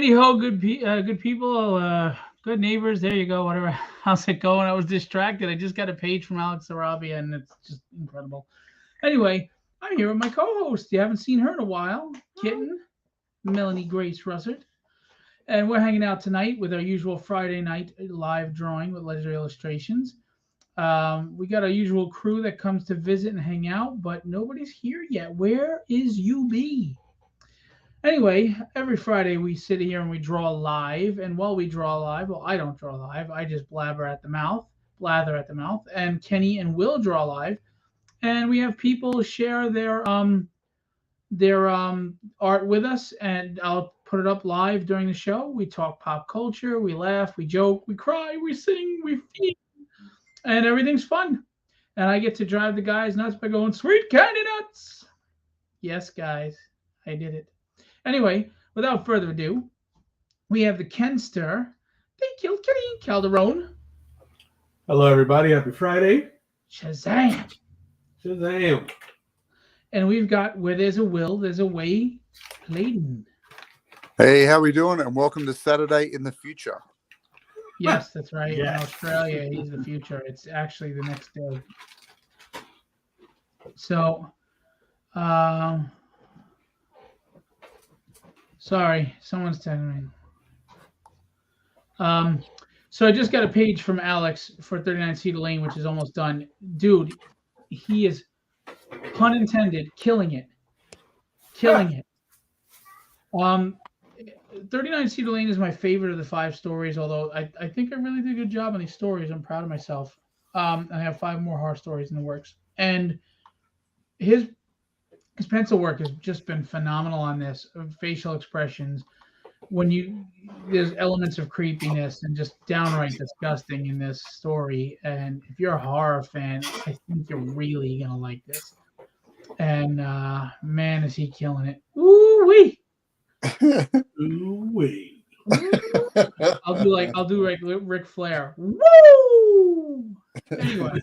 Hidy Ho Good good people, good neighbors. There you go. Whatever. How's it going? I was distracted. I just got a page from Alex Sarabia, and it's just incredible. Anyway, I'm here with my co-host. You haven't seen her in a while, Kitten, Melanie Grace Russert. And we're hanging out tonight with our usual Friday night live drawing with Legendary Illustrations. We got our usual crew that comes to visit and hang out, but nobody's here yet. Where is UB? Anyway, every Friday we sit here and we draw live. And while we draw live, well, I don't draw live. I just blather at the mouth. And Kenny and Will draw live. And we have people share their art with us, and I'll put it up live during the show. We talk pop culture, we laugh, we joke, we cry, we sing, we feel, and everything's fun. And I get to drive the guys nuts by going sweet candy nuts. Yes, guys, I did it. Anyway, without further ado, we have the Kenster. They killed Kenny Calderon. Hello, everybody. Happy Friday. Shazam. Shazam. And we've got where there's a will, there's a way. Pleydon. Hey, how we doing? And welcome to Saturday in the future. Yes, that's right. Yes. In Australia, he's the future. It's actually the next day. So, sorry, someone's telling me. So I just got a page from Alex for 39 Cedar Lane, which is almost done. Dude, he is, pun intended, killing it. Killing it. 39 Cedar Lane is my favorite of the 5 stories, although I think I really did a good job on these stories. I'm proud of myself. I have 5 more horror stories in the works. And his pencil work has just been phenomenal on this. Facial expressions. There's elements of creepiness and just downright disgusting in this story. And if you're a horror fan, I think you're really going to like this. And man, is he killing it. Ooh-wee. Ooh-wee. I'll do like Ric Flair. Woo! Anyway,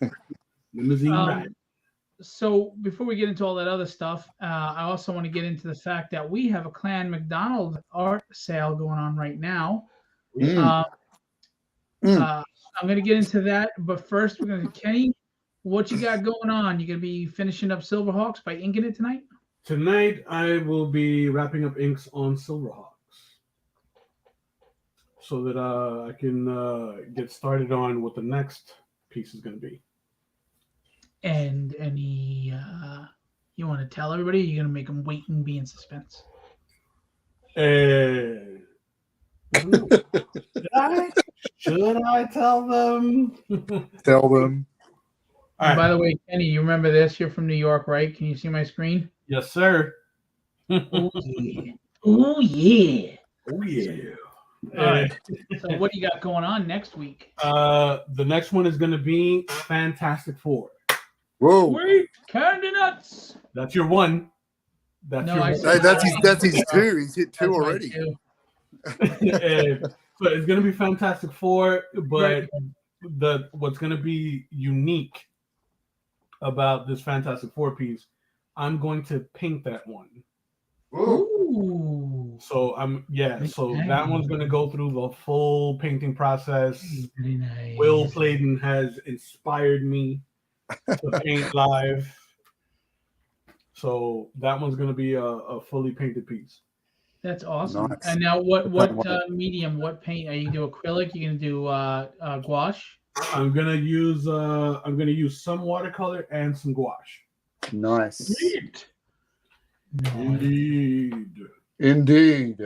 so before we get into all that other stuff, I also want to get into the fact that we have a Clan McDonald art sale going on right now. I'm going to get into that, but first we're going to Kenny. What you got going on? You going to be finishing up Silverhawks by inking it tonight? Tonight, I will be wrapping up inks on Silverhawks so that I can get started on what the next piece is going to be. And any, you want to tell everybody? Or you're going to make them wait and be in suspense? Should I tell them? Tell them. Right. By the way, Kenny, you remember this? You're from New York, right? Can you see my screen? Yes, sir. Oh, yeah. Oh, yeah. Oh, yeah. All right. So what do you got going on next week? The next one is going to be Fantastic Four. Whoa. Sweet candy nuts. That's your one. That's his 2. He's hit 2 already. So it's going to be Fantastic Four, but what's going to be unique about this Fantastic Four piece, I'm going to paint that one. Ooh. So that one's going to go through the full painting process. Very nice. Will Pleydon has inspired me to paint live. So that one's going to be a fully painted piece. That's awesome. Nice. And now what medium, what paint? Are you going to do acrylic? You're going to do gouache? I'm gonna use some watercolor and some gouache. Nice. Sweet. Indeed.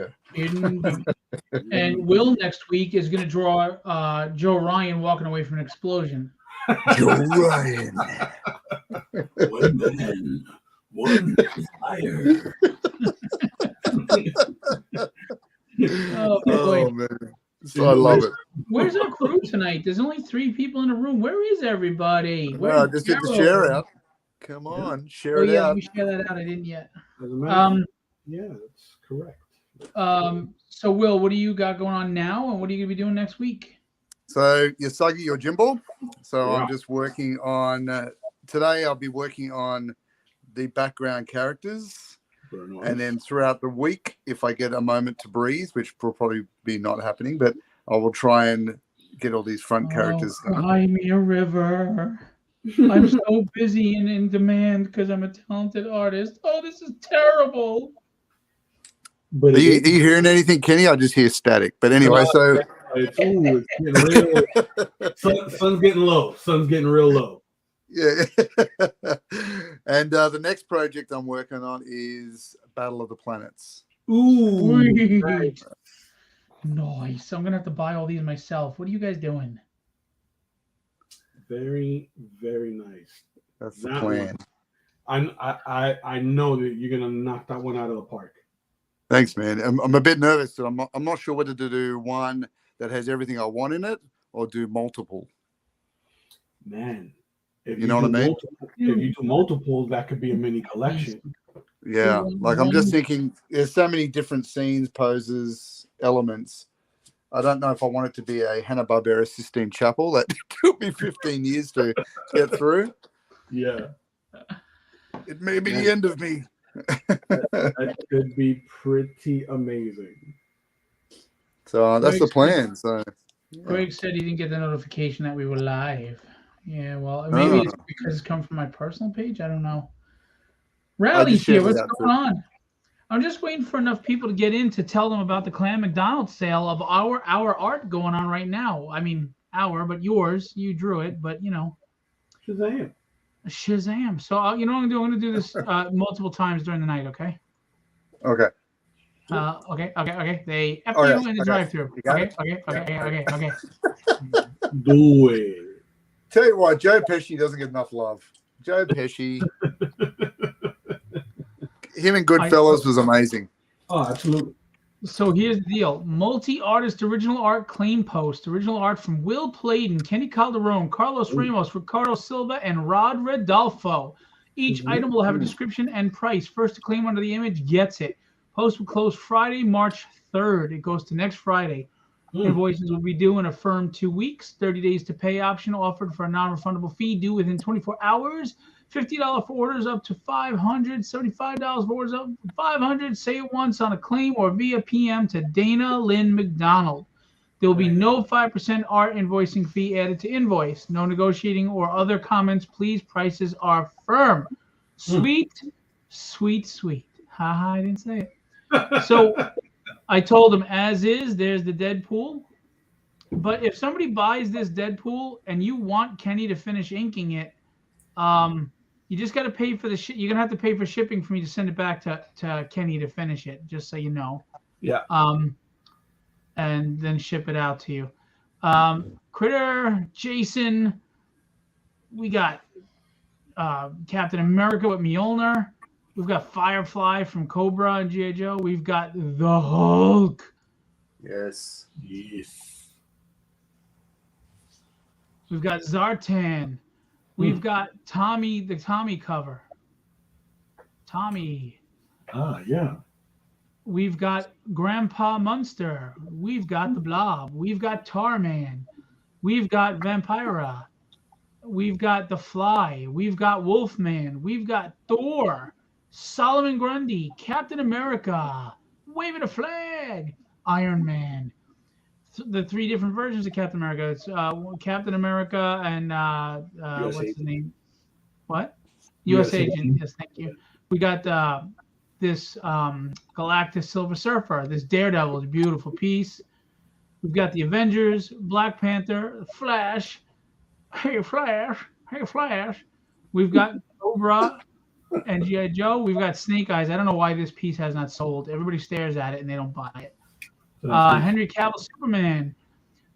And Will next week is going to draw Joe Ryan walking away from an explosion. Joe Ryan. One man, one fire. Oh boy. Oh man. So I love it. Where's our crew tonight? There's only 3 people in the room. Where is everybody? Well, just get the share out. Come on, share it out. Let me share that out. I didn't yet. Yeah, that's correct. So Will, what do you got going on now, and what are you gonna be doing next week? So Yasagi, your Jimbo. So I'm just working on today. I'll be working on the background characters. Very nice. And then throughout the week, if I get a moment to breathe, which will probably be not happening, but I will try and get all these front characters done. Cry me a river. I'm so busy and in demand because I'm a talented artist. Oh, this is terrible. But Are you hearing anything, Kenny? I just hear static. But anyway, so it's getting real. Sun's getting low. Sun's getting real low. Yeah. And the next project I'm working on is Battle of the Planets. Ooh. Nice. I'm gonna have to buy all these myself. What are you guys doing? Very, very nice. That's the plan. I know that you're gonna knock that one out of the park. Thanks, man. I'm a bit nervous. So I'm not sure whether to do one that has everything I want in it or do multiple. Man, if you know what I mean? If you do multiple, that could be a mini collection. Yeah, like I'm just thinking there's so many different scenes, poses, elements. I don't know if I want it to be a Hanna-Barbera Sistine Chapel. That took me 15 years to get through. Yeah. It may be the end of me. That could be pretty amazing. So that's the plan. So Greg said he didn't get the notification that we were live. Yeah, well, maybe it's because it's come from my personal page. I don't know. Rally's here. What's going on? I'm just waiting for enough people to get in to tell them about the Clan McDonald sale of our art going on right now. I mean, but yours. You drew it, but you know. Shazam. So you know what I'm going to do? I'm going to do this multiple times during the night, okay? Okay. Okay. They F you in the drive-thru. Okay. Do it. Tell you what, Joe Pesci doesn't get enough love. Joe Pesci. Him in Goodfellas was amazing. Oh, absolutely. So here's the deal. Multi-artist original art claim post. Original art from Will Pleydon, Kenny Calderon, Carlos Ramos, Ricardo Silva, and Rod Rodolfo. Each item will have a description and price. First to claim under the image gets it. Post will close Friday, March 3rd. It goes to next Friday. Invoices will be due in a firm 2 weeks. 30 days to pay option offered for a non-refundable fee due within 24 hours. $50 for orders up to $500. $75 for orders up to $500. Say it once on a claim or via PM to Dana Lynn McDonald. There will be no 5% art invoicing fee added to invoice. No negotiating or other comments, please. Prices are firm. Sweet. Haha, I didn't say it. So I told him, as is, there's the Deadpool. But if somebody buys this Deadpool and you want Kenny to finish inking it, you just got to pay for the shit. You're gonna have to pay for shipping for me to send it back to Kenny to finish it, just so you know. Yeah. And then ship it out to you. Critter, Jason. We got Captain America with Mjolnir. We've got Firefly from Cobra and G.I. Joe. We've got the Hulk. Yes. We've got Zartan. We've got Tommy, the Tommy cover. Tommy. Ah, yeah. We've got Grandpa Munster. We've got the Blob. We've got Tarman. We've got Vampira. We've got the Fly. We've got Wolfman. We've got Thor. Solomon Grundy. Captain America. Waving a flag. Iron Man. The three different versions of Captain America. It's Captain America and what's his name? What? U.S. Agent. Yes, thank you. We got this Galactus Silver Surfer. This Daredevil, a beautiful piece. We've got the Avengers, Black Panther, Flash. Hey, Flash. We've got Cobra and G.I. Joe. We've got Snake Eyes. I don't know why this piece has not sold. Everybody stares at it and they don't buy it. Henry Cavill Superman.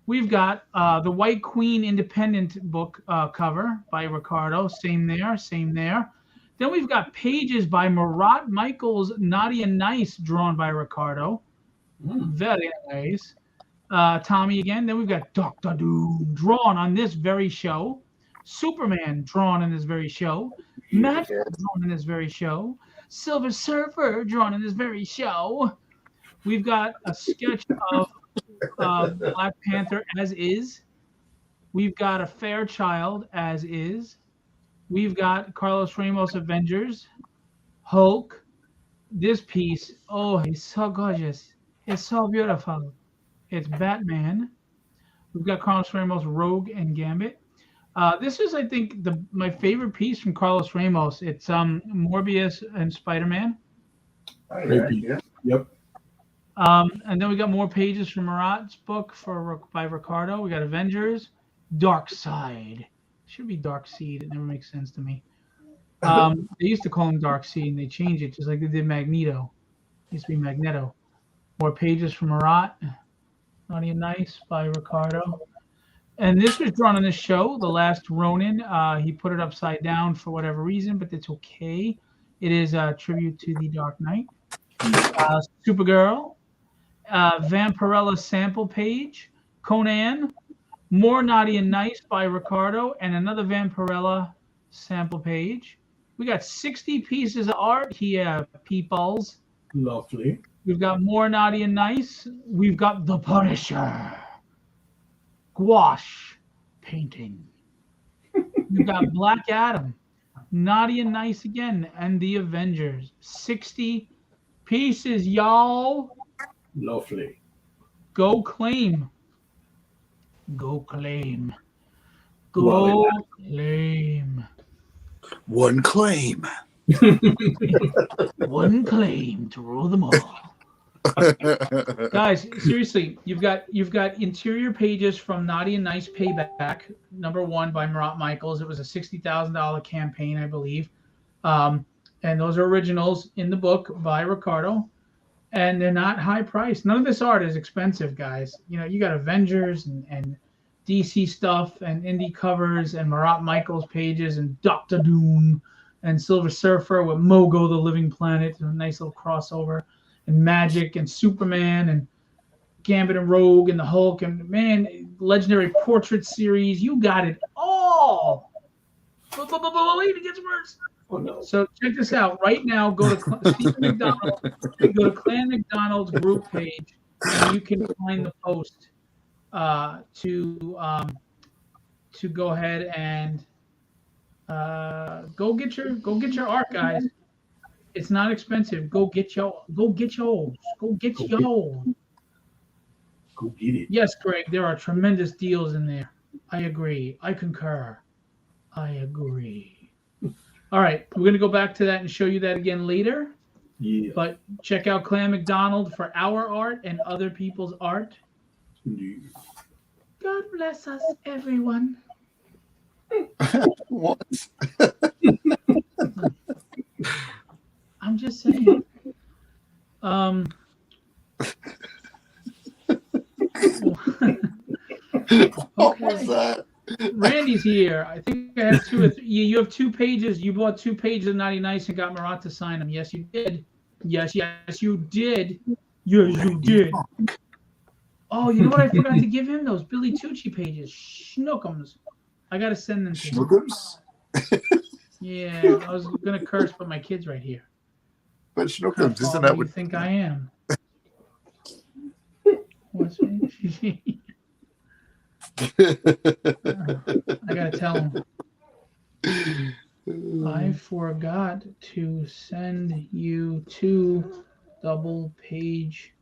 We've got the White Queen Independent book cover by Ricardo. Same there. Then we've got pages by Marat Michaels, Naughty and Nice, drawn by Ricardo. Very nice. Tommy again. Then we've got Dr. Doom, drawn on this very show. Superman, drawn in this very show. Magic, drawn in this very show. Silver Surfer, drawn in this very show. We've got a sketch of Black Panther as is. We've got a Fairchild as is. We've got Carlos Ramos Avengers, Hulk, this piece, oh, he's so gorgeous. It's so beautiful. It's Batman. We've got Carlos Ramos, Rogue, and Gambit. This is, I think, my favorite piece from Carlos Ramos. It's Morbius and Spider-Man. Oh, Great yeah, piece. yeah. Yep. And then we got more pages from Marat's book by Ricardo. We got Avengers, Dark Side. Should be Dark Seed. It never makes sense to me. They used to call him Dark Seed, and they changed it just like they did Magneto. It used to be Magneto. More pages from Marat. Naughty and Nice by Ricardo. And this was drawn on this show, The Last Ronin. He put it upside down for whatever reason, but it's okay. It is a tribute to the Dark Knight. Supergirl. Vampirella sample page. Conan. More Naughty and Nice by Ricardo. And another Vampirella sample page. We got 60 pieces of art here, peoples. Lovely. We've got more Naughty and Nice. We've got The Punisher. Gouache painting. We've got Black Adam. Naughty and Nice again. And The Avengers. 60 pieces, y'all. Lovely. Go claim. Go claim. Go claim. One claim. One claim to rule them all. Guys, seriously, you've got interior pages from Naughty and Nice Payback, #1 by Marat Michaels. It was a $60,000 campaign, I believe. And those are originals in the book by Ricardo. And they're not high priced. None of this art is expensive, guys. You know, you got Avengers and DC stuff and indie covers and Marat Michaels pages and Doctor Doom and Silver Surfer with Mogo the Living Planet, a nice little crossover, and Magic and Superman and Gambit and Rogue and the Hulk and, man, Legendary Portrait Series. You got it all. Wait, it gets worse. Oh, no. So check this out. Right now, go to Stephen McDonald. Go to Clan McDonald's group page, and you can find the post to go ahead and go get your art, guys. It's not expensive. Go get yours. Go get it. Yes, Greg, there are tremendous deals in there. I agree. I concur. I agree. All right, we're going to go back to that and show you that again later. Yeah. But check out Clan McDonald for our art and other people's art. Yeah. God bless us, everyone. What? I'm just saying. What was that? Randy's here. I think I have 2 or 3. You have 2 pages. You bought 2 pages of Naughty Nice and got Marat to sign them. Yes, you did. Yes, you did. Yes, you did. Oh, you know what I forgot to give him? Those Billy Tucci pages. Schnookums. I got to send them to him. Schnookums? Yeah, I was going to curse, but my kid's right here. But Schnookums, isn't Who that do you what think I am? What's it? I gotta tell him. I forgot to send you 2 double-page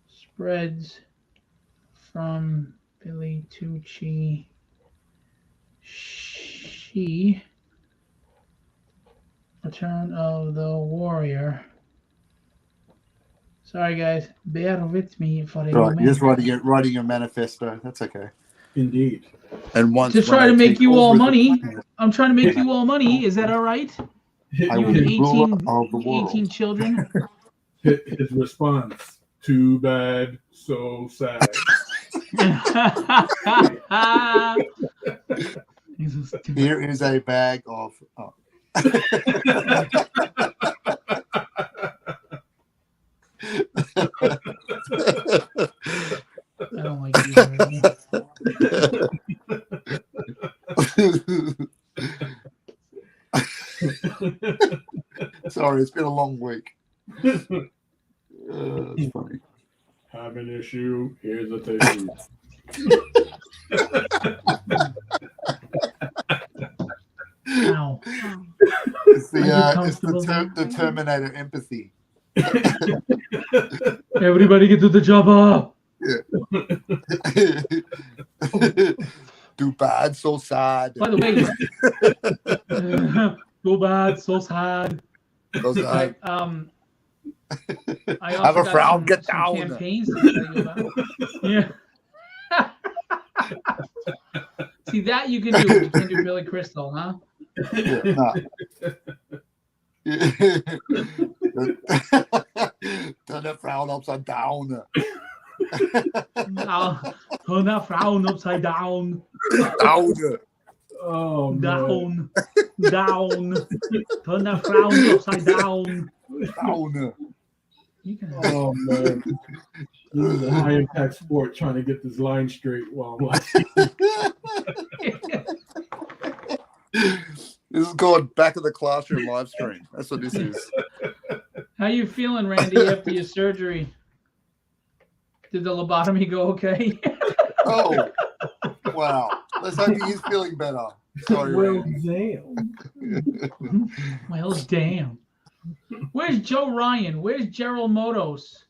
spreads from Billy Tucci. She Return of the Warrior. Sorry, guys. Bear with me for a right? moment. You're just writing a manifesto. That's okay. Indeed. And once Just when trying to they make take you all over the money. planet, I'm trying to make you all money. Is that all right? I You will and be ruler 18, of the world. 18 children. His response: "Too bad, so sad." Here is a bag of. Oh. I don't like you already. Sorry, it's been a long week. It's funny. Have an issue. Here's a tissue. Ow. It's Are you comfortable the Terminator empathy. Everybody get to the chopper. Too bad, so sad. By the way, too bad, so sad. So sad. I also Have a got frown, get some down. campaigns to tell you about. Yeah. See, that you can do. You can do Billy Crystal, huh? Yeah, nah. Turn that frown upside down. Turn that frown upside down. Down. Oh, Down. Down. Turn that frown upside down. Down. You can Oh man, this is a high impact sport. Trying to get this line straight while I'm watching. This is called Back of the Classroom live stream. That's what this is. How you feeling, Randy, after your surgery? Did the lobotomy go okay? Oh, wow. Let's hope he is feeling better. Sorry, Well, Randy. damn. Well, damn. Where's Joe Ryan? Where's Gerald Motos?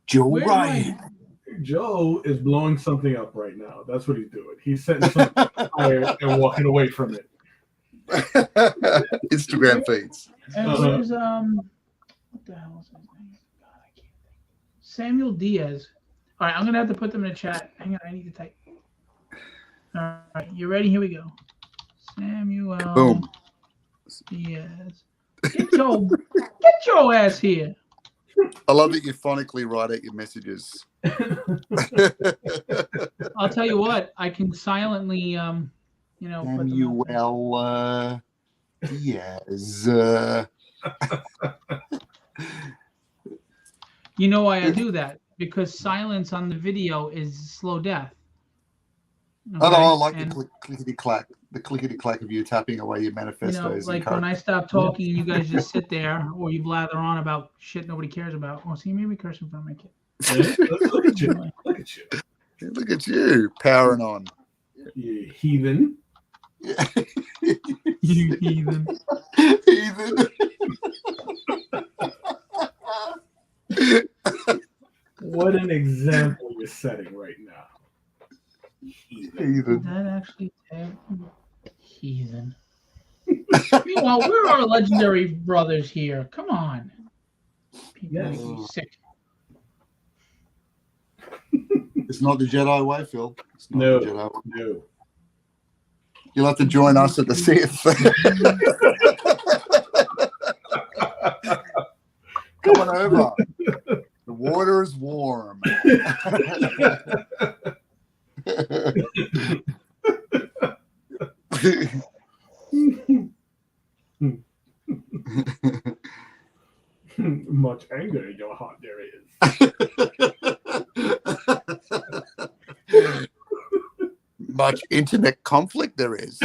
Joe Where's Ryan. Joe is blowing something up right now. That's what he's doing. He's setting something on fire and walking away from it. Instagram feeds. And where's what the hell is his name? God, I can't think. Samuel Diaz. All right, I'm gonna have to put them in the chat. Hang on, I need to type. All right, you ready? Here we go. Samuel Boom. Diaz. Get your ass here. I love that you phonically write out your messages. I'll tell you what, I can silently put them up there. Samuel Diaz. You know why I do that? Because silence on the video is slow death. Oh, no, I like And, the clickety-clack. The clickety-clack of you tapping away your manifestos. like when I stop talking and you guys just sit there or you blather on about shit nobody cares about. Oh, see, maybe curse in front of my kid. Look at you. Look at you. Look at you, powering on. You heathen. You heathen. Heathen. What an example you're setting right now. Heathen. That actually heathen. Meanwhile, where are our legendary brothers here? Come on. People Yes. make me sick. It's not the Jedi way, Phil. It's not No. the Jedi way. No. You'll have to join us at the Sith. Come on over. The water is warm. Much anger in your heart there is. Much intimate conflict there is.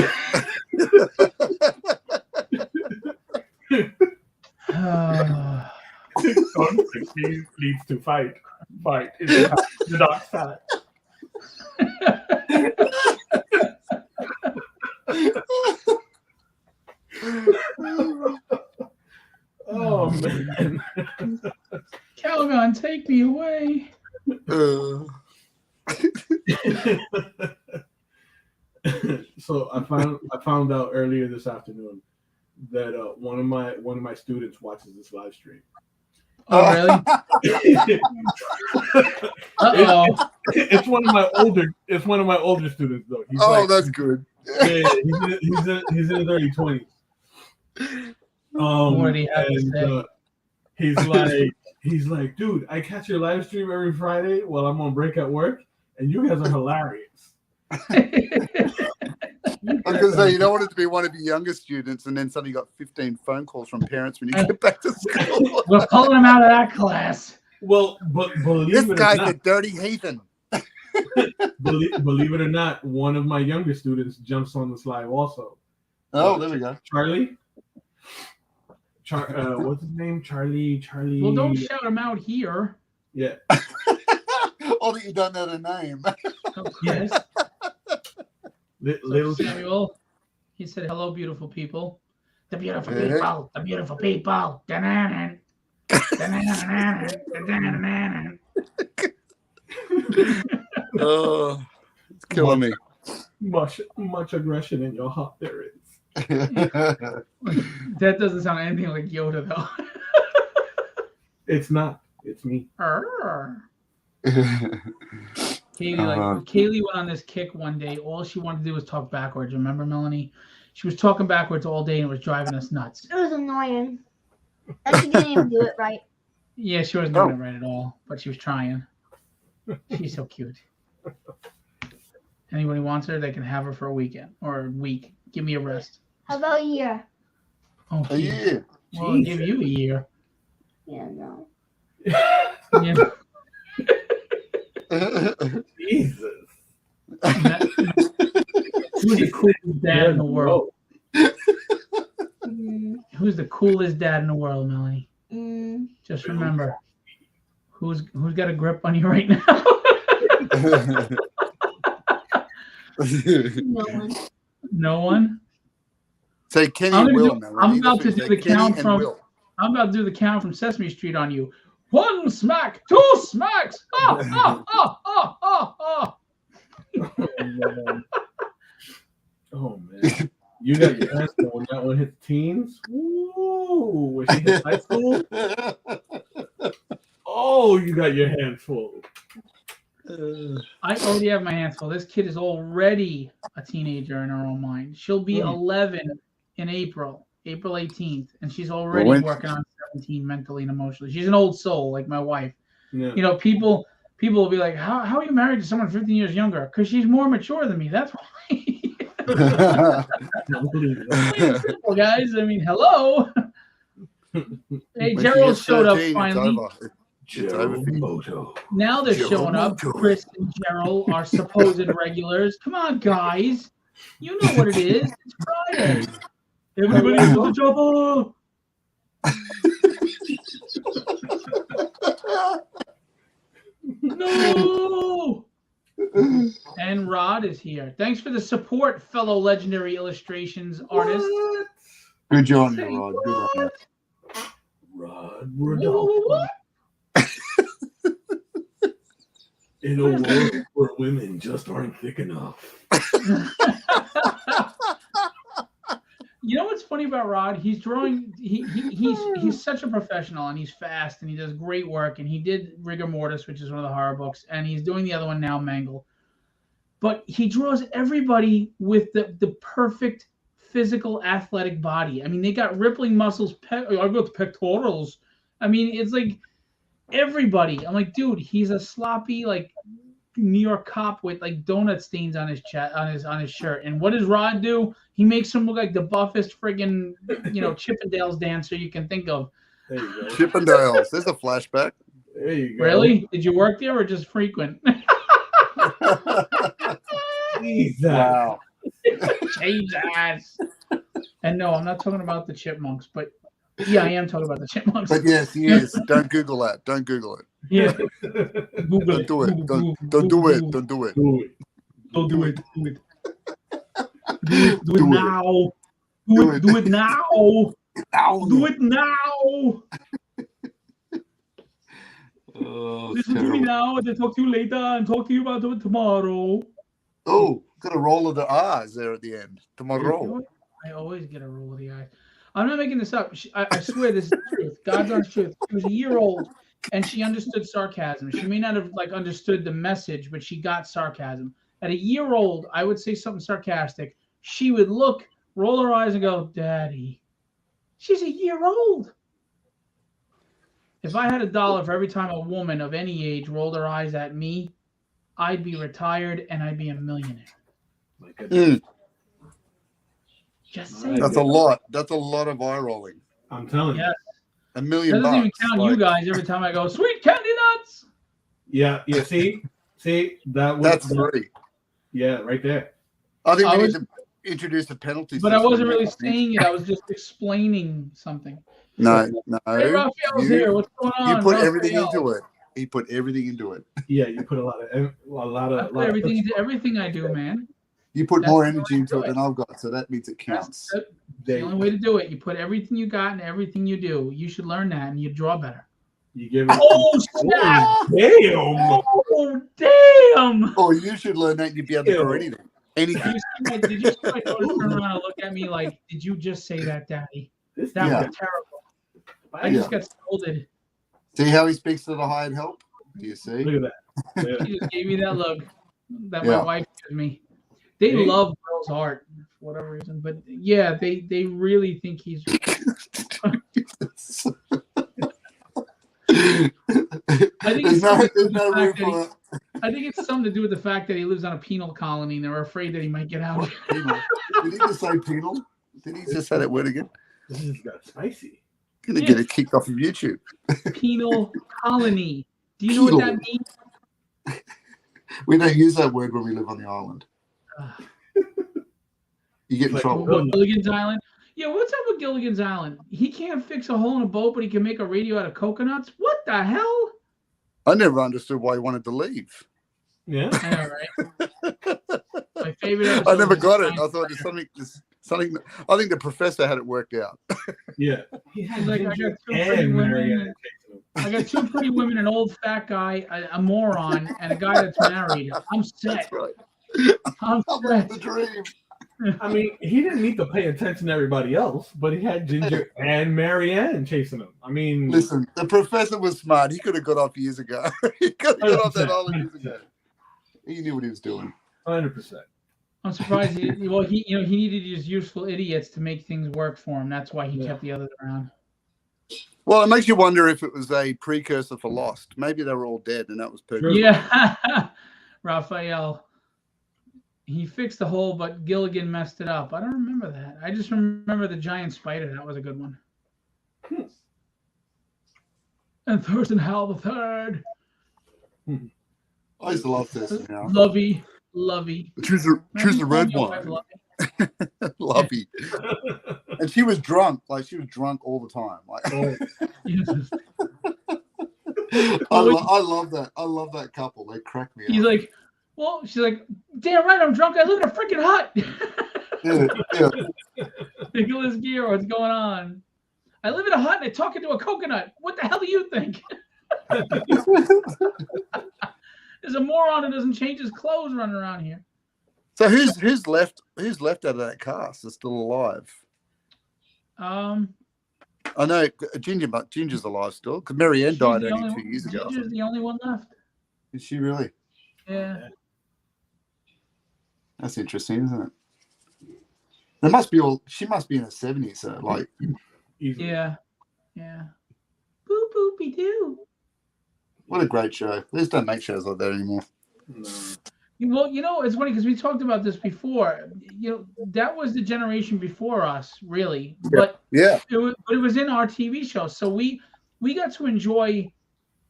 Conflict leads to fight. Fight is the dark side. Oh man. Calgon, take me away. So I found out earlier this afternoon that one of my students watches this live stream. Oh, really? Uh-oh. It's one of my older students though. He's That's good. yeah, he's in his early 20s. What did he have to say? He's like, dude, I catch your live stream every Friday while I'm on break at work, and you guys are hilarious. I was going to say, you don't want it to be one of your younger students and then suddenly you got 15 phone calls from parents when you get back to school. We're pulling him out of that class. Well, but believe This it or guy's not, a dirty heathen. believe it or not, one of my younger students jumps on this live also. Oh, there we go. Charlie. What's his name? Charlie. Well, don't shout him out here. Yeah. Oh, that you don't know the name. Oh, yes. Little Samuel. He said, "Hello, beautiful people." The beautiful people. The beautiful people. Da-na-na. Da-na-na-na. Da-na-na-na. Oh, it's killing me. Much aggression in your heart there is. That doesn't sound anything like Yoda, though. It's not. It's me. Kaylee went on this kick one day. All she wanted to do was talk backwards. Remember, Melanie? She was talking backwards all day and it was driving us nuts. It was annoying. And she didn't even do it right. Yeah, she wasn't doing it right at all, but she was trying. She's so cute. Anybody wants her, they can have her for a weekend or a week. Give me a rest. How about a year? Oh, yeah. Well, I'll give you a year. Yeah, no. Yeah. Jesus. Who's the coolest dad in the world? Mm, Who's the coolest dad in the world, Melanie? Just remember, who's got a grip on you right now? no one. No one. Say Kenny and Will. I'm about to do the count from Sesame Street on you. 1 smack, 2 smacks. Oh man, you got your hands full when that one hit teens. Ooh, when she hit high school. Oh, you got your hands full. I already have my hands full. This kid is already a teenager in her own mind. She'll be 11 in April 18th, and she's already working on 17 mentally and emotionally. She's an old soul, like my wife. Yeah. You know, people will be like, how are you married to someone 15 years younger? Because she's more mature than me. That's why. Well, guys, I mean, hello. Hey, Gerald showed up finally. It's over. Now they're showing up. Chris and Gerald are supposed regulars. Come on, guys. You know what it is. It's Friday. Everybody to the chopper. No. And Rod is here. Thanks for the support, fellow legendary illustrations artist. Good job, Rod. Good on you. Rod Rodolfo. In a world where women just aren't thick enough. You know what's funny about Rod? He's drawing. He's such a professional, and he's fast, and he does great work. And he did Rigor Mortis, which is one of the horror books, and he's doing the other one now, Mangle. But he draws everybody with the perfect physical, athletic body. I mean, they got rippling muscles. I got the pectorals. I mean, it's like everybody. I'm like, dude, he's a sloppy like New York cop with like donut stains on his chest, on his shirt. And what does Rod do? He makes him look like the buffest friggin' Chippendales dancer you can think of. There you go. Chippendales. There's a flashback. There you go. Really? Did you work there or just frequent? Jesus. Wow. Jesus. And no, I'm not talking about the chipmunks, but yeah, I am talking about the chipmunks. But yes, he is. Don't Google that. Don't Google it. Yeah. Don't do it. Don't do it. Don't do it. Don't do it. Do it. Do it now. Do it now. Do it now. Oh, listen to me now, and then talk to you later, and talk to you about it tomorrow. Oh, got a roll of the R's there at the end. Tomorrow. I always get a roll of the eyes. I'm not making this up. I swear this is the truth. God's honest truth. She was a year old, and she understood sarcasm. She may not have understood the message, but she got sarcasm. At a year old, I would say something sarcastic. She would look, roll her eyes, and go, "Daddy." She's a year old. If I had $1 for every time a woman of any age rolled her eyes at me, I'd be retired and I'd be a millionaire. My goodness. Just saying. That's a lot. That's a lot of eye rolling. I'm telling you. Yes. $1 million. That doesn't even count you guys every time I go, sweet candy nuts. Yeah. See, That's free. Yeah, right there. I think we need to introduce a penalty But system. I wasn't really saying it. I was just explaining something. No. Hey, Raphael's here. What's going on? You put Raphael? everything into it. He put everything into it. Yeah, you put a lot of everything into everything I do, man. You put more energy into it than I've got, so that means it counts. the only way to do it. You put everything you got in everything you do. You should learn that, and you draw better. You give it. Oh, snap! Damn! Oh, damn! Oh, you should learn that. You'd be able to draw anything. Did you see my daughter turn around and look at me like, "Did you just say that, Daddy? That was terrible." I just got scolded. See how he speaks to the hired help? Do you see? Look at that. Yeah. He just gave me that look that my wife gives me. They love Bill's art for whatever reason, but yeah, they really think he's. I think it's something to do with the fact that he lives on a penal colony and they're afraid that he might get out. Did he just say penal? Did he just say that word again? This just got spicy. Gonna get it kicked off of YouTube. Penal colony. Do you know what that means? We don't use that word when we live on the island. You get in trouble. Gilligan's Island? Yeah, what's up with Gilligan's Island? He can't fix a hole in a boat, but he can make a radio out of coconuts? What the hell? I never understood why he wanted to leave. Yeah. I know, right? My favorite I never got it. I thought there's something. I think the professor had it worked out. Yeah. He's like, I got two pretty women, an old fat guy, a moron, and a guy that's married. I'm set. That's right. I'm set. The dream. I mean, he didn't need to pay attention to everybody else, but he had Ginger and Marianne chasing him. I mean, listen, the professor was smart. He could have got off years ago. He could have got off that island years ago. He knew what he was doing. 100%. I'm surprised. He needed his useful idiots to make things work for him. That's why he kept the others around. Well, it makes you wonder if it was a precursor for Lost. Maybe they were all dead, and that was perfect. Yeah, Raphael. He fixed the hole, but Gilligan messed it up. I don't remember that. I just remember the giant spider. That was a good one. And Thurston Howell the Third. I used to love this. Now. Lovey. Choose the red one. Lovey. And she was drunk. Like, she was drunk all the time. Like, I love that. I love that couple. They crack me up. He's like, well, she's like, damn right, I'm drunk. I live in a freaking hut. Yeah. Nicholas Gear, what's going on? I live in a hut and I talk into a coconut. What the hell do you think? There's a moron who doesn't change his clothes running around here. So who's left out of that cast that's still alive? I know Ginger's alive still because Marianne died only 2 years ago. Ginger's the only one left. Is she really? Yeah. That's interesting, isn't it? There must be she must be in her 70s, so like. Yeah. Boop boopy doo. What a great show. They just don't make shows like that anymore. No. Well, it's funny because we talked about this before. That was the generation before us, really. But it was in our TV show, so we got to enjoy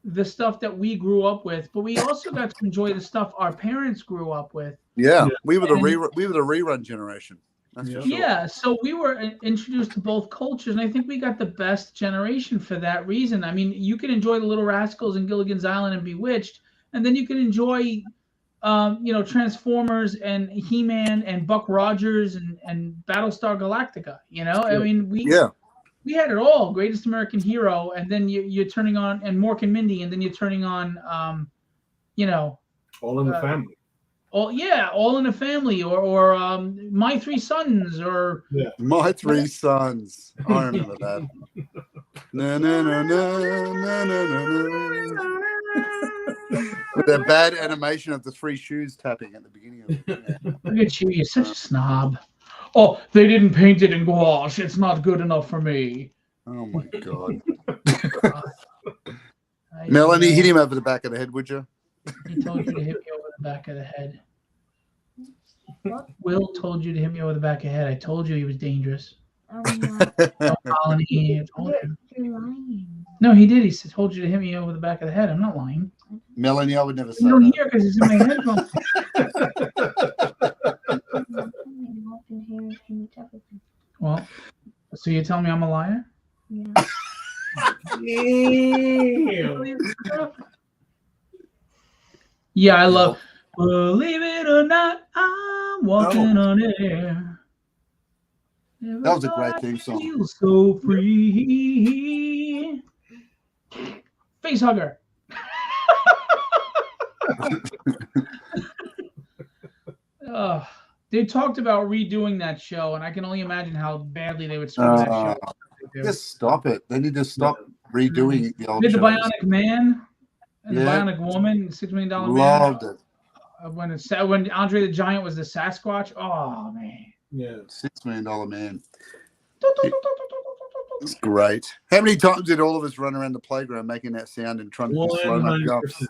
the stuff that we grew up with, but we also got to enjoy the stuff our parents grew up with. Yeah. We were the rerun generation. That's for sure. Yeah, so we were introduced to both cultures, and I think we got the best generation for that reason. I mean, you can enjoy the Little Rascals and Gilligan's Island and Bewitched, and then you can enjoy, Transformers and He-Man and Buck Rogers and Battlestar Galactica. I mean, we had it all. Greatest American Hero, and then you're turning on and Mork and Mindy, and then you're turning on, All in the Family. All in the Family, or My Three Sons, or My Three Sons. I remember that. No, no, no, no, no, no, no. With that bad animation of the three shoes tapping at the beginning of it. Look at you, you're such a snob. Oh, they didn't paint it in gouache. It's not good enough for me. Oh my God. Melanie, hit him over the back of the head, would you? He told you to hit me over the back of the head. Will told you to hit me over the back of the head. I told you he was dangerous. Oh, no. Colony, I told him. You're lying. No, he did. He told you to hit me over the back of the head. I'm not lying. Melanie, I would never say You don't that. hear because it's in my headphones. Well, so you tell me I'm a liar? Yeah. Yeah, I love. Believe it or not, I'm walking on air. Never That was a thought great I'd theme song. feel so free. Face hugger. They talked about redoing that show, and I can only imagine how badly they would screw that show up. Just stop it. They need to stop redoing the old Did the shows. Bionic Man and the Yeah. Bionic Woman, $6 Million Man. Loved it. When Andre the Giant was the Sasquatch. Oh man. Yeah. $6 Million Man. It's great. How many times did all of us run around the playground making that sound and trying to do slow-mo jumps?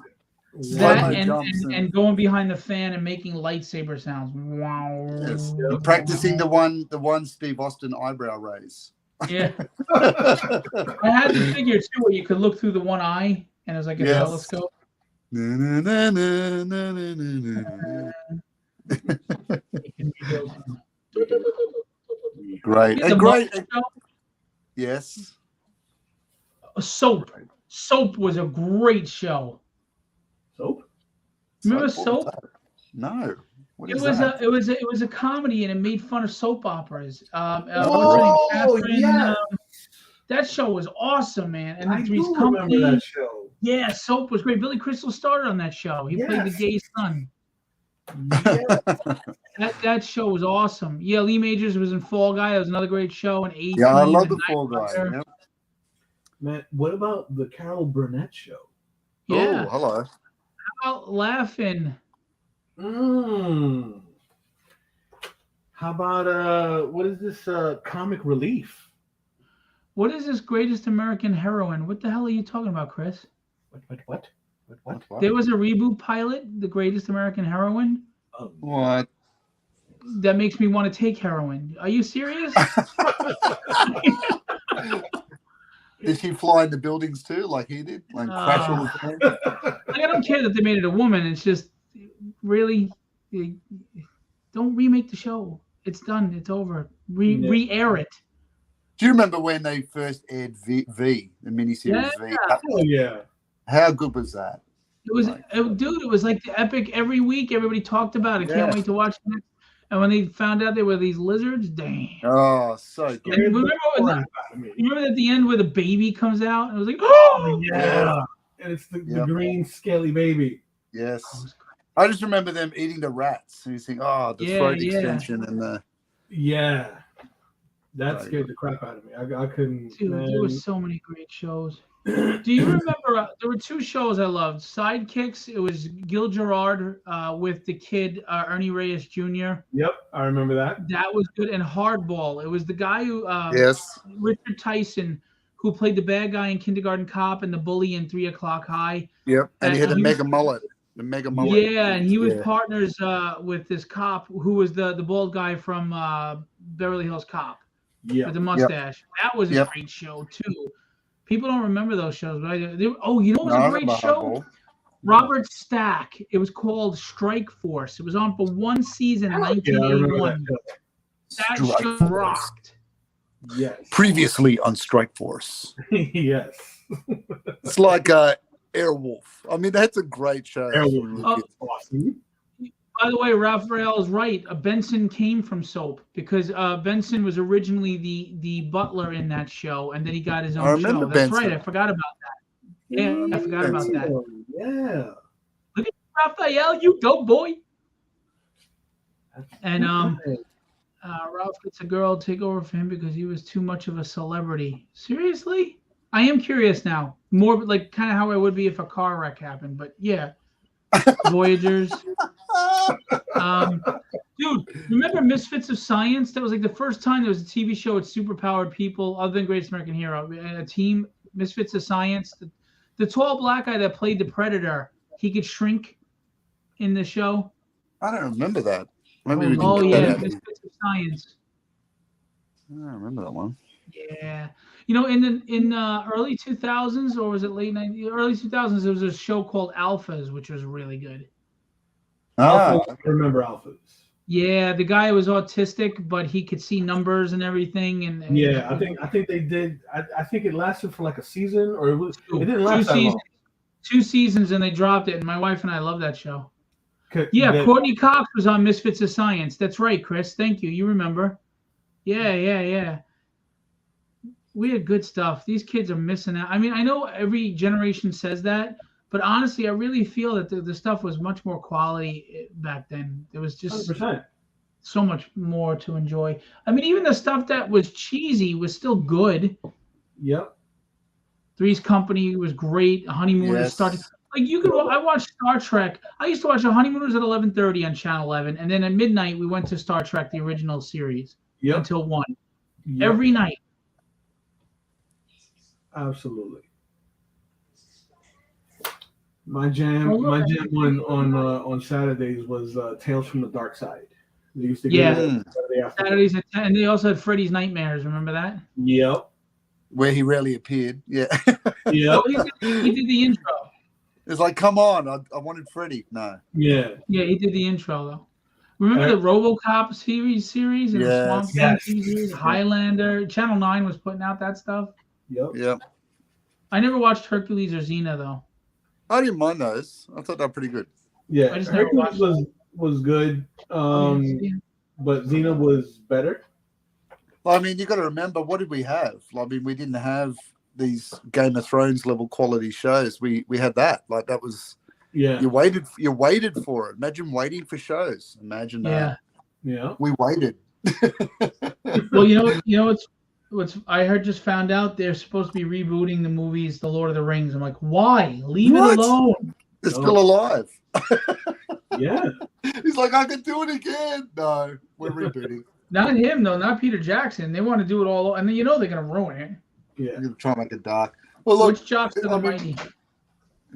That Slow-mo and going behind the fan and making lightsaber sounds. Wow. Yes. And practicing the one Steve Austin eyebrow raise. Yeah. I had the figure too where you could look through the one eye and it was like a telescope. Great. And great. Yes. Soap. Soap was a great show. Soap? Remember Soap? No. It was a comedy and it made fun of soap operas. Yeah. That show was awesome, man. And I do remember that show. Yeah, Soap was great. Billy Crystal started on that show. He played the gay son. Yeah. That show was awesome. Yeah, Lee Majors was in Fall Guy. That was another great show. And Yeah, I love the Fall Guy. Yep. Man, what about the Carol Burnett show? Yeah. Oh, hello. How about Laughing? How about what is this Comic Relief? What is this Greatest American Heroine? What the hell are you talking about, Chris? What? There was a reboot pilot, The Greatest American Heroine. What? That makes me want to take heroin. Are you serious? Did he fly in the buildings too, like he did? Like crash all the time? I don't care that they made it a woman. It's just really don't remake the show. It's done. It's over. Re-air it. Do you remember when they first aired V, the miniseries V? Oh yeah. How good was that? It was, dude. It was like the epic. Every week, everybody talked about it. Can't wait to watch it. And when they found out they were these lizards, dang. Oh, so good. And remember at the end where the baby comes out? And it was like, oh yeah. And it's the green scaly baby. Yes. I just remember them eating the rats. And you think, oh, the throat extension and the. Yeah. That scared the crap out of me. I couldn't. Dude, there were so many great shows. Do you remember? There were two shows I loved. Sidekicks. It was Gil Gerard with the kid Ernie Reyes Jr. Yep, I remember that. That was good. And Hardball. It was the guy who Richard Tyson, who played the bad guy in Kindergarten Cop and the bully in 3 O'Clock High. Yep, and he had a mega mullet. The mega mullet. Yeah, and he was partners with this cop who was the bald guy from Beverly Hills Cop. Yeah, with the mustache. That was a great show too. People don't remember those shows, but you know what was a great show? Robert Stack. It was called Strike Force. It was on for one season in 1981. That show rocked. Yes. Previously on Strike Force. Yes. It's like Airwolf. I mean, that's a great show. Airwolf. Awesome. By the way, Raphael is right. Benson came from Soap because Benson was originally the butler in that show, and then he got his own show. That's Benson. right. I forgot about that. Yeah, I forgot about that. Yeah. Look at Raphael, you dope boy. And Ralph gets a girl to take over for him because he was too much of a celebrity. Seriously? I am curious now. More like kind of how I would be if a car wreck happened, but yeah. Voyagers. Dude, remember Misfits of Science? That was like the first time there was a TV show with superpowered people other than Greatest American Hero. A team, Misfits of Science. The tall black guy that played the Predator, he could shrink in the show. I don't remember that. Maybe we can Misfits of Science. I don't remember that one. Yeah. You know, in early 2000s, or was it late 90s? Early 2000s, there was a show called Alphas, which was really good. I remember Alphas. Yeah, the guy was autistic, but he could see numbers and everything. And I think they did. I think it lasted for like a season, or it didn't last that long. 2 seasons, and they dropped it. And my wife and I love that show. Yeah, Courtney Cox was on Misfits of Science. That's right, Chris. Thank you. You remember? Yeah. We had good stuff. These kids are missing out. I mean, I know every generation says that, but honestly, I really feel that the stuff was much more quality back then. There was just 100%. so much more to enjoy. I mean, even the stuff that was cheesy was still good. Yep. Three's Company was great. Honeymooners started. Like I watched Star Trek. I used to watch the Honeymooners at 11:30 on Channel 11, and then at midnight we went to Star Trek, the original series, until 1. Yep. Every night. Absolutely. My jam one on Saturdays was Tales from the Dark Side. They used to get Saturdays at 10, and they also had Freddy's Nightmares. Remember that? Yep. Where he rarely appeared. Yeah. Yep. He did the intro. It's like, come on, I wanted Freddy. No. Yeah. Yeah, he did the intro though. Remember the RoboCop series and the Swamp Thing series, Highlander. Channel 9 was putting out that stuff. Yep. I never watched Hercules or Xena though. I didn't mind those. I thought they were pretty good. Yeah, I just never watched was good. But Xena was better. Well, I mean, you got to remember, what did we have? I mean, we didn't have these Game of Thrones level quality shows. We had that. Like, that was you waited for it. Imagine waiting for shows. Imagine that. Yeah. We waited. Well, you know what's I just found out they're supposed to be rebooting the movies The Lord of the Rings. I'm like, why? Leave it alone. They're still alive. Yeah. He's like, I can do it again. No, we're rebooting. Not him though, not Peter Jackson. They want to do it all, and they're gonna ruin it. Yeah. You're trying to make it dark. Well, look, which jocks to the mighty?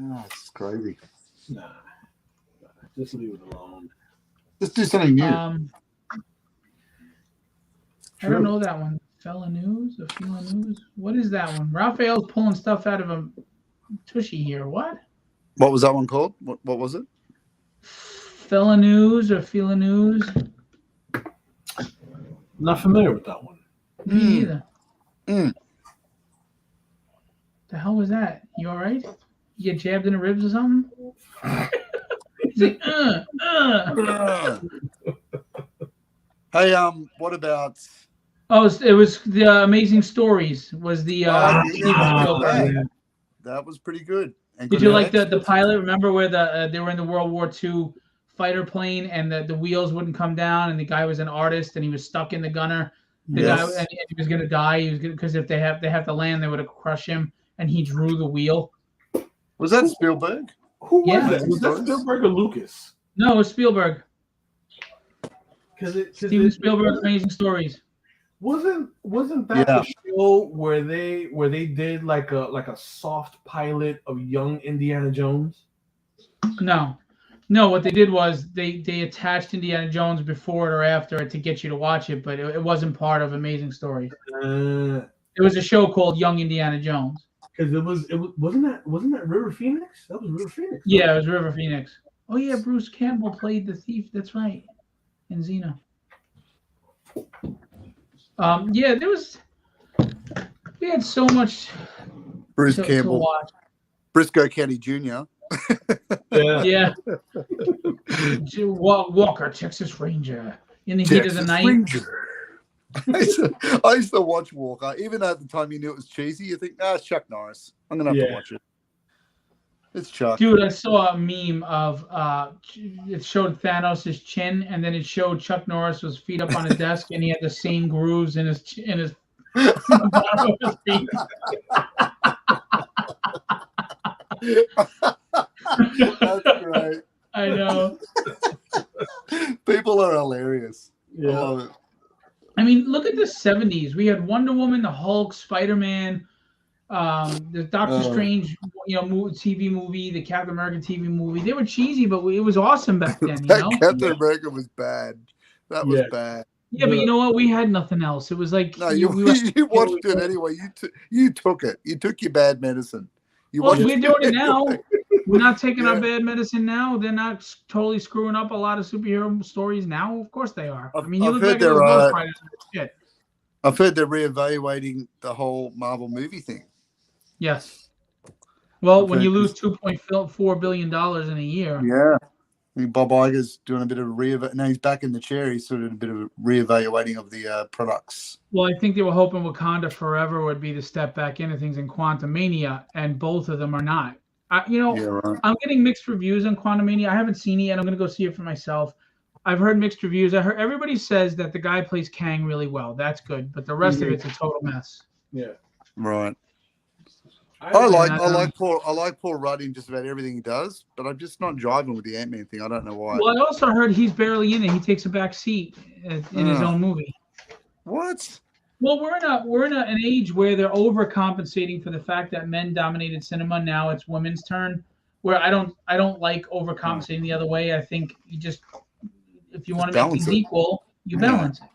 Oh, it's crazy. Nah. Just leave it alone. Let's do something new. I don't know that one. Fella News or Fela News? What is that one? Raphael's pulling stuff out of a tushy here. What? What was that one called? What was it? Fela News or Fela News? Not familiar with that one. Me either. The hell was that? You all right? You get jabbed in the ribs or something? He's like, Hey, what about? Oh, it was the Amazing Stories. Was the that was pretty good. And did you like the pilot? Remember where they were in the World War II fighter plane and the wheels wouldn't come down, and the guy was an artist and he was stuck in the gunner. The guy and he was gonna die. He was because if they have to land, they would have crushed him. And he drew the wheel. Was that Spielberg? Who was that? Was that Spielberg or Lucas? No, it was Spielberg. Steven Spielberg's Amazing Stories. Wasn't that the show where they did like a soft pilot of young Indiana Jones? No. What they did was they attached Indiana Jones before it or after it to get you to watch it, but it wasn't part of Amazing Stories. It was a show called Young Indiana Jones. Because wasn't that River Phoenix? That was River Phoenix. Yeah, it was River Phoenix. Oh yeah, Bruce Campbell played the thief. That's right, in Xena. We had so much. Bruce Campbell, to watch. Briscoe County Jr. Yeah. Walker, Texas Ranger, in the heat of the night. Ranger. I used to watch Walker, even though at the time you knew it was cheesy. You think, it's Chuck Norris. I'm gonna have to watch it. It's Chuck. Dude, I saw a meme of it showed Thanos' chin, and then it showed Chuck Norris with his feet up on his desk, and he had the same grooves in his bottom of his feet. That's great. I know. People are hilarious. Yeah. I love it. I mean, look at the 70s. We had Wonder Woman, the Hulk, Spider-Man, the Doctor Strange, TV movie, the Captain America TV movie. They were cheesy, but it was awesome back then. Captain America was bad. That was bad. Yeah, but you know what? We had nothing else. It was like you watched it anyway. You took it. You took your bad medicine. We're doing it now. We're not taking our bad medicine now. They're not totally screwing up a lot of superhero stories now. Of course they are. I mean, you look back at those Ghost Riders and shit. I've heard they're reevaluating the whole Marvel movie thing. Yes. Well, when you lose $2.4 billion in a year. Yeah. I think Bob Iger's doing a bit of now he's back in the chair. He's sort of a bit of a reevaluating of the products. Well, I think they were hoping Wakanda Forever would be the step back into things in Quantumania, and both of them are not. Right. I'm getting mixed reviews on Quantumania. I haven't seen it yet. I'm going to go see it for myself. I've heard mixed reviews. I heard everybody says that the guy plays Kang really well. That's good, but the rest of it's a total mess. Yeah. Right. I like Paul Rudd in just about everything he does, but I'm just not jiving with the Ant-Man thing. I don't know why. Well, I also heard he's barely in it. He takes a back seat in his own movie. What? Well, we're in an age where they're overcompensating for the fact that men dominated cinema. Now it's women's turn. Where I don't like overcompensating the other way. I think you just if you want to make things equal, you balance it.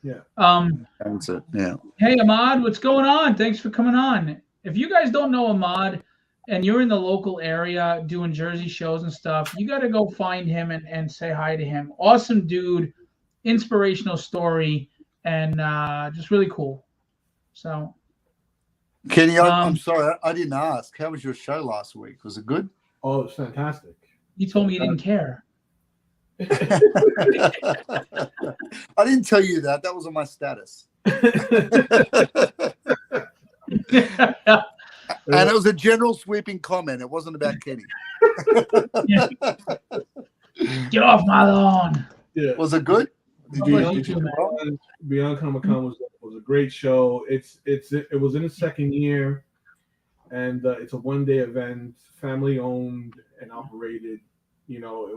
Yeah. Balance it. Yeah. Hey Ahmad, what's going on? Thanks for coming on. If you guys don't know Ahmad and you're in the local area doing Jersey shows and stuff, you got to go find him and say hi to him. Awesome dude, inspirational story, and just really cool. So, Kenny, I'm sorry, I didn't ask. How was your show last week? Was it good? Oh, it was fantastic. He told me he didn't care. I didn't tell you that. That was on my status. And it was a general sweeping comment. It wasn't about Kenny. Get off my lawn. Yeah. Was it good? Beyond Comic Con was a great show. It was in its second year, and it's a one-day event, family owned and operated. You know,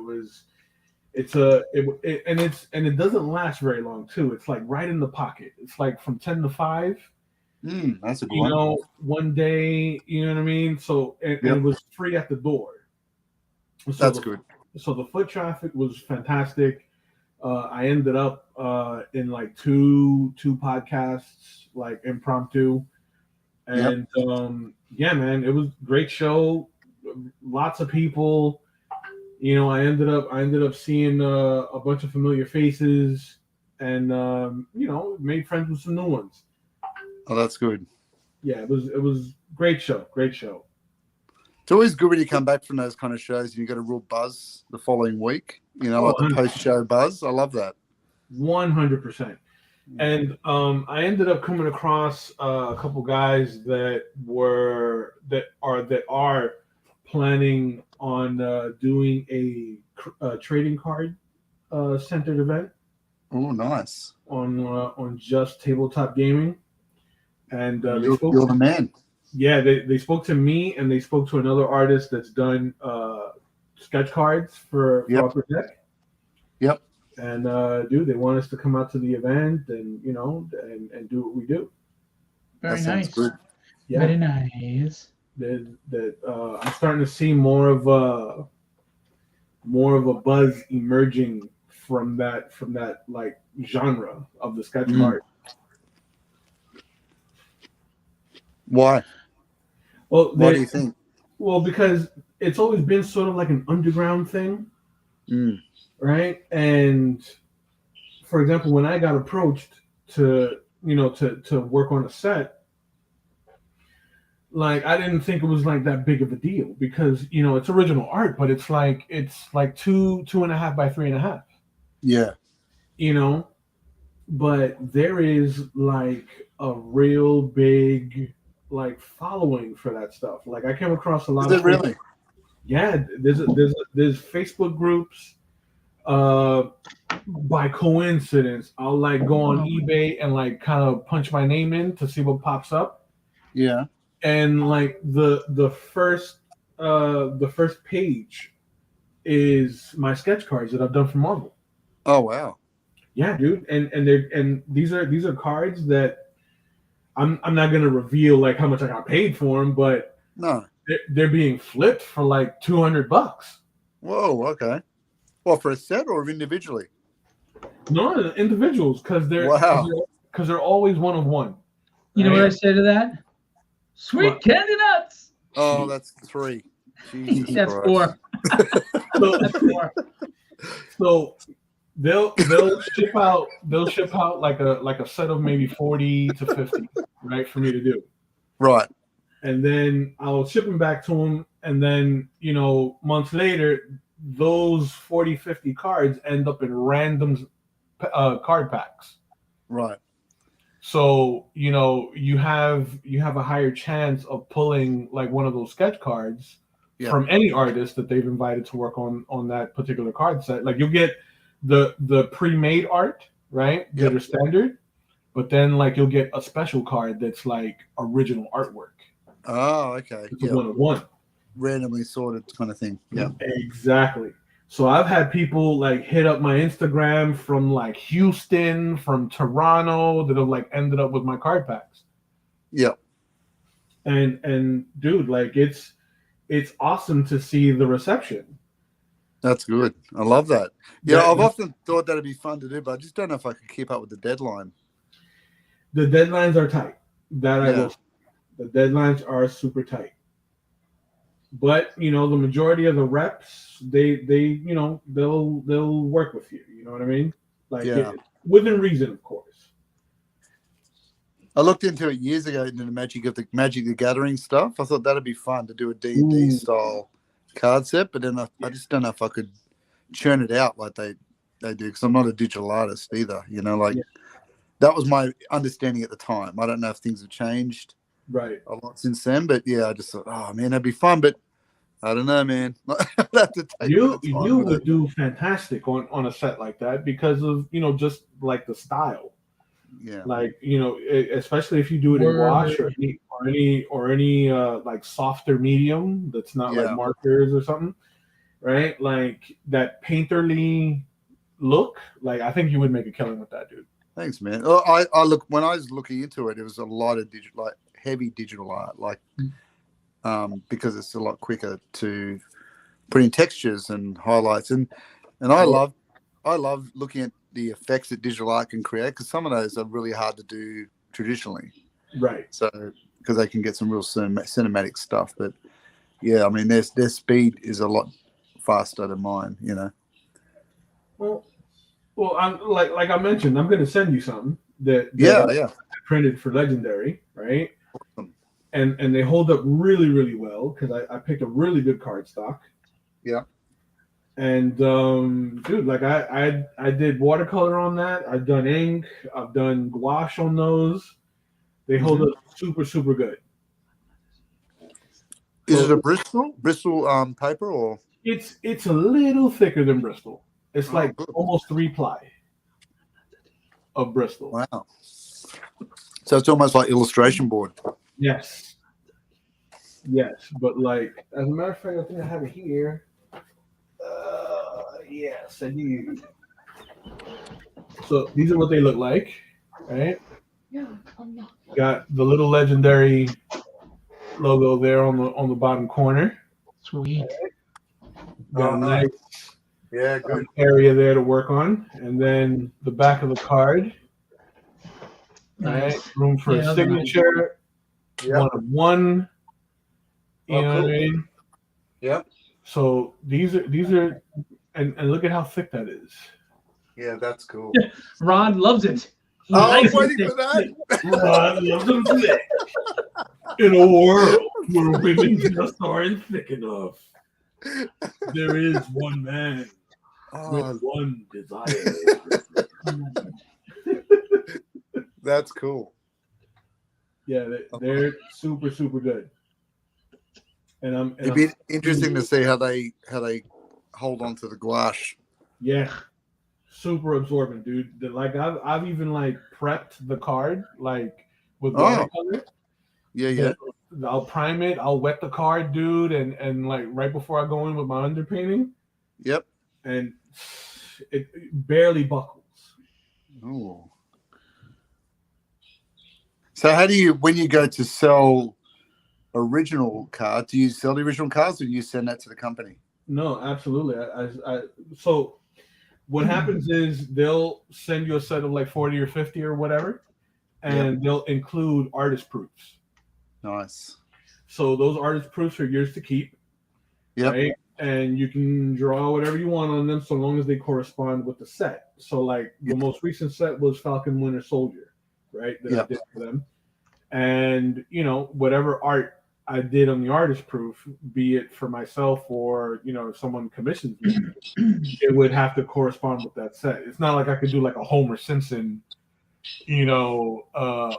it doesn't last very long too. It's like right in the pocket. It's like from 10 to 5. That's a good one. You know, one day, you know what I mean? So and it was free at the door. So that's good. So the foot traffic was fantastic. I ended up in like two podcasts, like impromptu. And yeah, man, it was a great show. Lots of people. You know, I ended up seeing a bunch of familiar faces, and you know, made friends with some new ones. Oh, that's good. Yeah, it was great show. Great show. It's always good when you come back from those kind of shows and you get a real buzz the following week. You know, like the post-show buzz. I love that. 100%. And I ended up coming across a couple guys that are planning on doing a trading card centered event. Oh, nice. On just tabletop gaming. And you're the man. Yeah, they spoke to me, and they spoke to another artist that's done sketch cards for Upper Deck. Yep. And dude, they want us to come out to the event and you know and do what we do. Very nice. Good. Yeah. Very nice. That I'm starting to see more of a buzz emerging from that like genre of the sketch card. Why? Well, why do you think? Well, because it's always been sort of like an underground thing, right? And for example, when I got approached to work on a set, like I didn't think it was like that big of a deal because you know it's original art, but it's like 2.5 by 3.5. Yeah. You know, but there is like a real big like following for that stuff. Like I came across a lot of really? Yeah, there's Facebook groups. By coincidence, I'll like go on eBay and like kind of punch my name in to see what pops up. Yeah. And like the first page is my sketch cards that I've done for Marvel. Oh wow. Yeah, dude. And these are cards that I'm not gonna reveal like how much I got paid for them, but no, they're being flipped for like $200. Whoa, okay. Well, for a set or individually? No, individuals, because they're always one of one. You know what I say to that? Sweet candy nuts. Oh, that's 3. Jesus that's Christ. 4. That's 4. So they'll ship out like a set of maybe 40 to 50, right, for me to do. Right. And then I'll ship them back to them, and then you know months later those 40, 50 cards end up in random card packs. Right. So, you know, you have a higher chance of pulling like one of those sketch cards from any artist that they've invited to work on that particular card set. Like you'll get the pre-made art, right? That are standard, but then like you'll get a special card that's like original artwork. Oh, okay. It's a one-of-one. Randomly sorted kind of thing. Yeah. Exactly. So I've had people like hit up my Instagram from like Houston, from Toronto, that have like ended up with my card packs. Yeah. And dude, like it's awesome to see the reception. That's good. I love that. Yeah, I've often thought that'd be fun to do, but I just don't know if I could keep up with the deadline. The deadlines are tight. That I will say. The deadlines are super tight. But you know, the majority of the reps, they you know, they'll work with you. You know what I mean? Like within reason, of course. I looked into it years ago into the Magic the Gathering stuff. I thought that'd be fun to do a D&D style card set, but then I just don't know if I could churn it out like they do, because I'm not a digital artist either. You know, like that was my understanding at the time. I don't know if things have changed a lot since then, but I just thought, oh man, that'd be fun, but I don't know, man. I'd have to take you would do fantastic on a set like that because of, you know, just like the style. Yeah. Like, you know, especially if you do it in wash or any like softer medium that's not like markers or something, right? Like that painterly look. Like I think you would make a killing with that, dude. Thanks, man. I look, when I was looking into it, it was a lot of digital, like heavy digital art, like because it's a lot quicker to put in textures and highlights, and I love looking at the effects that digital art can create, because some of those are really hard to do traditionally, right? So because they can get some real cinematic stuff, but I mean their speed is a lot faster than mine, you know. Well, I'm like I mentioned, I'm going to send you something that I printed for Legendary, right? Awesome. And they hold up really, really well because I picked a really good cardstock. Yeah. And dude, like I did watercolor on that. I've done ink. I've done gouache on those. They hold up super, super good. Is it a Bristol paper, or? It's a little thicker than Bristol. It's like almost 3-ply of Bristol. Wow. So it's almost like illustration board. Yes. But like, as a matter of fact, I think I have it here. Yes, I do. So these are what they look like, right? Yeah. No. Got the little Legendary logo there on the bottom corner. Sweet. Got a nice good area there to work on, and then the back of the card. Nice. Right, room for a signature. Nice. One. You know what I mean? Yep. So these are, and look at how thick that is. Yeah, that's cool. Ron loves it. I was waiting for that. Ron loves them thick. In a world where women just aren't thick enough, there is one man with one desire. That's cool. Yeah, they're super, super good. It'd be interesting to see how they hold on to the gouache. Yeah, super absorbent, dude. Like I've even like prepped the card like with watercolor. Yeah. I'll prime it. I'll wet the card, dude, and like right before I go in with my underpainting. Yep. And it barely buckles. Oh. So how do you, when you go to sell original cards, do you sell the original cards, or do you send that to the company? No, absolutely. So what happens is they'll send you a set of like 40 or 50 or whatever, and they'll include artist proofs. Nice. So those artist proofs are yours to keep. Yeah. Right? And you can draw whatever you want on them so long as they correspond with the set. So like the most recent set was Falcon Winter Soldier, right? That I did for them. And you know, whatever art I did on the artist proof, be it for myself or if someone commissions me, it would have to correspond with that set. It's not like I could do like a Homer Simpson, on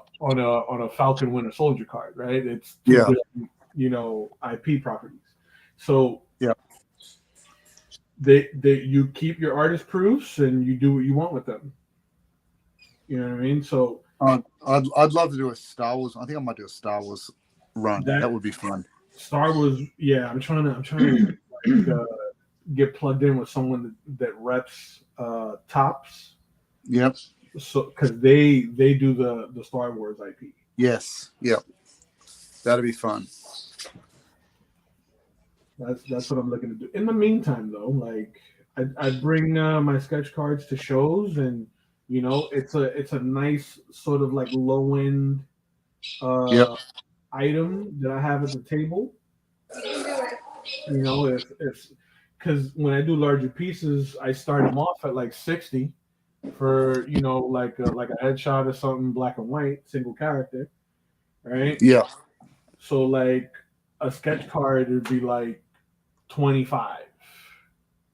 a Falcon Winter Soldier card, right? It's two different, IP properties. So yeah, they you keep your artist proofs and you do what you want with them. You know what I mean? So I'd love to do a Star Wars. I think I might do a Star Wars run. That would be fun. Star Wars, yeah. I'm trying to like, get plugged in with someone that reps Tops. Yep. So because they do the Star Wars IP. Yes. Yep. That'd be fun. That's what I'm looking to do. In the meantime, though, like I bring my sketch cards to shows, and it's a nice sort of like low end item that I have at the table. If because when I do larger pieces, I start them off at like 60 for like a headshot or something, black and white, single character, right? Yeah. So like a sketch card would be like 25.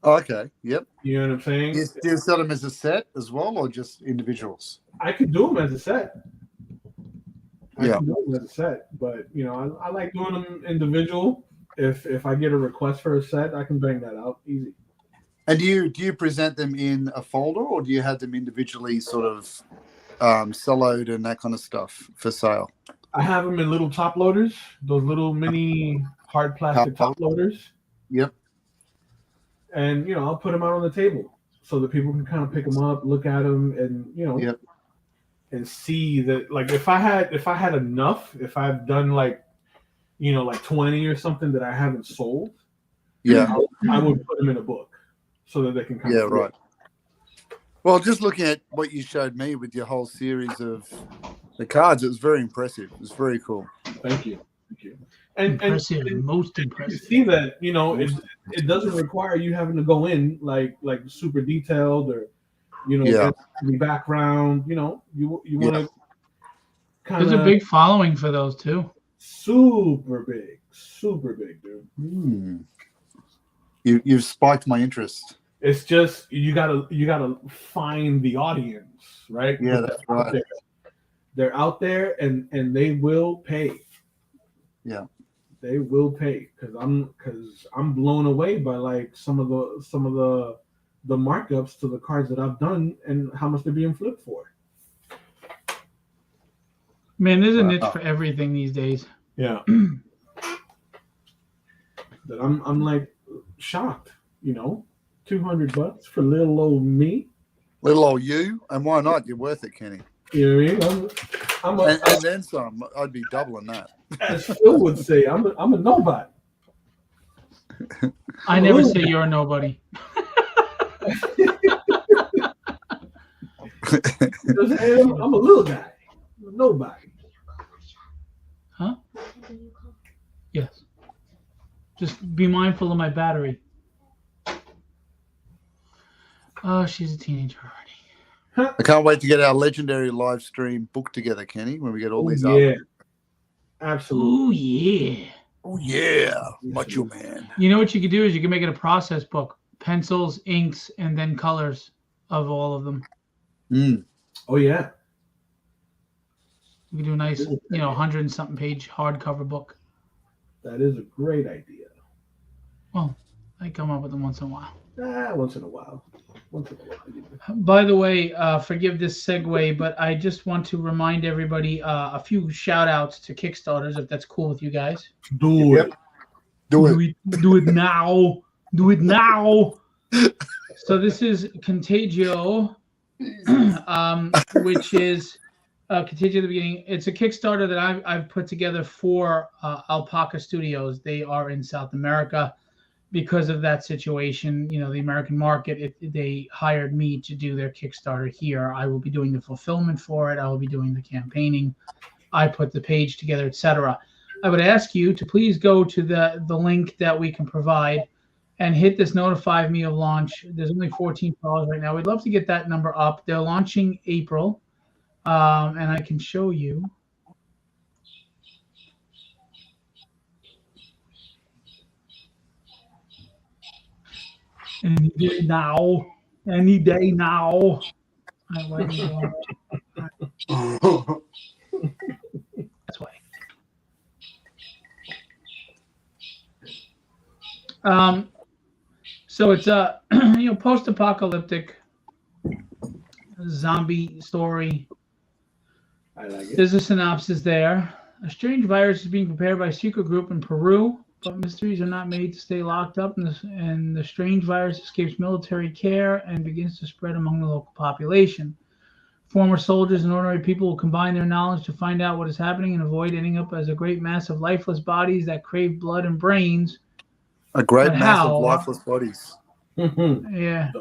Oh, okay. Yep. You know what I'm saying? Do you sell them as a set as well, or just individuals? I could do them as a set. I Yeah. can do them as a set, but I like doing them individual. If I get a request for a set, I can bang that out easy. And do you present them in a folder, or do you have them individually sort of soloed and that kind of stuff for sale? I have them in little top loaders, those little mini hard plastic top loaders. Yep. And I'll put them out on the table so that people can kind of pick them up, look at them, and Yep. and see that. Like if I had enough, if I've done like 20 or something that I haven't sold, yeah, I would put them in a book so that they can kind of right. Well, just looking at what you showed me with your whole series of the cards, it was very impressive. It was very cool. Thank you. And most impressive. You see that it doesn't require you having to go in like super detailed or the background. You want to kind of. There's a big following for those too. Super big, dude. You've spiked my interest. It's just you gotta find the audience, right? Yeah, that's right. They're out there and they will pay. Yeah, they will pay because I'm blown away by like some of the markups to the cards that I've done and how much they're being flipped for. Man, there's a niche for everything these days. Yeah. That I'm like shocked, $200 for little old me. Little old you, and why not? You're worth it, Kenny. You know what I mean? And then some. I'd be doubling that. As Phil would say, I'm a nobody. I never say you're a nobody. I'm a little guy. I'm a nobody. Huh? Yes. Just be mindful of my battery. Oh, she's a teenager already. I can't wait to get our legendary live stream booked together, Kenny, when we get all these up. Yeah. Absolutely. Oh, yeah. Macho man. You know what you could do is you can make it a process book. Pencils, inks, and then colors of all of them. Oh, yeah. You can do a nice, 100 and something page hardcover book. That is a great idea. Well, I come up with them once in a while. Once in a while. By the way, forgive this segue, but I just want to remind everybody a few shout outs to Kickstarters, if that's cool with you guys. Do it. Do it. Do it now. Do it now. So this is Contagio, which is Contagio at the beginning. It's a Kickstarter that I've put together for Alpaca Studios. They are in South America. Because of that situation, the American market, they hired me to do their Kickstarter here. I will be doing the fulfillment for it. I will be doing the campaigning. I put the page together, etc. I would ask you to please go to the link that we can provide and hit this notify me of launch. There's only 14 followers right now. We'd love to get that number up. They're launching April, and I can show you. Any day now. Any day now. All right, why didn't you go? That's why. So it's a post-apocalyptic zombie story. I like it. There's a synopsis there. A strange virus is being prepared by a secret group in Peru, but mysteries are not made to stay locked up, and the strange virus escapes military care and begins to spread among the local population. Former soldiers and ordinary people will combine their knowledge to find out what is happening and avoid ending up as a great mass of lifeless bodies that crave blood and brains. A great But mass how? of lifeless bodies. Yeah.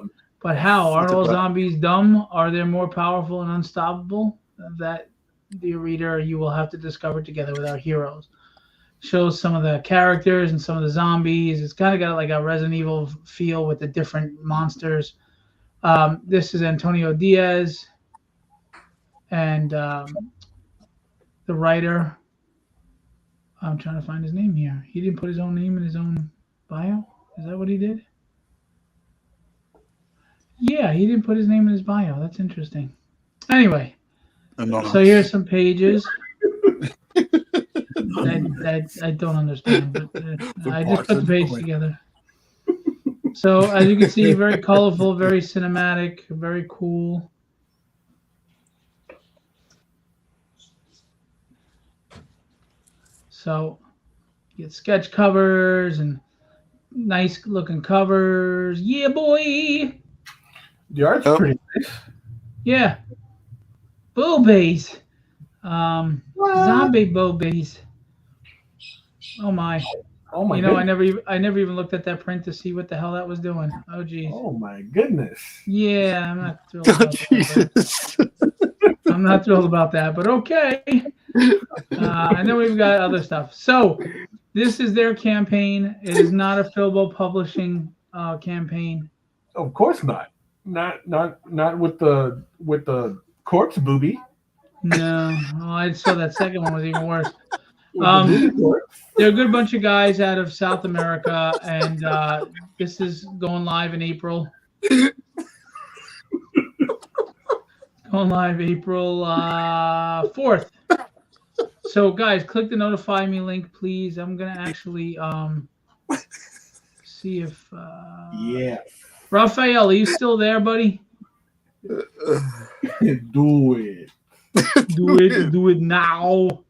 But how? Aren't all zombies dumb? Are they more powerful and unstoppable? That, dear reader, you will have to discover together with our heroes. Shows some of the characters and some of the zombies. It's kind of got like a Resident Evil feel with the different monsters. This is Antonio Diaz and the writer. I'm trying to find his name here. He didn't put his own name in his own bio. Is that what he did? Yeah, he didn't put his name in his bio. That's interesting. Anyway, so here's some pages that I don't understand, but I just put the page together. So as you can see, very colorful, very cinematic, very cool. So you get sketch covers and nice looking covers. Yeah, boy. The art's pretty nice. Yeah. Boobies. Zombie boobies. Oh my. Oh my. You know, I never even looked at that print to see what the hell that was doing. Oh geez. Oh my goodness. Yeah, I'm not thrilled about that. I'm not thrilled about that, but okay. And then we've got other stuff. So this is their campaign. It is not a Filbo Publishing campaign. Of course not. Not with the corpse booby. No, I saw that second one was even worse. They're a good bunch of guys out of South America, and this is going live in April. Going live April 4th. So, guys, click the notify me link, please. I'm gonna actually see if. Yeah. Raphael, are you still there, buddy? Do it. Do it now.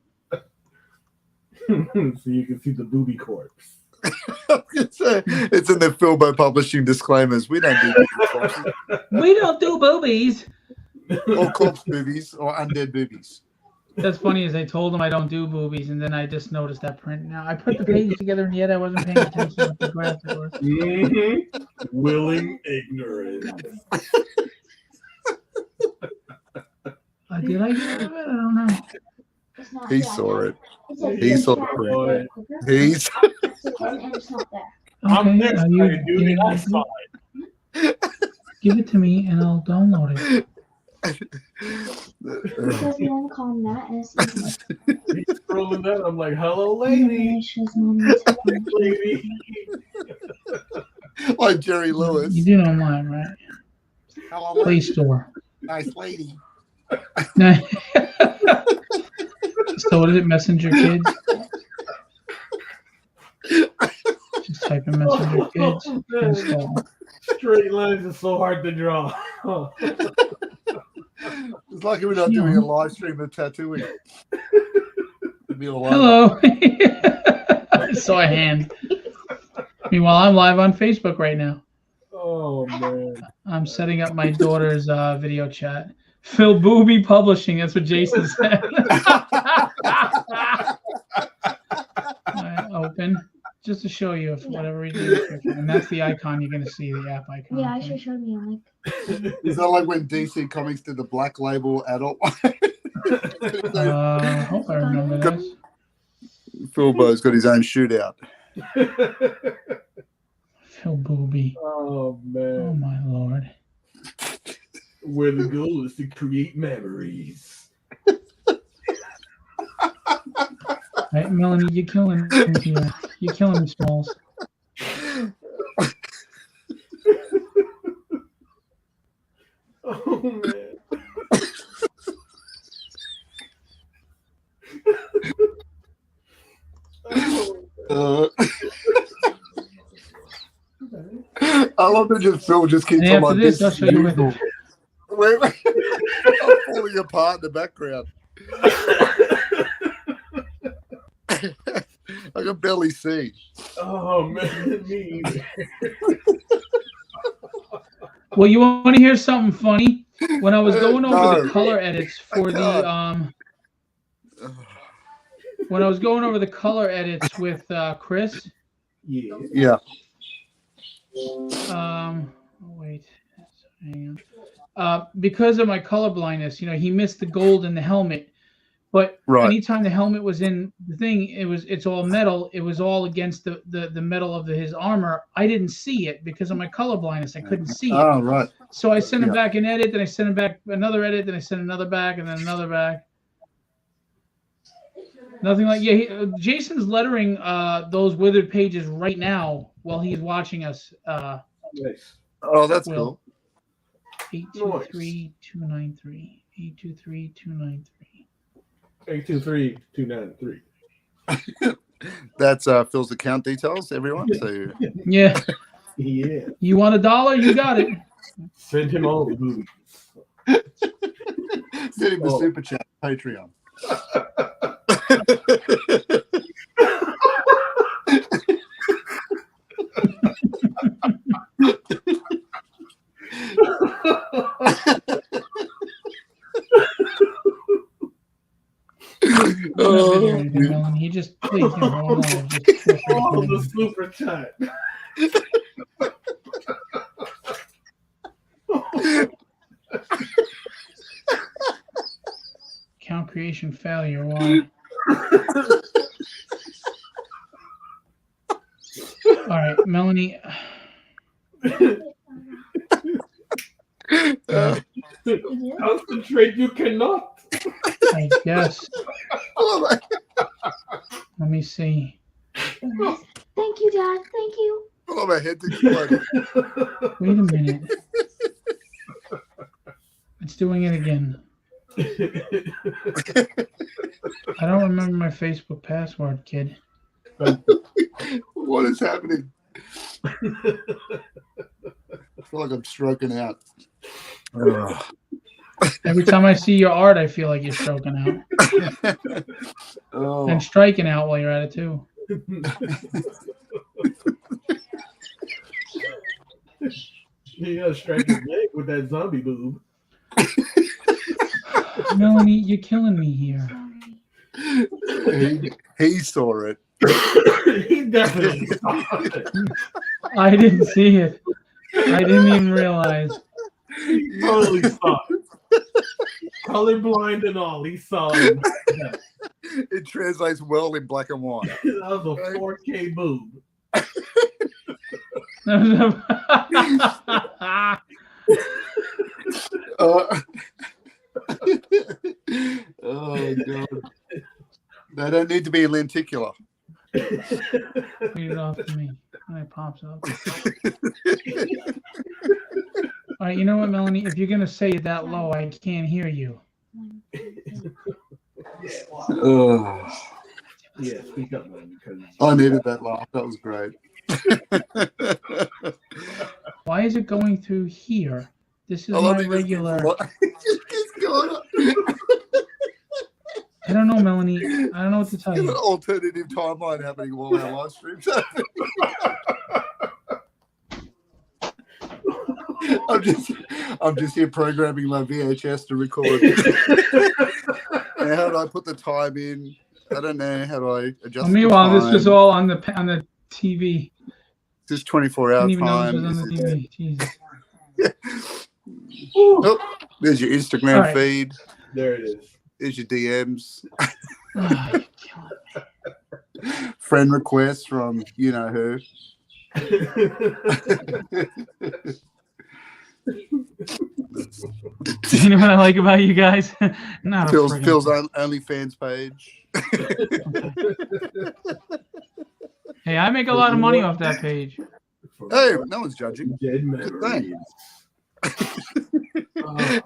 So you can see the booby corpse. It's in the Filbo Publishing disclaimers. We don't do corpses. We don't do boobies. Or corpse boobies or undead boobies. That's funny, as I told him I don't do boobies, and then I just noticed that print. Now I put the pages together, and yet I wasn't paying attention to what the graphic was. Mm-hmm. Willing ignorance. Did I get rid of it? I don't know. He saw it. He saw the print. He's. I'm next, dude. I saw it. Give it to me, and I'll download it. Because one called Matt and it's He's scrolling down. I'm like, hello, lady. Lady. Like Jerry Lewis. You do know mine, right? Hello, Play Store. nice lady. So what is it, Messenger Kids? Just type in Messenger Kids. Install. Straight lines are so hard to draw. It's like we're not doing a live stream of tattooing. It'd be all Hello. I saw a hand. Meanwhile, I'm live on Facebook right now. Oh man. I'm setting up my daughter's video chat. Phil Booby Publishing. That's what Jason said. Open. Just to show you if whatever reason. And that's the icon you're going to see, the app icon. Yeah, Aisha showed me a link. Is that like when DC Comics did the Black Label adult one? I hope I remember this. Philbo's got his own shootout. Phil Booby. Oh man. Oh my lord. Where the goal is to create memories. Right, Melanie, you're killing me here. You're killing me, Smalls. I love that just Phil just keeps And on after like this, this. I'll show you with it. I'm falling apart in the background. I can barely see. Oh man, me either. Well, you want to hear something funny? When I was going over No. the color edits for the when I was going over the color edits with Chris. Yeah. Wait, hang on. Because of my color blindness, he missed the gold in the helmet. But anytime the helmet was in the thing, it's all metal. It was all against the metal of his armor. I didn't see it because of my color blindness. I couldn't see it. Oh, right. So I sent him back an edit, then I sent him back another edit, then I sent another back, and then another back. Nothing like Jason's lettering those withered pages right now while he's watching us. Nice. Oh, that's cool. 823-293. 823-293. 823-293. That's Phil's account details, everyone. So yeah. You want $1? You got it. Send him all the boobies. Send him the super chat Patreon. He just please the super chat. Account creation failure. Why? All right, Melanie. Concentrate, you cannot. I guess. Let me see. Thank you, Dad. Thank you. Oh, my head's exploding. Wait a minute. It's doing it again. I don't remember my Facebook password, kid. What is happening? I feel like I'm stroking out. Every time I see your art, I feel like you're stroking out. And striking out while you're at it, too. You gotta strike his leg with that zombie boob. Melanie, you're killing me here. He saw it. He definitely saw it. I didn't see it. I didn't even realize. He totally saw it. Colorblind and all, he saw it. It translates well in black and white. That was a 4K boob. Oh God! They don't need to be lenticular. Read it off to me when it pops up. All right, you know what, Melanie? If you're gonna say it that low, I can't hear you. Yeah, speak up, man. I needed that laugh. That was great. Why is it going through here? This is my regular. I don't know, Melanie. I don't know what to tell you. An alternative timeline happening while our live stream's happening. I'm just here programming my VHS to record. Now, how do I put the time in? I don't know. How do I adjust? Well, meanwhile, this was all on the TV. This 24-hour Didn't even know time. this was on the TV. Jesus. Oh, there's your Instagram feed. There it is. There's your DMs. Oh, Friend requests from you know who. You know what I like about you guys? Not Phil's OnlyFans page. Hey, I make a lot of money off that page. Hey, no one's judging. Dead Good thing.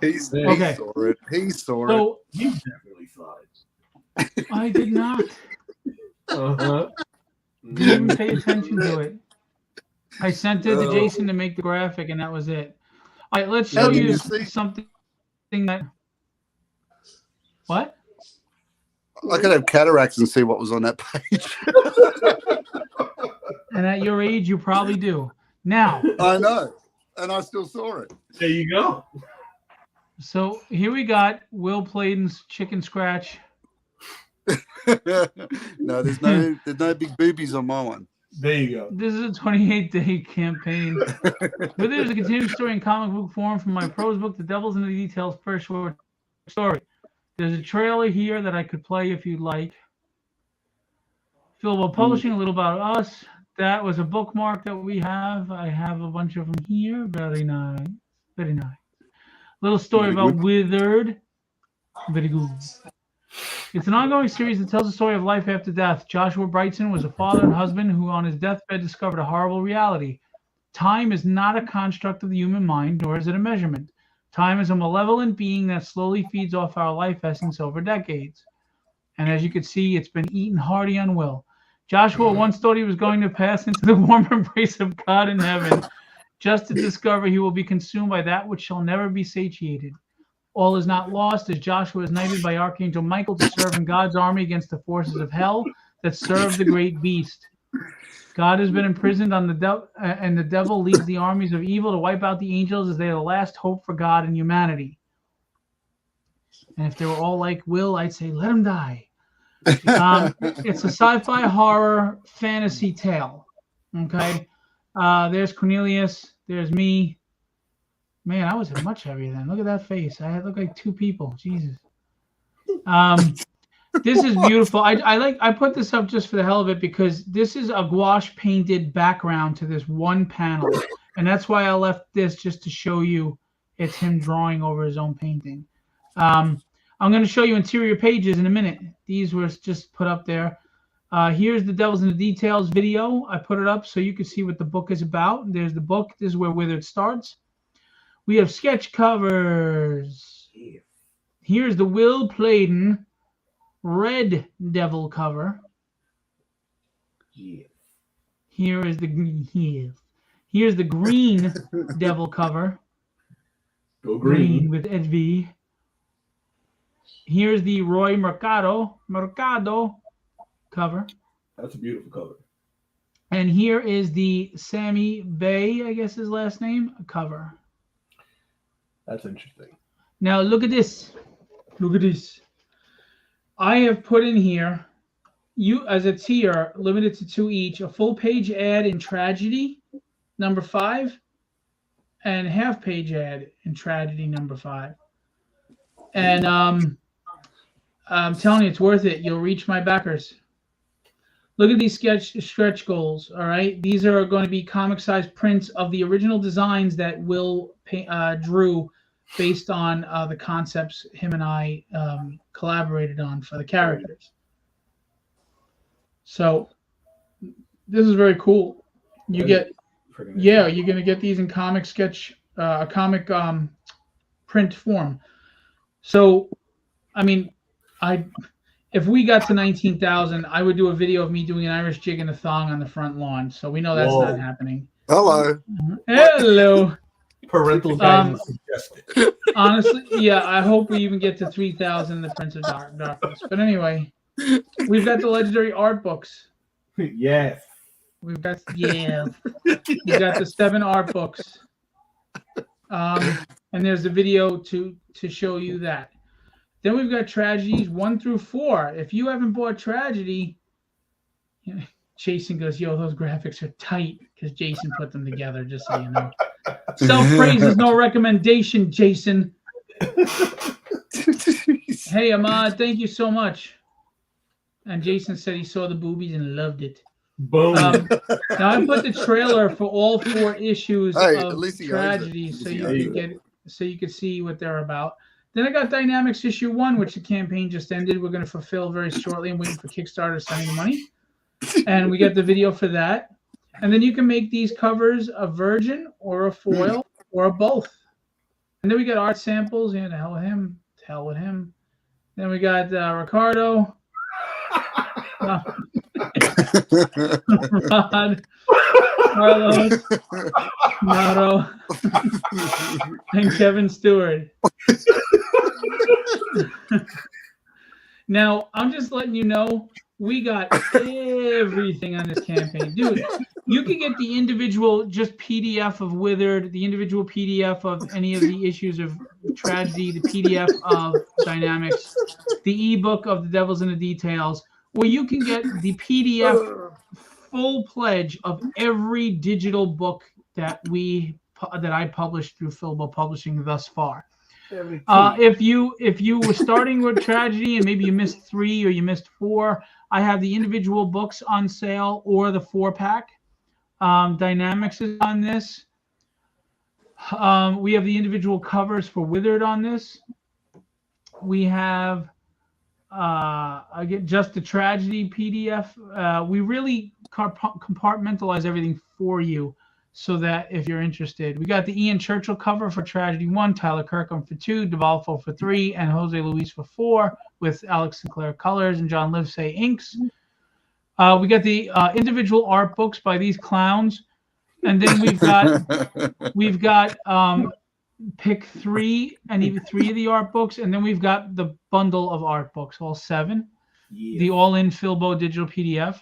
He saw it. He saw it. You definitely saw it. I did not. Uh-huh. Didn't even pay attention to it. I sent it to Jason to make the graphic, and that was it. All right, let's show How did you you see? something that. What? I could have cataracts and see what was on that page. And at your age, you probably do. Now, I know, and I still saw it. There you go. so here we got Will Pleydon's chicken scratch. No, there's no big boobies on my one. There you go. This is a 28-day campaign. But there's a continuing story in comic book form from my prose book, The Devil's in the Details, first short story. There's a trailer here that I could play if you'd like. Philbo Publishing, a little about us. That was a bookmark that we have. I have a bunch of them here. Very nice. Very nice. Little story Very about Withered. Very good. It's an ongoing series that tells the story of life after death. Joshua Brightson was a father and husband who on his deathbed discovered a horrible reality. Time is not a construct of the human mind, nor is it a measurement. Time is a malevolent being that slowly feeds off our life essence over decades. And as you can see, it's been eaten hearty on Will. Joshua once thought he was going to pass into the warm embrace of God in heaven, just to discover he will be consumed by that which shall never be satiated. All is not lost, as Joshua is knighted by Archangel Michael to serve in God's army against the forces of hell that serve the great beast. God has been imprisoned on the devil, and the devil leads the armies of evil to wipe out the angels as they are the last hope for God and humanity. And if they were all like Will, I'd say, let them die. It's a sci-fi horror fantasy tale. Okay. There's Cornelius. There's me. Man, I was much heavier then. Look at that face. I look like two people. Jesus. This is beautiful. I put this up just for the hell of it because this is a gouache painted background to this one panel. And that's why I left this just to show you it's him drawing over his own painting. I'm going to show you interior pages in a minute. These were just put up there. Here's the Devils in the Details video. I put it up so you can see what the book is about. There's the book. This is where Withered starts. We have sketch covers. Here's the Will Pleydon Red Devil cover. Here is the here's the Green Devil cover. Go green. With Ed V. Here's the Roy Mercado cover. That's a beautiful cover. And here is the Sammy Bay, I guess his last name, cover. That's interesting. Now look at this. Look at this. I have put in here, you as a tier, limited to 2 each, a full page ad in Tragedy, number 5, and half page ad in Tragedy, number 5. And I'm telling you, it's worth it. You'll reach my backers. Look at these stretch goals, all right? These are going to be comic-sized prints of the original designs that Will drew based on the concepts him and I collaborated on for the characters. So this is very cool. You get, yeah, you're going to get these in comic print form. So, I mean, if we got to 19,000, I would do a video of me doing an Irish jig and a thong on the front lawn. So we know that's not happening. Hello. Hello. Parental guidance suggested. Honestly, yeah, I hope we even get to 3,000 in the Prince of Darkness. But anyway, we've got the legendary art books. Yes. We've got we've got the 7 art books. And there's a video to show you that. Then we've got Tragedies 1 through 4. If you haven't bought Tragedy, Jason goes, yo, those graphics are tight because Jason put them together, just so you know. Self-praise is no recommendation, Jason. Hey, Ahmad, thank you so much. And Jason said he saw the boobies and loved it. Boom. Now I put the trailer for all 4 issues of Tragedy so you could see what they're about. Then I got Dynamics issue 1, which the campaign just ended. We're going to fulfill very shortly. I'm waiting for Kickstarter sending the money. And we got the video for that. And then you can make these covers a virgin or a foil or a both. And then we got art samples. Yeah, to hell with him. To hell with him. Then we got Ricardo. Rod, Carlos, Nato, and Kevin Stewart. Now, I'm just letting you know, we got everything on this campaign. Dude, you can get the individual just PDF of Withered, the individual PDF of any of the issues of Tragedy, the PDF of Dynamics, the ebook of The Devil's in the Details, or you can get the PDF full pledge of every digital book that I published through Philbo Publishing thus far. If you were starting with Tragedy and maybe you missed 3 or you missed 4, I have the individual books on sale or the 4-pack. Dynamics is on this. We have the individual covers for Withered on this. We have again just the Tragedy PDF. We really compartmentalize everything for you, so that if you're interested, we got the Ian Churchill cover for Tragedy 1, Tyler Kirkham for 2, DeValfo for 3, and Jose Luis for 4, with Alex Sinclair colors and John Livesay inks. We got the individual art books by these clowns, and then we've got pick 3 and even 3 of the art books, and then we've got the bundle of art books, all 7, the all-in Philbo digital PDF.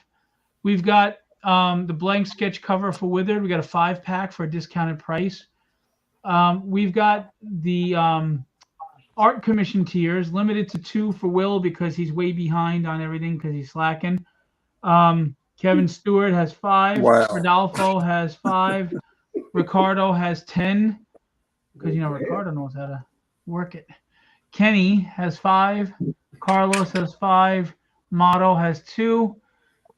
We've got the blank sketch cover for Withered. We got a 5-pack for a discounted price. We've got the art commission tiers, limited to 2 for Will because he's way behind on everything because he's slacking. Kevin Stewart has 5. Wow. Rodolfo has 5. Ricardo has 10 because Ricardo knows how to work it. Kenny has 5. Carlos has 5. Mato has 2.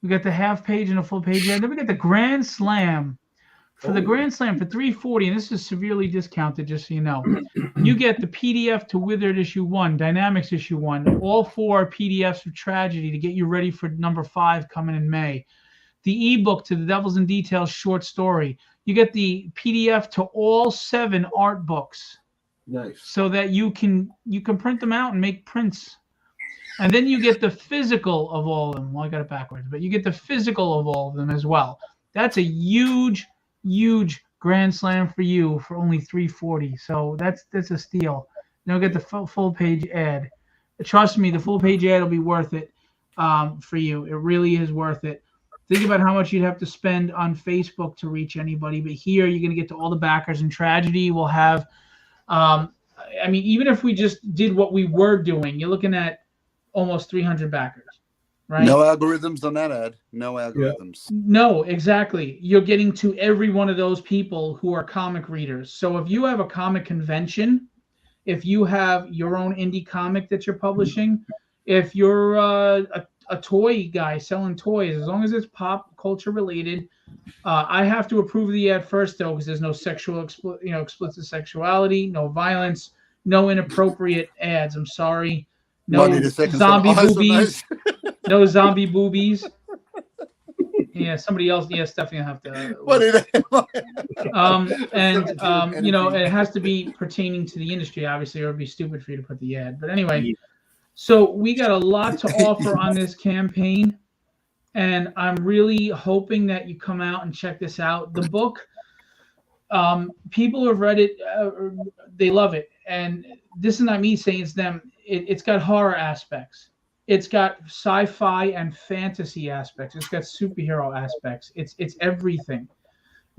We got the half page and a full page. And then we got the Grand Slam. For the Grand Slam for $340, and this is severely discounted, just so you know. You get the PDF to Withered issue 1, Dynamics issue 1, all 4 PDFs of Tragedy to get you ready for number 5 coming in May. The ebook to The Devil's in Details short story. You get the PDF to all 7 art books. Nice. So that you can print them out and make prints. And then you get the physical of all of them. Well, I got it backwards, but you get the physical of all of them as well. That's a huge Grand Slam for you for only $340. So that's a steal. You'll get the full page ad. Trust me, the full page ad will be worth it for you. It really is worth it. Think about how much you'd have to spend on Facebook to reach anybody, but here you're going to get to all the backers. And Tragedy will have, even if we just did what we were doing, you're looking at almost 300 backers, right? No algorithms on that ad. No algorithms. No, exactly. You're getting to every one of those people who are comic readers. So if you have a comic convention, if you have your own indie comic that you're publishing, if you're a toy guy selling toys, as long as it's pop culture related, I have to approve the ad first though, because there's no explicit sexuality, no violence, no inappropriate ads. I'm sorry. No zombie boobies. No zombie boobies. Yeah, somebody else. Yeah, Stephanie will have to. It has to be pertaining to the industry, obviously, or it'd be stupid for you to put the ad. But anyway, so we got a lot to offer on this campaign, and I'm really hoping that you come out and check this out. The book, people who have read it, they love it, and this is not me saying it's them. It's got horror aspects. It's got sci-fi and fantasy aspects. It's got superhero aspects. It's everything.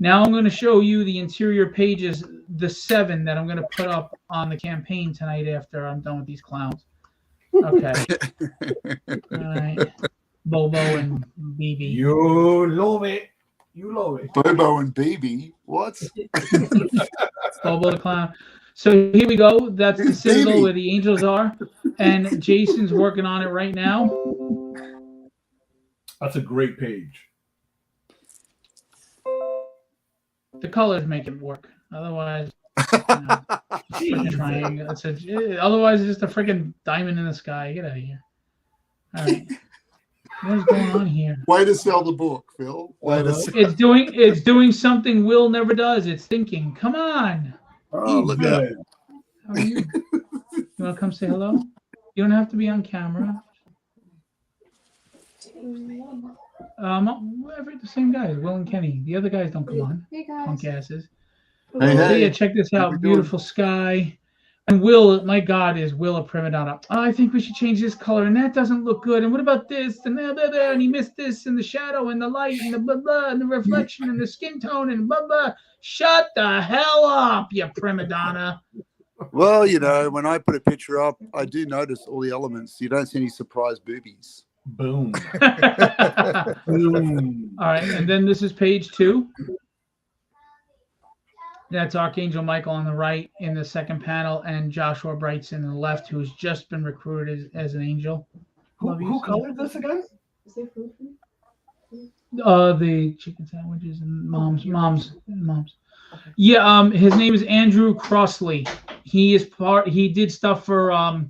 Now I'm going to show you the interior pages, the 7 that I'm going to put up on the campaign tonight after I'm done with these clowns. Okay. All right. Bobo and BB. You love it. You love it. Bobo and BB? What? Bobo the clown. So here we go. That's the Citadel where the angels are. And Jason's working on it right now. That's a great page. The colors make it work. Otherwise, triangle. Otherwise, it's just a freaking diamond in the sky. Get out of here. All right. What is going on here? Way to sell the book, Phil. It's doing something Will never does. It's thinking. Come on. Oh, look at it. How are you? You want to come say hello? You don't have to be on camera. The same guys, Will and Kenny. The other guys don't come on. Hey guys. Punk asses. Hey, So hey. yeah, check this How out. we doing? Beautiful sky. And Will, my God, is Will a prima donna? Oh, I think we should change this color, and that doesn't look good. And what about this? And blah, blah, blah, and he missed this, and the shadow, and the light, and the blah, blah, and the reflection, and the skin tone, and blah, blah. Shut the hell up, you prima donna. Well, you know, when I put a picture up, I do notice all the elements. You don't see any surprise boobies. Boom. Boom. All right, and then this is page 2. That's Archangel Michael on the right in the second panel, and Joshua Brightson on the left, who's just been recruited as an angel. Who colored this again? Is there food for me? The chicken sandwiches and mom's. Okay. Yeah, his name is Andrew Crossley. He did stuff for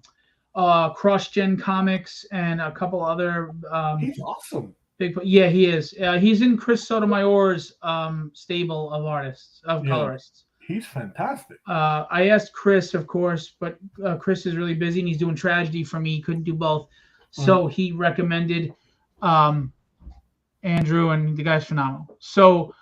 Cross Gen Comics and a couple other He's awesome. Yeah, he is. He's in Chris Sotomayor's stable of artists, colorists. He's fantastic. I asked Chris, of course, but Chris is really busy and he's doing tragedy for me. He couldn't do both. So he recommended Andrew, and the guy's phenomenal. So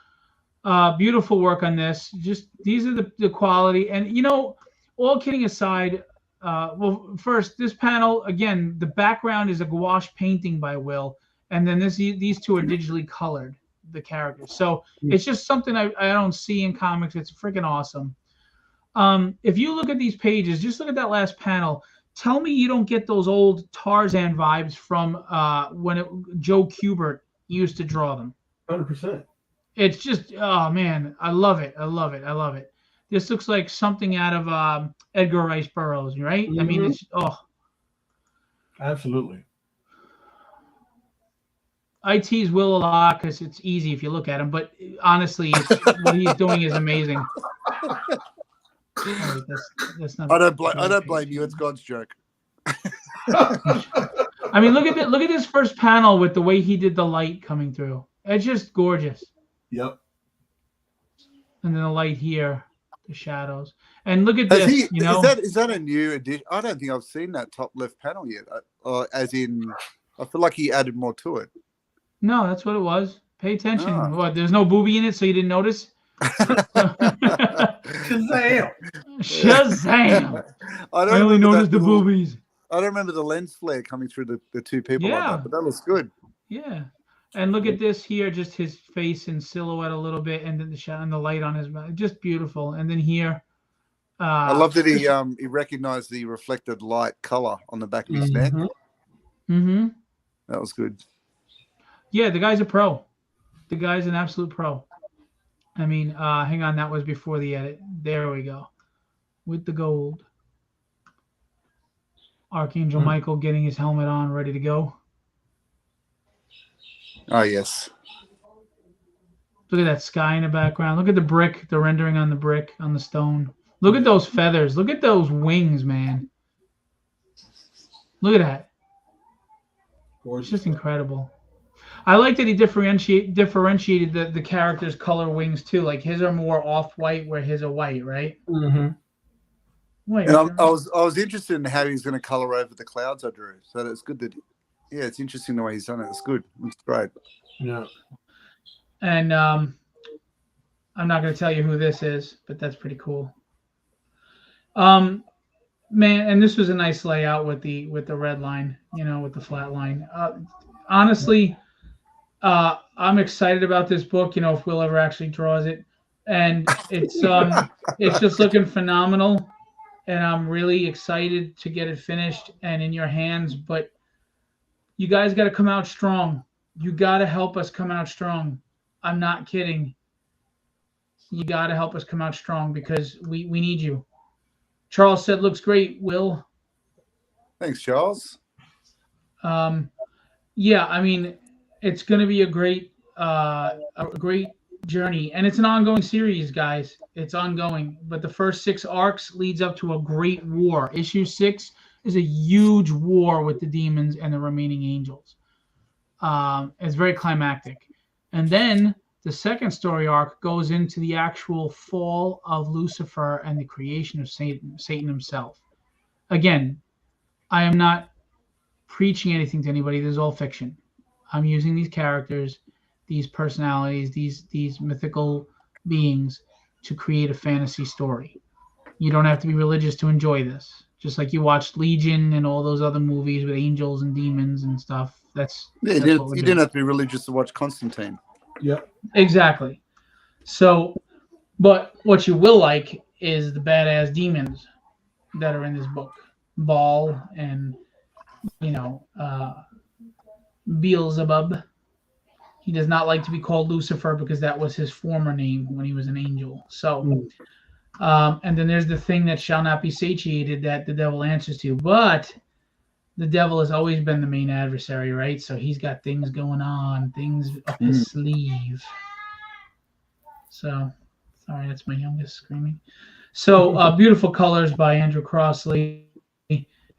beautiful work on this. Just these are the quality. And, you know, all kidding aside, well, first, this panel, again, the background is a gouache painting by Will. And then these two are digitally colored, the characters. So it's just something I don't see in comics. It's freaking awesome. If you look at these pages, just look at that last panel. Tell me you don't get those old Tarzan vibes from when Joe Kubert used to draw them. 100%. It's just, oh, man, I love it. I love it. I love it. This looks like something out of Edgar Rice Burroughs, right? I mean, it's, Absolutely. I tease Will a lot because it's easy if you look at him, but honestly, what he's doing is amazing. Right, that's not. I don't blame you. It's God's joke. I mean, look at this first panel with the way he did the light coming through. It's just gorgeous. Yep. And then the light here, the shadows, and look at this. Is that a new addition? I don't think I've seen that top left panel yet. As in, I feel like he added more to it. No, that's what it was. Pay attention. Oh. What? There's no booby in it, so you didn't notice? Shazam! Shazam! I only noticed the boobies. I don't remember the lens flare coming through the two people like that, but that looks good. Yeah. And look at this here, just his face in silhouette a little bit, and then the shot and the light on his mouth. Just beautiful. And then here. I love that he recognized the reflected light color on the back of his neck. Mm-hmm. That was good. Yeah, the guy's a pro. The guy's an absolute pro. I mean, hang on, that was before the edit. There we go. With the gold. Archangel Michael getting his helmet on, ready to go. Oh, yes. Look at that sky in the background. Look at the brick, the rendering on the brick, on the stone. Look at those feathers. Look at those wings, man. Look at that. It's just incredible. I like that he differentiated the character's color wings too. Like his are more off-white, where his are white, right? Mm-hmm. Wait, and I was interested in how he's going to color over the clouds I drew. So that's good that, it's interesting the way he's done it. It's good. It's great. Yeah. And I'm not going to tell you who this is, but that's pretty cool. Man, and this was a nice layout with the red line, with the flat line. Honestly. I'm excited about this book, if Will ever actually draws it, and it's just looking phenomenal, and I'm really excited to get it finished and in your hands. But you guys got to come out strong. You got to help us come out strong. I'm not kidding. You got to help us come out strong because we need you. Charles said, "Looks great, Will." Thanks, Charles. Yeah, I mean. It's going to be a great journey, and it's an ongoing series, guys. It's ongoing, but the first 6 arcs leads up to a great war. Issue 6 is a huge war with the demons and the remaining angels. It's very climactic, and then the second story arc goes into the actual fall of Lucifer and the creation of Satan himself. Again, I am not preaching anything to anybody. This is all fiction. I'm using these characters, these personalities, these mythical beings to create a fantasy story. You don't have to be religious to enjoy this. Just like you watched Legion and all those other movies with angels and demons and stuff. That's what we're You doing. didn't have to be religious to watch Constantine. Yep. Exactly. So, but what you will like is the badass demons that are in this book. Baal and, Beelzebub. He does not like to be called Lucifer because that was his former name when he was an angel. So, and then there's the thing that shall not be satiated that the devil answers to. But the devil has always been the main adversary, right? So he's got things going on, things up his sleeve. So, sorry, that's my youngest screaming. So, beautiful colors by Andrew Crossley.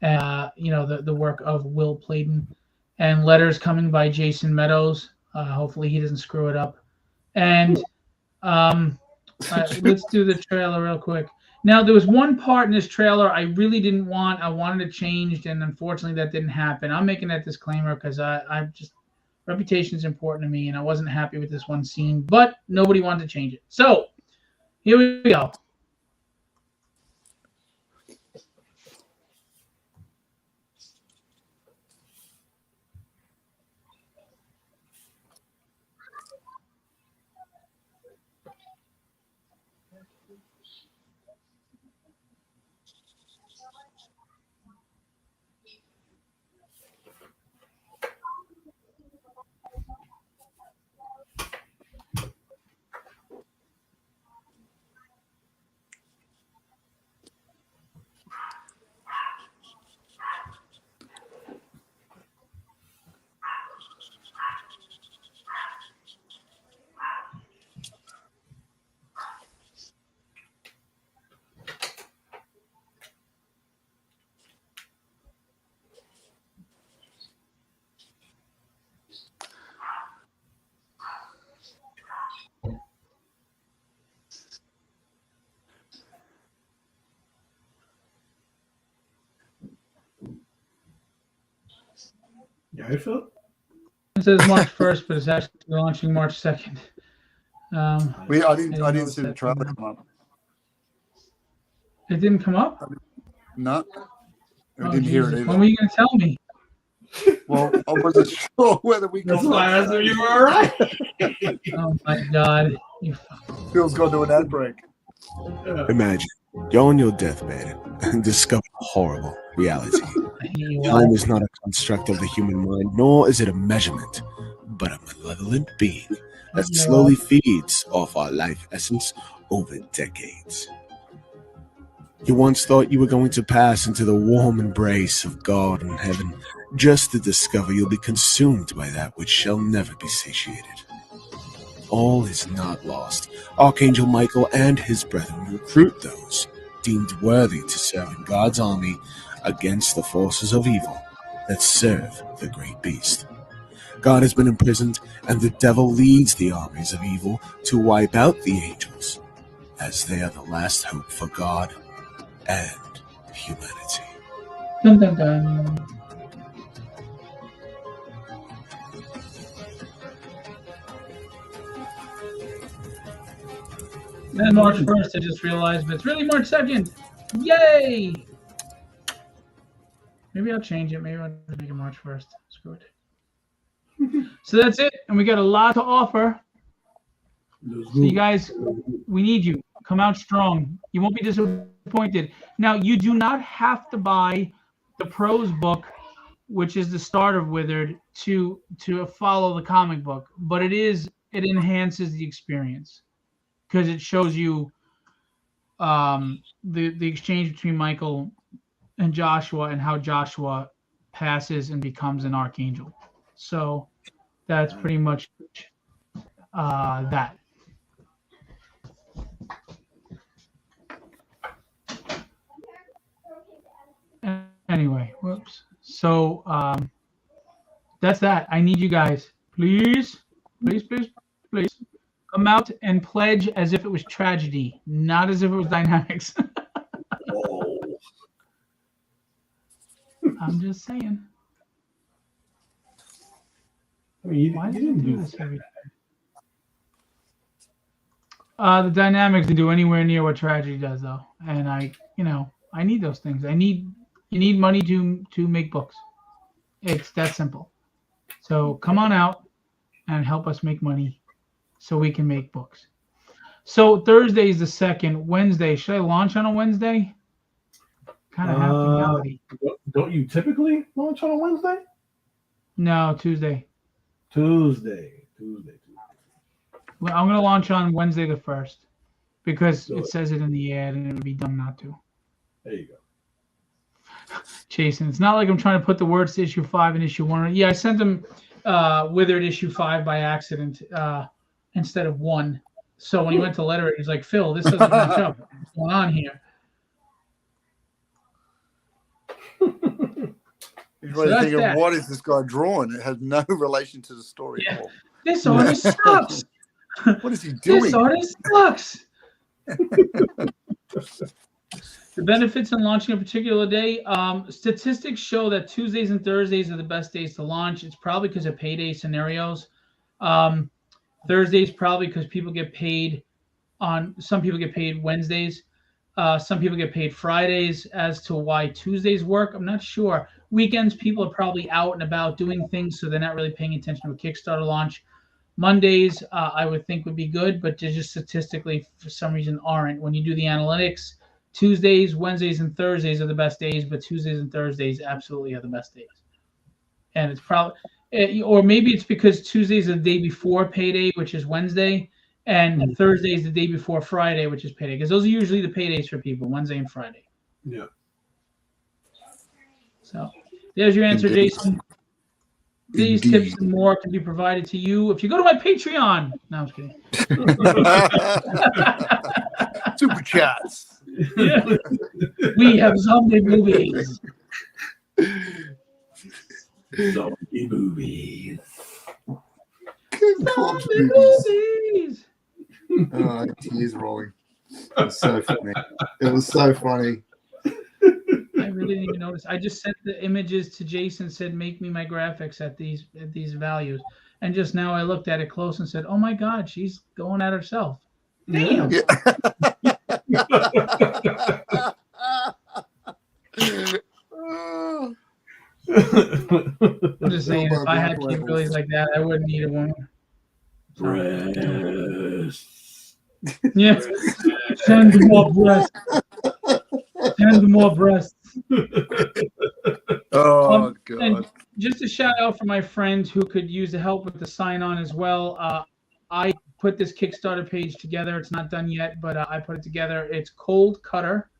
The work of Will Pleydon, and letters coming by Jason Meadows. Hopefully, he doesn't screw it up. And let's do the trailer real quick. Now, there was one part in this trailer I really didn't want. I wanted it changed, and unfortunately, that didn't happen. I'm making that disclaimer because I just reputation is important to me, and I wasn't happy with this one scene. But nobody wanted to change it, so here we go. Yeah, I feel. It says March 1st, but it's actually launching March 2nd. I didn't notice see the that trailer either. come up. It didn't come up? No, I Oh, didn't hear it Jesus. either. When were you going to tell me? Well, I wasn't sure whether we That's got why I asked if you were right. Oh, my God. You Phil's gone to an ad break. Imagine you're on your deathbed and discover a horrible reality. I hate you Time all. is not a construct of the human mind, nor is it a measurement, but a malevolent being that slowly feeds off our life essence over decades. You once thought you were going to pass into the warm embrace of God in heaven, just to discover you'll be consumed by that which shall never be satiated. All is not lost. Archangel Michael and his brethren recruit those deemed worthy to serve in God's army against the forces of evil that serve the great beast. God has been imprisoned, and the devil leads the armies of evil to wipe out the angels, as they are the last hope for God and humanity. Dun, dun, dun. Then March 1st, I just realized, but it's really March 2nd. Yay! Maybe I'll change it. Maybe I'll just make it March 1st. Screw it. So that's it. And we got a lot to offer. So you guys, we need you. Come out strong. You won't be disappointed. Now, you do not have to buy the prose book, which is the start of Withered, to follow the comic book, but it enhances the experience because it shows you the exchange between Michael and Joshua and how Joshua passes and becomes an archangel. So that's pretty much that. Anyway, whoops. So that's that. I need you guys. Please come out and pledge as if it was tragedy, not as if it was dynamics. I'm just saying. Why did you do this every the dynamics didn't do anywhere near what tragedy does, though, and I need those things. You need money to make books. It's that simple. So come on out and help us make money, so we can make books. So Thursday is the 2nd. Wednesday, should I launch on a Wednesday? Kind of have to nowadays. Don't you typically launch on a Wednesday? No, Tuesday. Tuesday. Well, I'm gonna launch on Wednesday the 1st because it says it in the ad, and it would be dumb not to. There you go. Jason, it's not like I'm trying to put the words to issue 5 and issue 1. Yeah, I sent him Withered issue 5 by accident instead of 1. So when he went to letter it, he's like, Phil, this doesn't match up. What's going on here? He's So really that's thinking, that. what is this guy drawing? It has no relation to the story at all. This artist sucks. What is he doing? This artist sucks. The benefits in launching a particular day. Statistics show that Tuesdays and Thursdays are the best days to launch. It's probably because of payday scenarios. Thursdays probably because people get paid some people get paid Wednesdays. Some people get paid Fridays. As to why Tuesdays work, I'm not sure. Weekends, people are probably out and about doing things, so they're not really paying attention to a Kickstarter launch. Mondays, I would think would be good, but they just statistically, for some reason, aren't. When you do the analytics, Tuesdays, Wednesdays, and Thursdays are the best days, but Tuesdays and Thursdays absolutely are the best days. And it's probably, or maybe it's because Tuesdays are the day before payday, which is Wednesday, and Thursday is the day before Friday, which is payday, because those are usually the paydays for people, Wednesday and Friday. Yeah. So there's your answer, Indeed. Jason. These Indeed. tips and more can be provided to you if you go to my Patreon. No, I'm just kidding. Super chats. Yeah. We have zombie movies. Zombie movies. Corpse Zombie movies. movies. Oh, tears rolling. It was so funny. It was so funny. I really didn't even notice. I just sent the images to Jason, said, make me my graphics at these values. And just now I looked at it close and said, oh my God, she's going at herself. Damn. Yeah. I'm just saying, if I had capabilities like that, I wouldn't need a woman. Breasts. Yeah. Send more breasts. Send more breasts. Oh, And God. just a shout out for my friend who could use the help with the sign on as well. I put this Kickstarter page together. It's not done yet, but I put it together. It's Cold Cutter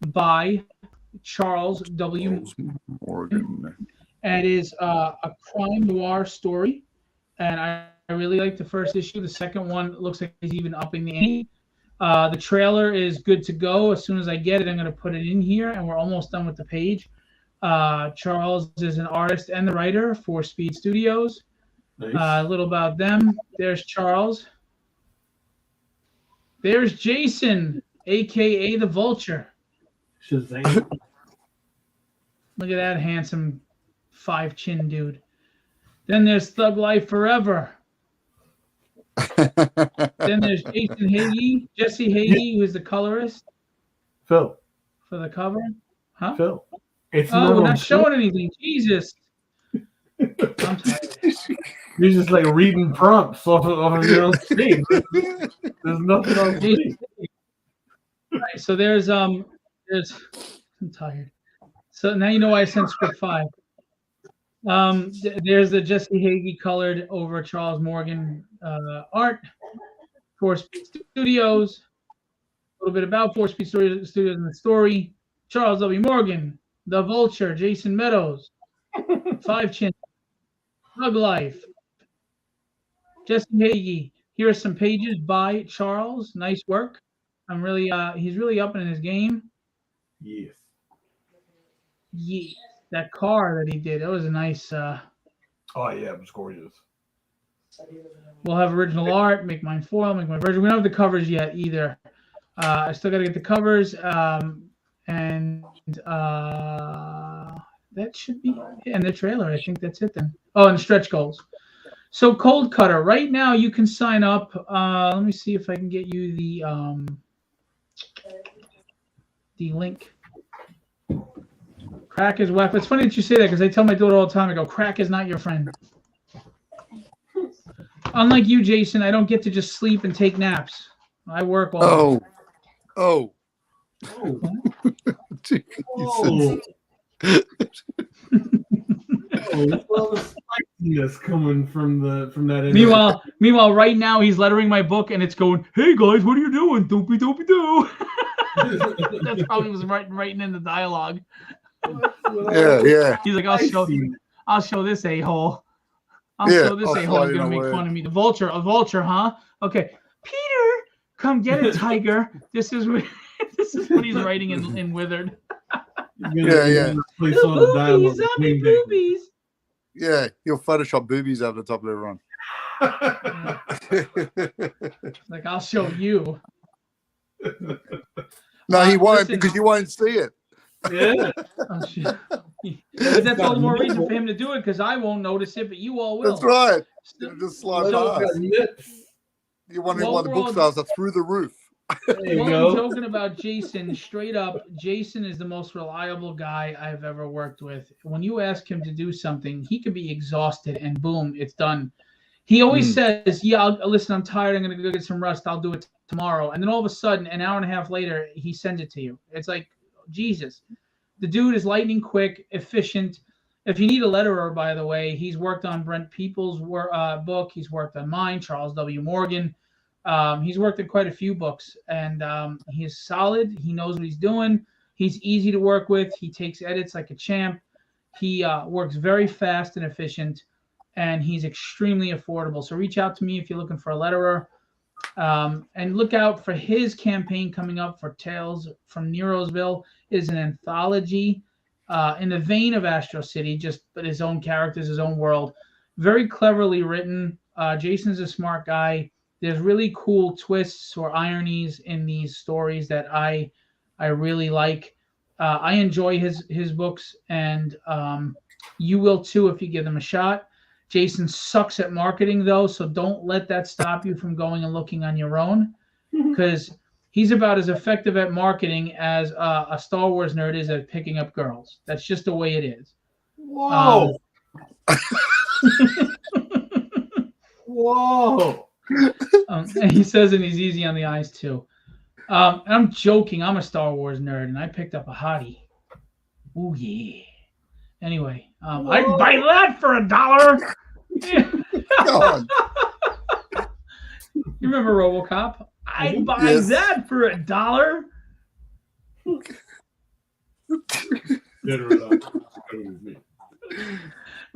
by Charles W. Morgan. And it is a crime noir story. And I really like the first issue. The second one looks like he's even upping the ante. The trailer is good to go. As soon as I get it, I'm going to put it in here, and we're almost done with the page. Charles is an artist and the writer for Speed Studios. Nice. A little about them. There's Charles. There's Jason, a.k.a. the Vulture. Shazam. Look at that handsome 5-chin dude. Then there's Thug Life Forever. Then there's Jason Hidy, Jesse Hidy, who is the colorist Phil. for the cover. Huh? Phil. It's Oh, we're on not showing anything. Jesus. I'm tired. You're just like reading prompts off of your own screen. There's nothing on the screen. All right, so there's I'm tired. So now you know why I sent script 5. There's the Jesse Hagee colored over Charles Morgan art for Speed Studios. A little bit about 4 Speed Studios and the story. Charles W. Morgan, The Vulture, Jason Meadows, 5-chin, Thug Life, Jesse Hagee. Here are some pages by Charles. Nice work. I'm really he's really up in his game. Yes. Yeah, that car that he did, that was a nice. Oh yeah, it was gorgeous. We'll have original art. Make mine foil. Make my version. We don't have the covers yet either. I still got to get the covers, and that should be. Yeah, and the trailer. I think that's it then. Oh, and the stretch goals. So Cold Cutter, right now you can sign up. Let me see if I can get you the link. Crack is whack. It's funny that you say that because I tell my daughter all the time. I go, crack is not your friend. Unlike you, Jason, I don't get to just sleep and take naps. I work all day. Oh. Oh, what's all the spiciness coming from that end? Meanwhile, right now he's lettering my book and it's going, "Hey guys, what are you doing? Doopy doopy doo." That's probably was writing in the dialogue. Yeah. He's like, I'll show this a-hole. I'll show this a-hole. He's gonna make fun of me. A vulture, huh? Okay. Peter, come get it, tiger. This is what he's writing in Withered. Yeah. Boobies, zombie boobies. Yeah, you'll Photoshop boobies over the top of everyone. Like, I'll show you. No, he won't, because you won't see it. Yeah. Oh, shit. But that's all the more reason for him to do it, because I won't notice it, but you all will. That's right. It'll just slide past. You're wondering why the book sales are through the roof. I'm joking about Jason, straight up, Jason is the most reliable guy I've ever worked with. When you ask him to do something, he could be exhausted and boom, it's done. He always says, yeah, listen, I'm tired. I'm going to go get some rest. I'll do it tomorrow. And then all of a sudden, an hour and a half later, he sends it to you. It's like, Jesus. The dude is lightning quick, efficient. If you need a letterer, by the way, he's worked on Brent Peoples' book. He's worked on mine, Charles W. Morgan. He's worked on quite a few books, and he's solid. He knows what he's doing. He's easy to work with. He takes edits like a champ. He works very fast and efficient, and he's extremely affordable. So reach out to me if you're looking for a letterer. And look out for his campaign coming up for Tales from Nerosville. It is an anthology in the vein of Astro City, but his own characters, his own world. Very cleverly written. Jason's a smart guy. There's really cool twists or ironies in these stories that I really like. I enjoy his books, and you will too if you give them a shot. Jason sucks at marketing, though, so don't let that stop you from going and looking on your own, because he's about as effective at marketing as a Star Wars nerd is at picking up girls. That's just the way it is. Whoa. Whoa. And he says, and he's easy on the eyes, too. I'm joking. I'm a Star Wars nerd, and I picked up a hottie. Oh, yeah. Anyway, I'd buy that for $1. God. You remember RoboCop? I'd buy that for $1.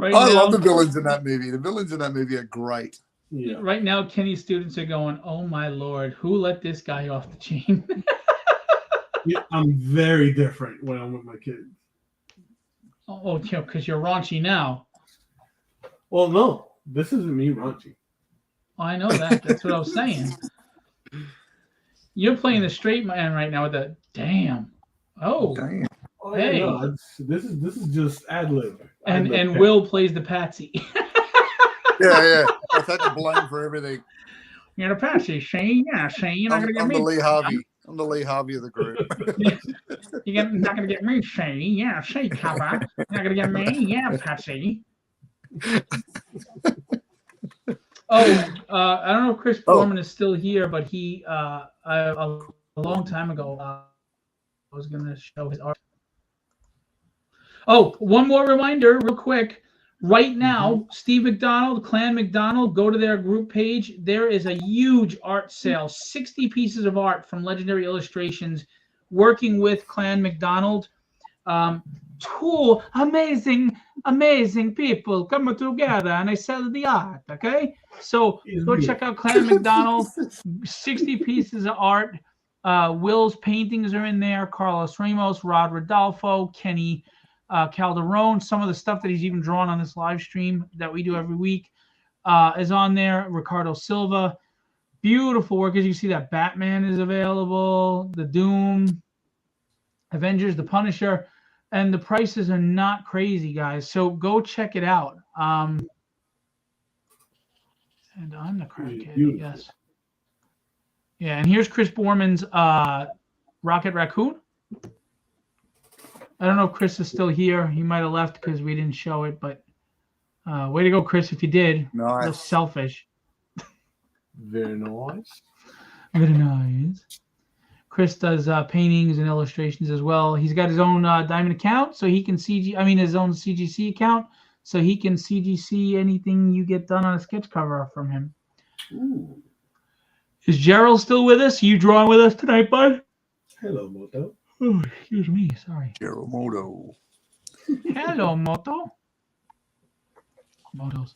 I love the villains in that movie. The villains in that movie are great. Yeah. Right now, Kenny's students are going, "Oh my Lord, who let this guy off the chain?" Yeah, I'm very different when I'm with my kids. Oh, because you're raunchy now. Well, no, this isn't me raunchy. I know that. That's what I was saying. You're playing the straight man right now with the damn. Oh, damn. Oh, hey. Yeah, no, this is just ad lib. And Will plays the patsy. Yeah. I've had to blame for everything. You're the patsy, Shane. Yeah, Shane. You're not going to get I'm me. the Lee Harvey. I'm the Lee Harvey of the group. You're not going to get me, Shane. Yeah, Shane, Kappa. You're not going to get me. Yeah, Patsy. I don't know if Chris Foreman is still here, but he, a long time ago, I was going to show his art. Oh, one more reminder, real quick. Right now, Steve McDonald, Clan McDonald, go to their group page. There is a huge art sale, 60 pieces of art from Legendary Illustrations, working with Clan McDonald. Two amazing people coming together, and they sell the art, okay? So go check out Clan McDonald, 60 pieces of art. Will's paintings are in there, Carlos Ramos, Rod Rodolfo, Kenny Calderon. Some of the stuff that he's even drawn on this live stream that we do every week is on there. Ricardo Silva, beautiful work. As you see, that Batman is available, the Doom, Avengers, the Punisher, and the prices are not crazy, guys. So go check it out. And I'm the crackhead, Beautiful. yes. Yeah, and here's Chris Borman's Rocket Raccoon. I don't know if Chris is still here. He might have left because we didn't show it, but way to go, Chris, if you did. Nice. Real selfish. Very nice. Very nice. Chris does paintings and illustrations as well. He's got his own Diamond account, so he can his own CGC account, so he can CGC anything you get done on a sketch cover from him. Ooh. Is Gerald still with us? You drawing with us tonight, bud? Hello, Moto. Oh, excuse me. Sorry. Gerald Moto. Hello, Moto. Motos.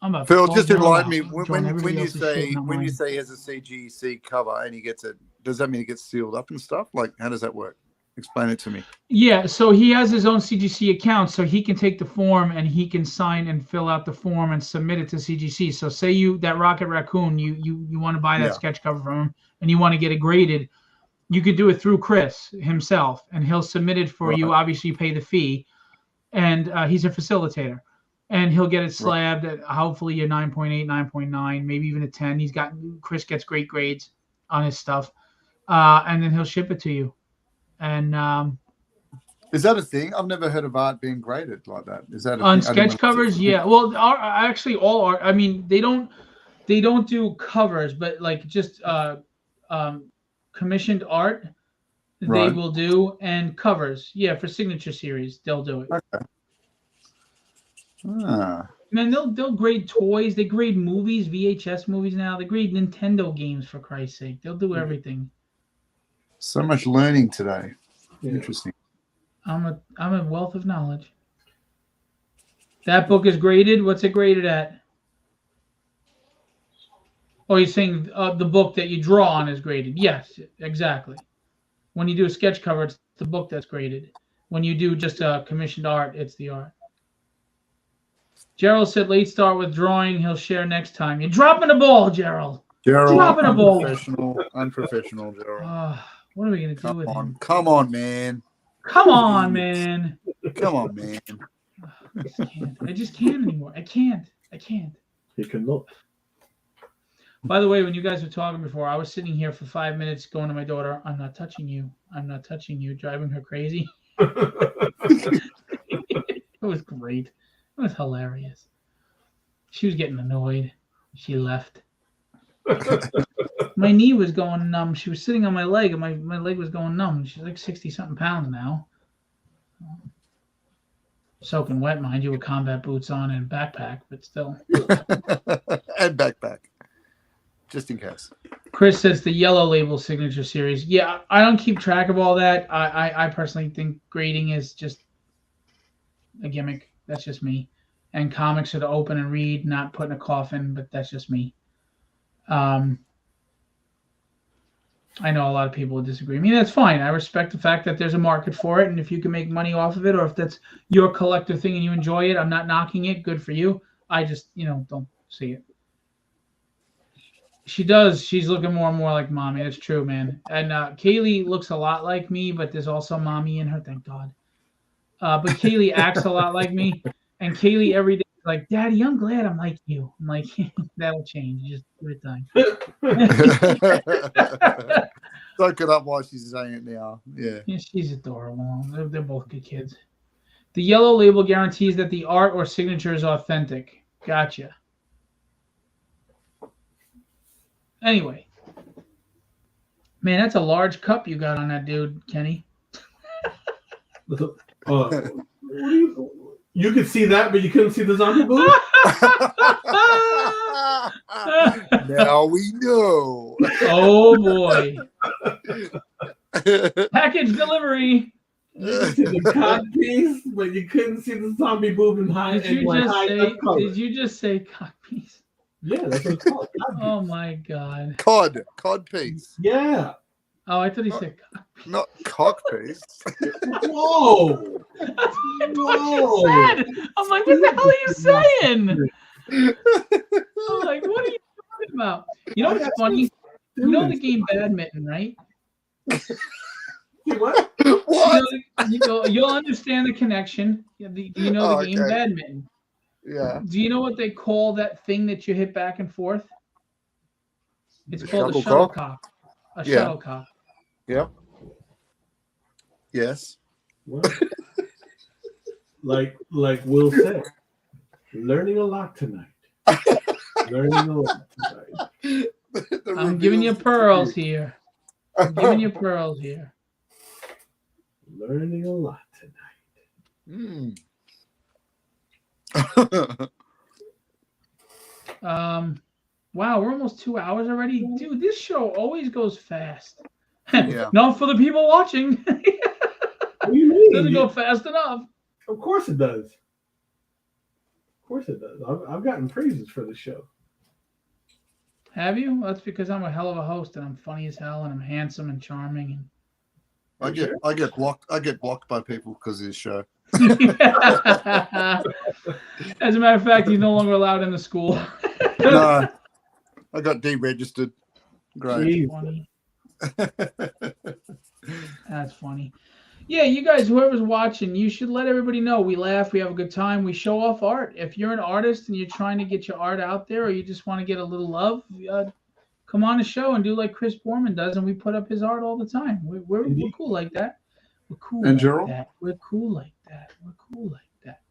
I'm about Phil, to just fall enlighten down me. now. When Drawing you everybody else's say shit, not when you mine. say he has a CGC cover and he gets it, does that mean it gets sealed up and stuff? Like, how does that work? Explain it to me. Yeah, so he has his own CGC account, so he can take the form and he can sign and fill out the form and submit it to CGC. So say that Rocket Raccoon, you want to buy that Yeah. sketch cover from him and you want to get it graded, you could do it through Chris himself, and he'll submit it for you. Right. Obviously, you pay the fee, and he's a facilitator, and he'll get it slabbed at hopefully a 9.8, 9.9, maybe even a 10. Chris gets great grades on his stuff, and then he'll ship it to you. And Is that a thing? I've never heard of art being graded like that. Is that a on thing? I didn't sketch know covers, that's a yeah. thing. Well, actually, all art. I mean, they don't do covers, but like just commissioned art, they Right. will do, and covers. Yeah, for signature series, they'll do it. Okay. Ah, Man, they'll grade toys. They grade movies, VHS movies now. They grade Nintendo games, for Christ's sake. They'll do everything. so much learning today. Yeah. Interesting. I'm a wealth of knowledge. That book is graded. What's it graded at? Oh, you're saying the book that you draw on is graded. Yes, exactly. When you do a sketch cover, it's the book that's graded. When you do just commissioned art, it's the art. Gerald said late start with drawing. He'll share next time. You're dropping the ball, Gerald. Gerald, Dropping a ball. unprofessional, Gerald. What are we going to do with him? Come on, man. Come on, man. Come on, man. I just can't anymore. I can't. You can look. By the way, when you guys were talking before, I was sitting here for 5 minutes going to my daughter, I'm not touching you. I'm not touching you, driving her crazy. It was great. It was hilarious. She was getting annoyed. She left. My knee was going numb. She was sitting on my leg, and my leg was going numb. She's like 60-something pounds now. Soaking wet, mind you, with combat boots on and a backpack, but still. And backpack. Just in case. Chris says the Yellow Label signature series. Yeah, I don't keep track of all that. I personally think grading is just a gimmick. That's just me. And comics are to open and read, not put in a coffin, but that's just me. I know a lot of people would disagree. I mean, that's fine. I respect the fact that there's a market for it, and if you can make money off of it, or if that's your collector thing and you enjoy it, I'm not knocking it. Good for you. I just, don't see it. She does. She's looking more and more like mommy. That's true, man. And Kaylee looks a lot like me, but there's also mommy in her, thank God. But Kaylee acts a lot like me. And Kaylee every day is like, Daddy, I'm glad I'm like you. I'm like, that'll change. Just give it time. Soak it up while she's saying it now. Yeah. Yeah, she's adorable. They're both good kids. The Yellow Label guarantees that the art or signature is authentic. Gotcha. Anyway. Man, that's a large cup you got on that dude, Kenny. You could see that, but you couldn't see the zombie boob? Now we know. Oh, boy. Package delivery. You could see the cock piece, but you couldn't see the zombie boob and high. Did you just say cock piece? Yeah, that's what it's called. Oh, my God. Cod piece. Yeah. Oh, I thought he said cock. Not cock piece. Whoa. That's what you said. I'm like, what the hell are you saying? I'm like, what are you talking about? You know what's funny? You know the game badminton, right? What? What? You'll understand the connection. You know the game okay. badminton. Yeah. Do you know what they call that thing that you hit back and forth? It's called a Shuttlecock? shuttlecock. A Yeah. shuttlecock. Yep. Yes. Well, like Will said, learning a lot tonight. Learning a lot tonight. I'm giving you pearls here. I'm giving you pearls here. Learning a lot tonight. Wow, we're almost 2 hours already. Dude, this show always goes fast. Yeah. Not for the people watching. What do you mean? Doesn't go fast enough. Of course it does. Of course it does. I've gotten praises for the show. Have you? Well, that's because I'm a hell of a host and I'm funny as hell and I'm handsome and charming. I get blocked by people because of this show. As a matter of fact, he's no longer allowed in the school. No, I got deregistered. Great. Funny. That's funny. Yeah, you guys, whoever's watching, you should let everybody know we laugh, we have a good time, we show off art. If you're an artist and you're trying to get your art out there, or you just want to get a little love, come on the show and do like Chris Borman does, and we put up his art all the time. We're cool like that. We're cool And like Gerald? that. We're cool like that. We're cool like that.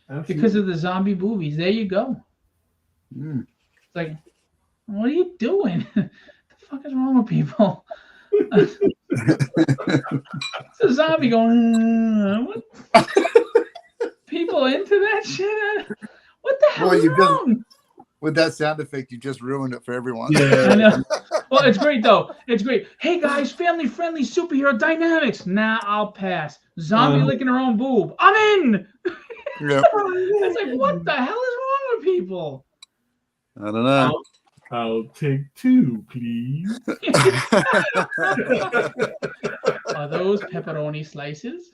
Absolutely. Because of the zombie movies. There you go. Mm. It's like, what are you doing? What the fuck is wrong with people? It's a zombie going, what? People into that shit? What the hell is wrong? With that sound effect, you just ruined it for everyone. Yeah. I know. Well, it's great though. It's great. Hey guys, family-friendly superhero dynamics. Nah, I'll pass. Zombie licking her own boob. I'm in. Yep. It's like, what the hell is wrong with people? I don't know. I'll take 2, please. Are those pepperoni slices?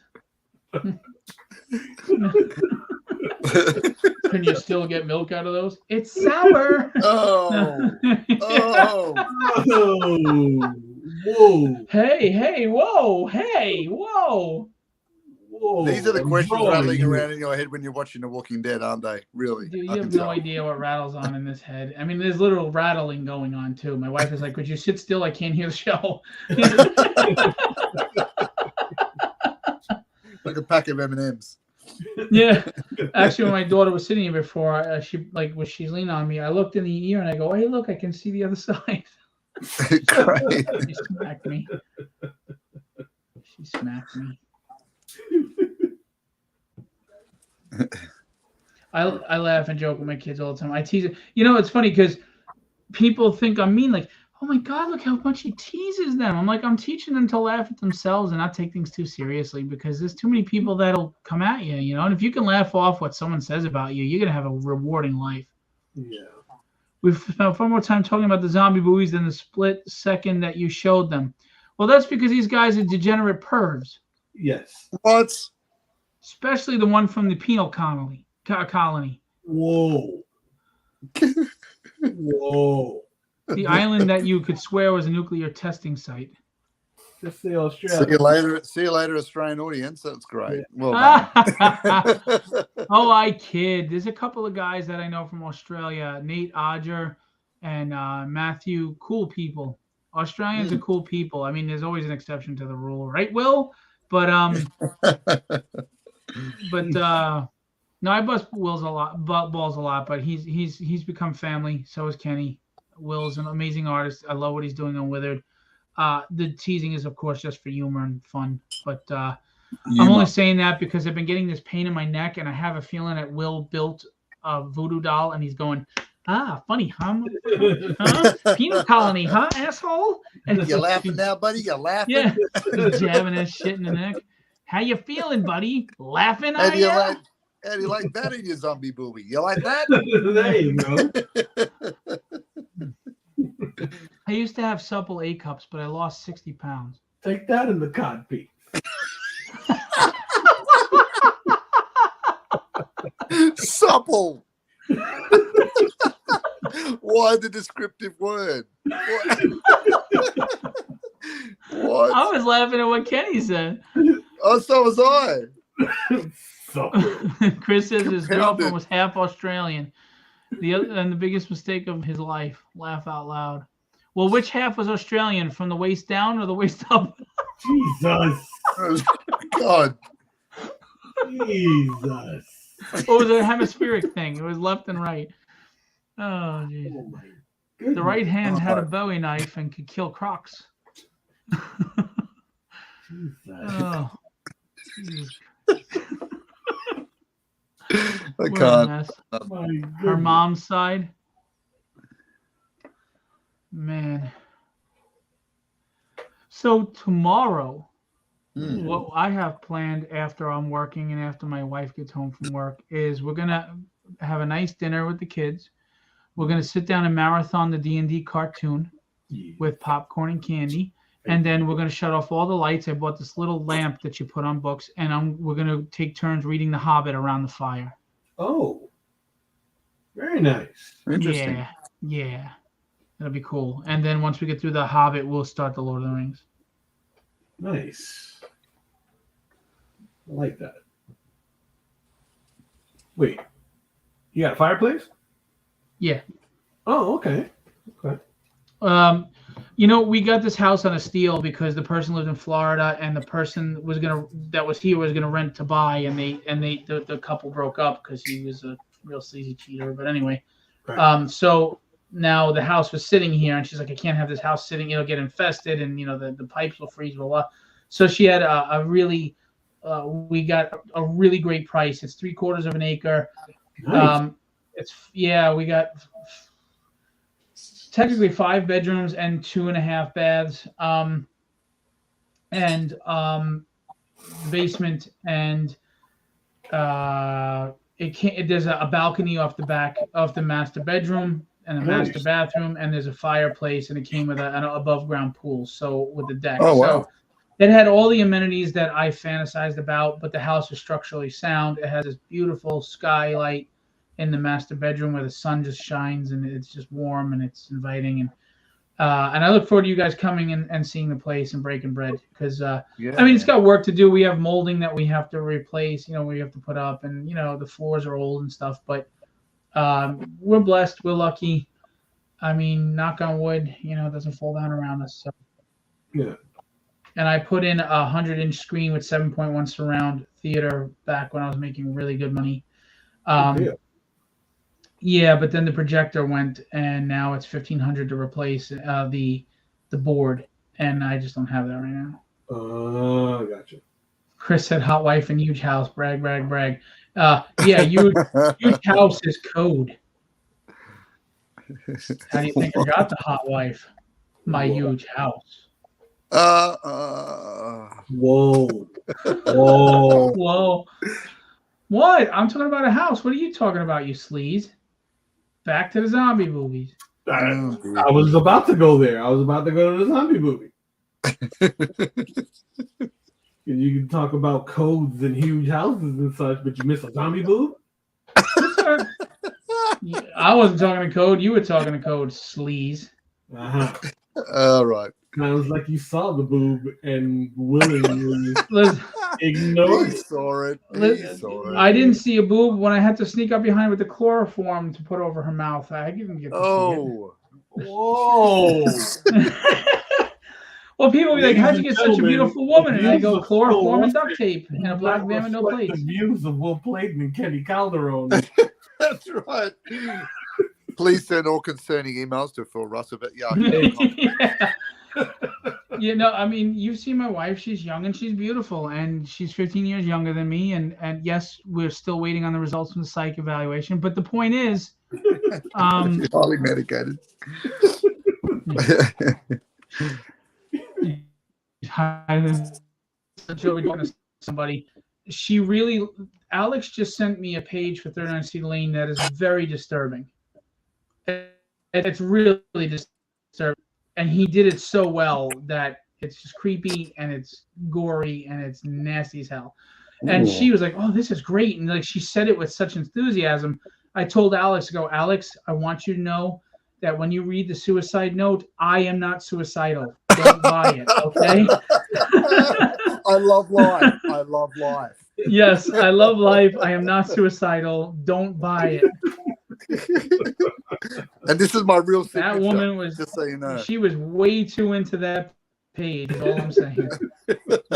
Can you still get milk out of those? It's sour. Oh. Whoa. Hey, whoa, hey, whoa. Whoa. These are the questions Whoa. rattling around in your head when you're watching The Walking Dead, aren't they? Really? Dude, I you can have no tell. idea what rattles on in this head. I mean, there's literal rattling going on too. My wife is like, "Could you sit still? I can't hear the show." Like a pack of M&Ms. Yeah. Actually, when my daughter was sitting here before, she's leaning on me. I looked in the ear and I go, "Hey, look, I can see the other side." Great. She smacked me. I laugh and joke with my kids all the time. I tease it. You know, it's funny because people think I'm mean. Like, oh my God, look how much he teases them. I'm like, I'm teaching them to laugh at themselves and not take things too seriously because there's too many people that'll come at you, you know. And if you can laugh off what someone says about you, you're gonna have a rewarding life. Yeah. We've spent far more time talking about the zombie movies than the split second that you showed them. Well, that's because these guys are degenerate pervs. Yes. What? Especially the one from the penal colony. Whoa. Whoa. The island that you could swear was a nuclear testing site. Just say Australia. See you later, Australian audience. That's great. Yeah. Well done. Oh, I kid. There's a couple of guys that I know from Australia, Nate Odger and Matthew. Cool people. Australians are cool people. I mean, there's always an exception to the rule, right, Will? But no, I bust balls a lot, but he's become family. So is Kenny. Will's an amazing artist. I love what he's doing on Withered. The teasing is, of course, just for humor and fun. But I'm only saying that because I've been getting this pain in my neck, and I have a feeling that Will built a voodoo doll, and he's going, funny, huh? Penal colony, huh, asshole? And You laughing now, buddy? You laughing? yeah, jabbing his shit in the neck. How you feeling, buddy? Laughing? How do you like that in your zombie movie? You like that? There you go. I used to have supple A cups, but I lost 60 pounds. Take that in the cod piece. Supple. Why the descriptive word? What? I was laughing at what Kenny said. Oh, so was I. so good. Chris says his Compounded. girlfriend was half Australian. The biggest mistake of his life. Laugh out loud. Well, which half was Australian? From the waist down or the waist up? Jesus. God. Jesus. Or was it a hemispheric thing? It was left and right. Oh, jeez. Oh my The goodness. right hand had a Bowie knife and could kill crocs. Jesus. Oh, Jesus. I What a can't. mess. My Her goodness. mom's side. Man. So tomorrow, what I have planned after I'm working and after my wife gets home from work is we're gonna have a nice dinner with the kids. We're gonna sit down and marathon the D&D cartoon with popcorn and candy, and then we're gonna shut off all the lights. I bought this little lamp that you put on books, and we're gonna take turns reading The Hobbit around the fire. Oh, very nice. Interesting. Yeah, that'll be cool. And then once we get through The Hobbit, we'll start The Lord of the Rings. Nice. I like that. Wait, you got a fireplace? Yeah. Oh, okay. Okay. We got this house on a steal because the person lived in Florida and the person that was here was gonna rent to buy, and the couple broke up because he was a real sleazy cheater. But anyway, Right. so now the house was sitting here, and she's like, I can't have this house sitting; it'll get infested, and the pipes will freeze, blah blah. So she had we got a really great price. It's 3/4 of an acre. Nice. We got technically 5 bedrooms and 2.5 baths, and basement, and there's a balcony off the back of the master bedroom and a Nice. master bathroom, and there's a fireplace, and it came with an above ground pool, so with the deck. Oh, wow. So it had all the amenities that I fantasized about, but the house is structurally sound. It has this beautiful skylight in the master bedroom where the sun just shines, and it's just warm and it's inviting. And I look forward to you guys coming and seeing the place and breaking bread, because it's got work to do. We have molding that we have to replace, we have to put up, and the floors are old and stuff. But we're blessed. We're lucky. I mean, knock on wood, it doesn't fall down around us. So. Yeah. And I put in a 100-inch screen with 7.1 surround theater back when I was making really good money. Yeah, but then the projector went, and now it's $1,500 to replace the board, and I just don't have that right now. Gotcha. Chris said, "Hot wife and huge house, brag, brag, brag." Huge house is code. How do you think I got the hot wife? My huge house. Whoa. Whoa. What? I'm talking about a house. What are you talking about, you sleaze? Back to the zombie movies. I was about to go there. I was about to go to the zombie movie. You can talk about codes and huge houses and such, but you miss a zombie boob? I wasn't talking to code. You were talking to code, sleaze. All right. Sounds like you saw the boob and willingly Listen, ignored He saw it. I didn't see a boob when I had to sneak up behind with the chloroform to put over her mouth. I didn't get to see it. Whoa. Well, people be like, how'd you get such a beautiful woman? And I go, views of chloroform and Will duct tape and a black van with no reflect plates. The views of Will Pleydon and Kenny Calderon. That's right. Please send all concerning emails to Phil Russell at Yahoo.com. I mean, you've seen my wife. She's young and she's beautiful, and she's 15 years younger than me. And yes, we're still waiting on the results from the psych evaluation. But the point is, highly medicated. Somebody, Alex just sent me a page for 39C Lane that is very disturbing. It's really disturbing, and he did it so well that it's just creepy and it's gory and it's nasty as hell. And she was like, "Oh, this is great," and like she said it with such enthusiasm. I told Alex, Alex, I want you to know that when you read the suicide note, I am not suicidal. Don't buy it, okay? I love life. I love life. Yes, I love life. I am not suicidal. Don't buy it. And this is my real signature. That woman was, just so you know. she was way too into that page, is all I'm saying.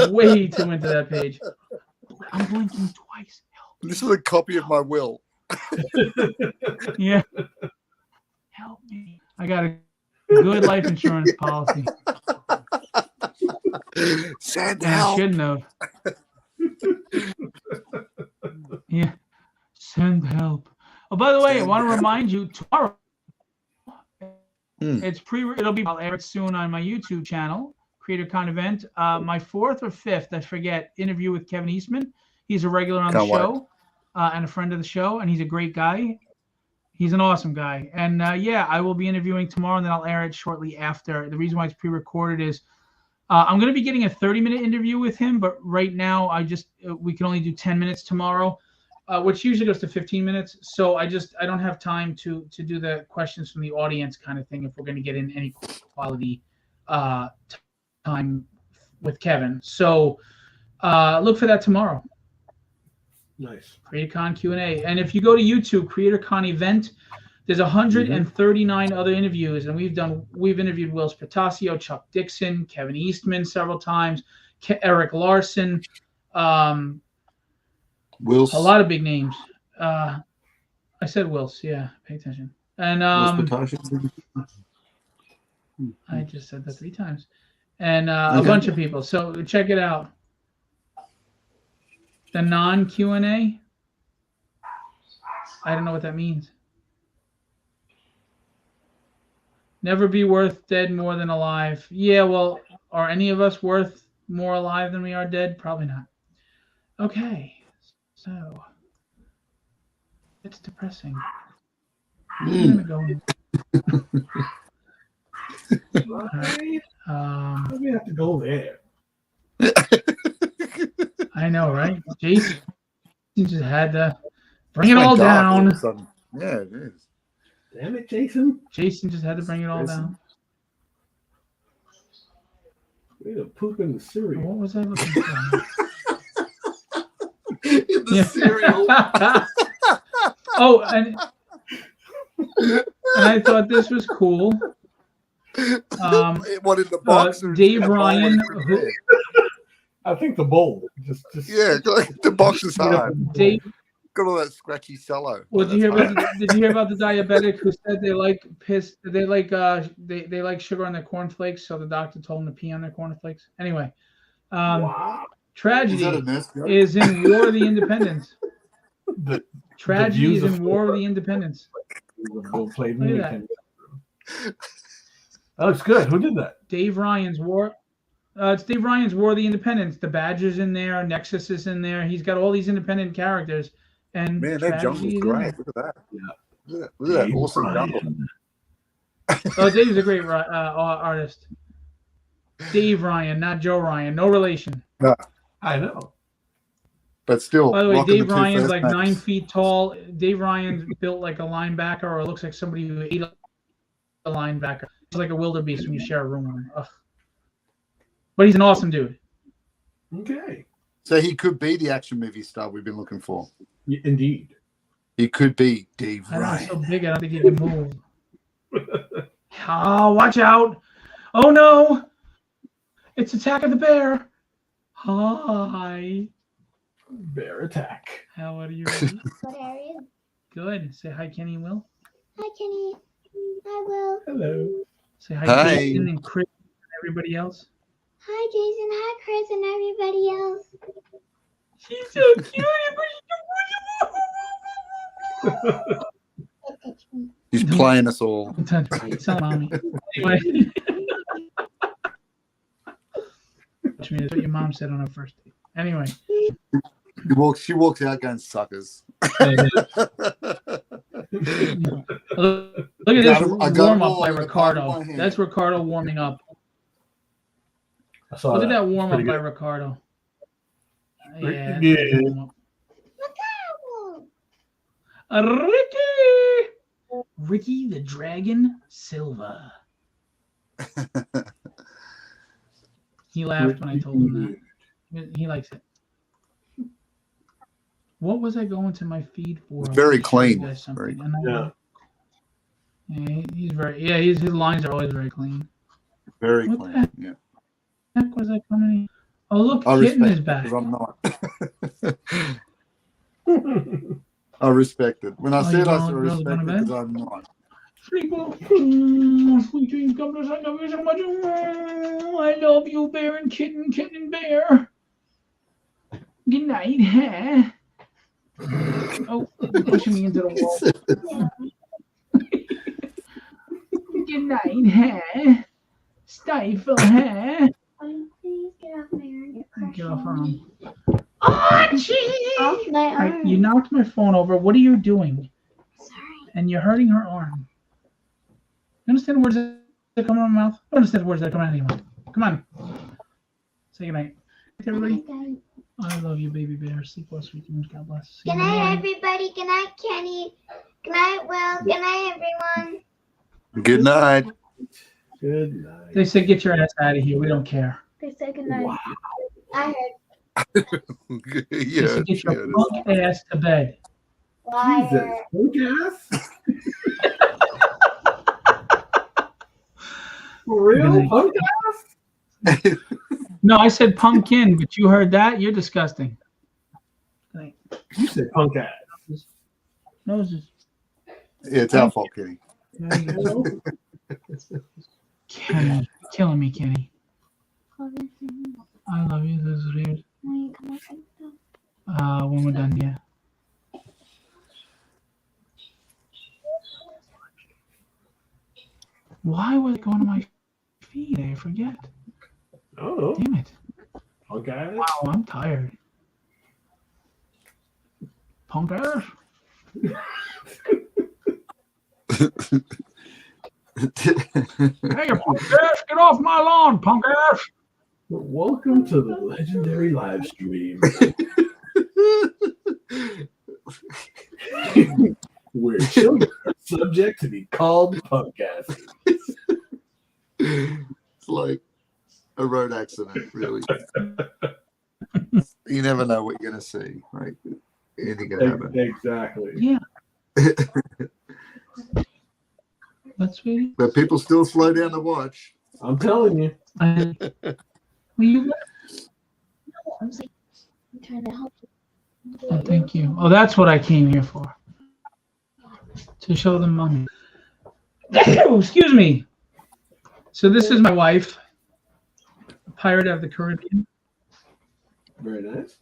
Way too into that page. I'm blinking twice. This is a copy of my will. Yeah. Help me. I got a good life insurance policy. Send I help. shouldn't have. Yeah. Send help. Oh, by the way, I want to remind you, tomorrow, it'll be aired soon on my YouTube channel, CreatorCon event. My 4th or 5th, I forget, interview with Kevin Eastman. He's a regular on the show and a friend of the show, and he's a great guy. He's an awesome guy. And yeah, I will be interviewing tomorrow, and then I'll air it shortly after. The reason why it's pre-recorded is I'm going to be getting a 30-minute interview with him, but right now we can only do 10 minutes tomorrow, which usually goes to 15 minutes. So I don't have time to do the questions from the audience kind of thing if we're going to get in any quality time with Kevin. So look for that tomorrow. Nice. CreatorCon Q&A. And if you go to YouTube, CreatorCon event, there's 139 other interviews, and we've interviewed Will Spatasio, Chuck Dixon, Kevin Eastman several times, Eric Larson, Wills. a lot of big names. I said Wills, yeah, pay attention. And I just said that 3 times. And a bunch of people. So check it out. The non-Q&A, I don't know what that means. Never be worth dead more than alive. Yeah, well, are any of us worth more alive than we are dead? Probably not. Okay, so it's depressing. I'm gonna go. Right. We have to go there. I know, right? Jason just had to bring it all down. Yeah, it is. Damn it, Jason. Jason just had to bring it all down. Way to poop in the cereal. What was I looking for? In the cereal. Oh, and I thought this was cool. What in the box? Dave Ryan. I think the bowl. Just yeah, the box is hard. Dave, got all that scratchy cello. Well, did you hear about the diabetic who said they like piss? They like sugar on their cornflakes, so the doctor told them to pee on their cornflakes. Anyway, tragedy is in War of the Independence. Tragedy is in War of the Independence. Pleydon and Kenny. That looks good. Who did that? Dave Ryan's War. It's Dave Ryan's War of the Independence. The Badger's in there. Nexus is in there. He's got all these independent characters. And man, that jungle's great. Look at that. Yeah. Look at that awesome jungle. Oh, Dave's a great artist. Dave Ryan, not Joe Ryan. No relation. No. I know. But still. By the way, Dave Ryan's like 9 feet tall. Dave Ryan's built like a linebacker, or looks like somebody who ate a linebacker. He's like a wildebeest when you share a room with him. Ugh. But he's an awesome dude. Okay. So he could be the action movie star we've been looking for. Yeah, indeed. He could be Dave Ryan. I know, he's so big, I don't think he can move. Oh, watch out. Oh, no. It's Attack of the Bear. Hi. Bear attack. How are you? Good, Ariel. Good. Say hi, Kenny and Will. Hi, Kenny. Hi, Will. Hello. Say hi, Jason and Chris and everybody else. Hi, Jason. Hi, Chris and everybody else. She's so cute. He's playing us all. Don't touch me. Tell mommy. Anyway. That's what your mom said on her first date. Anyway. She walks out going suckers. Look at this warm up by Ricardo. That's Ricardo warming up. Look at that warm up by Ricardo. Yeah. Ricky the Dragon Silva. He laughed when I told him that. He likes it. What was I going to my feed for? It's I very wanted to show you clean. guys something, Very- and I- Yeah. Yeah, he's very. Yeah, his lines are always very clean. Very What clean. the Yeah. heck was I coming? Oh, look, I Kitten respect is it back. because I'm not. I respect it. When I Oh, say you it, I going- girls respect it going to bed? because I'm not. Sleeper, sweet dreams come to us. I love you so much. I love you, Bear and Kitten, Kitten and Bear. Good night, huh? Oh, you're pushing me into the wall. Good night, huh? Stifle, huh? Please get off my arm. You're crushing Get off her me. arm. Archie! Off my All right, arm. you knocked my phone over. What are you doing? Sorry. And you're hurting her arm. You understand the words that come out of my mouth? I understand the words that come out of your mouth. Come on. Say goodnight. Good night, everybody. Okay. I love you, baby bear. Sleep well, sweet dreams. God bless. See you Good in the night, morning. everybody. Good night, Kenny. Good night, Will. Good night, everyone. Good night. Good night. They said, get your ass out of here. We don't care. They say good night. Wow. I heard. They Yeah. said, get your yeah, punk ass to bed. Jesus. Liar. Punk ass? For real? Punk ass? No, I said pumpkin, but you heard that? You're disgusting. Good night. You said punk ass. Noses. Yeah, it's our fault, Kenny. Kenny. Killing me, Kenny. Love you. I love you. This is weird. When you come up and stuff. When we're done, yeah. Why was it going to my feed? I forget. Oh, Damn it. punk ass. Wow, I'm tired. Punk ass. Hey, you punk ass, get off my lawn, punk ass. Welcome to the legendary live stream. Where children are subject to be called punk asses. It's like a road accident, really. You never know what you're going to see, right? Anything can happen. Exactly. Yeah. What, sweetie? But people still slow down to watch. I'm telling you. Will you? No, I'm saying. I'm trying to help you. Oh, thank you. Oh, that's what I came here for. To show them mommy. Oh, excuse me. So this is my wife, Pirate of the Caribbean. Very nice.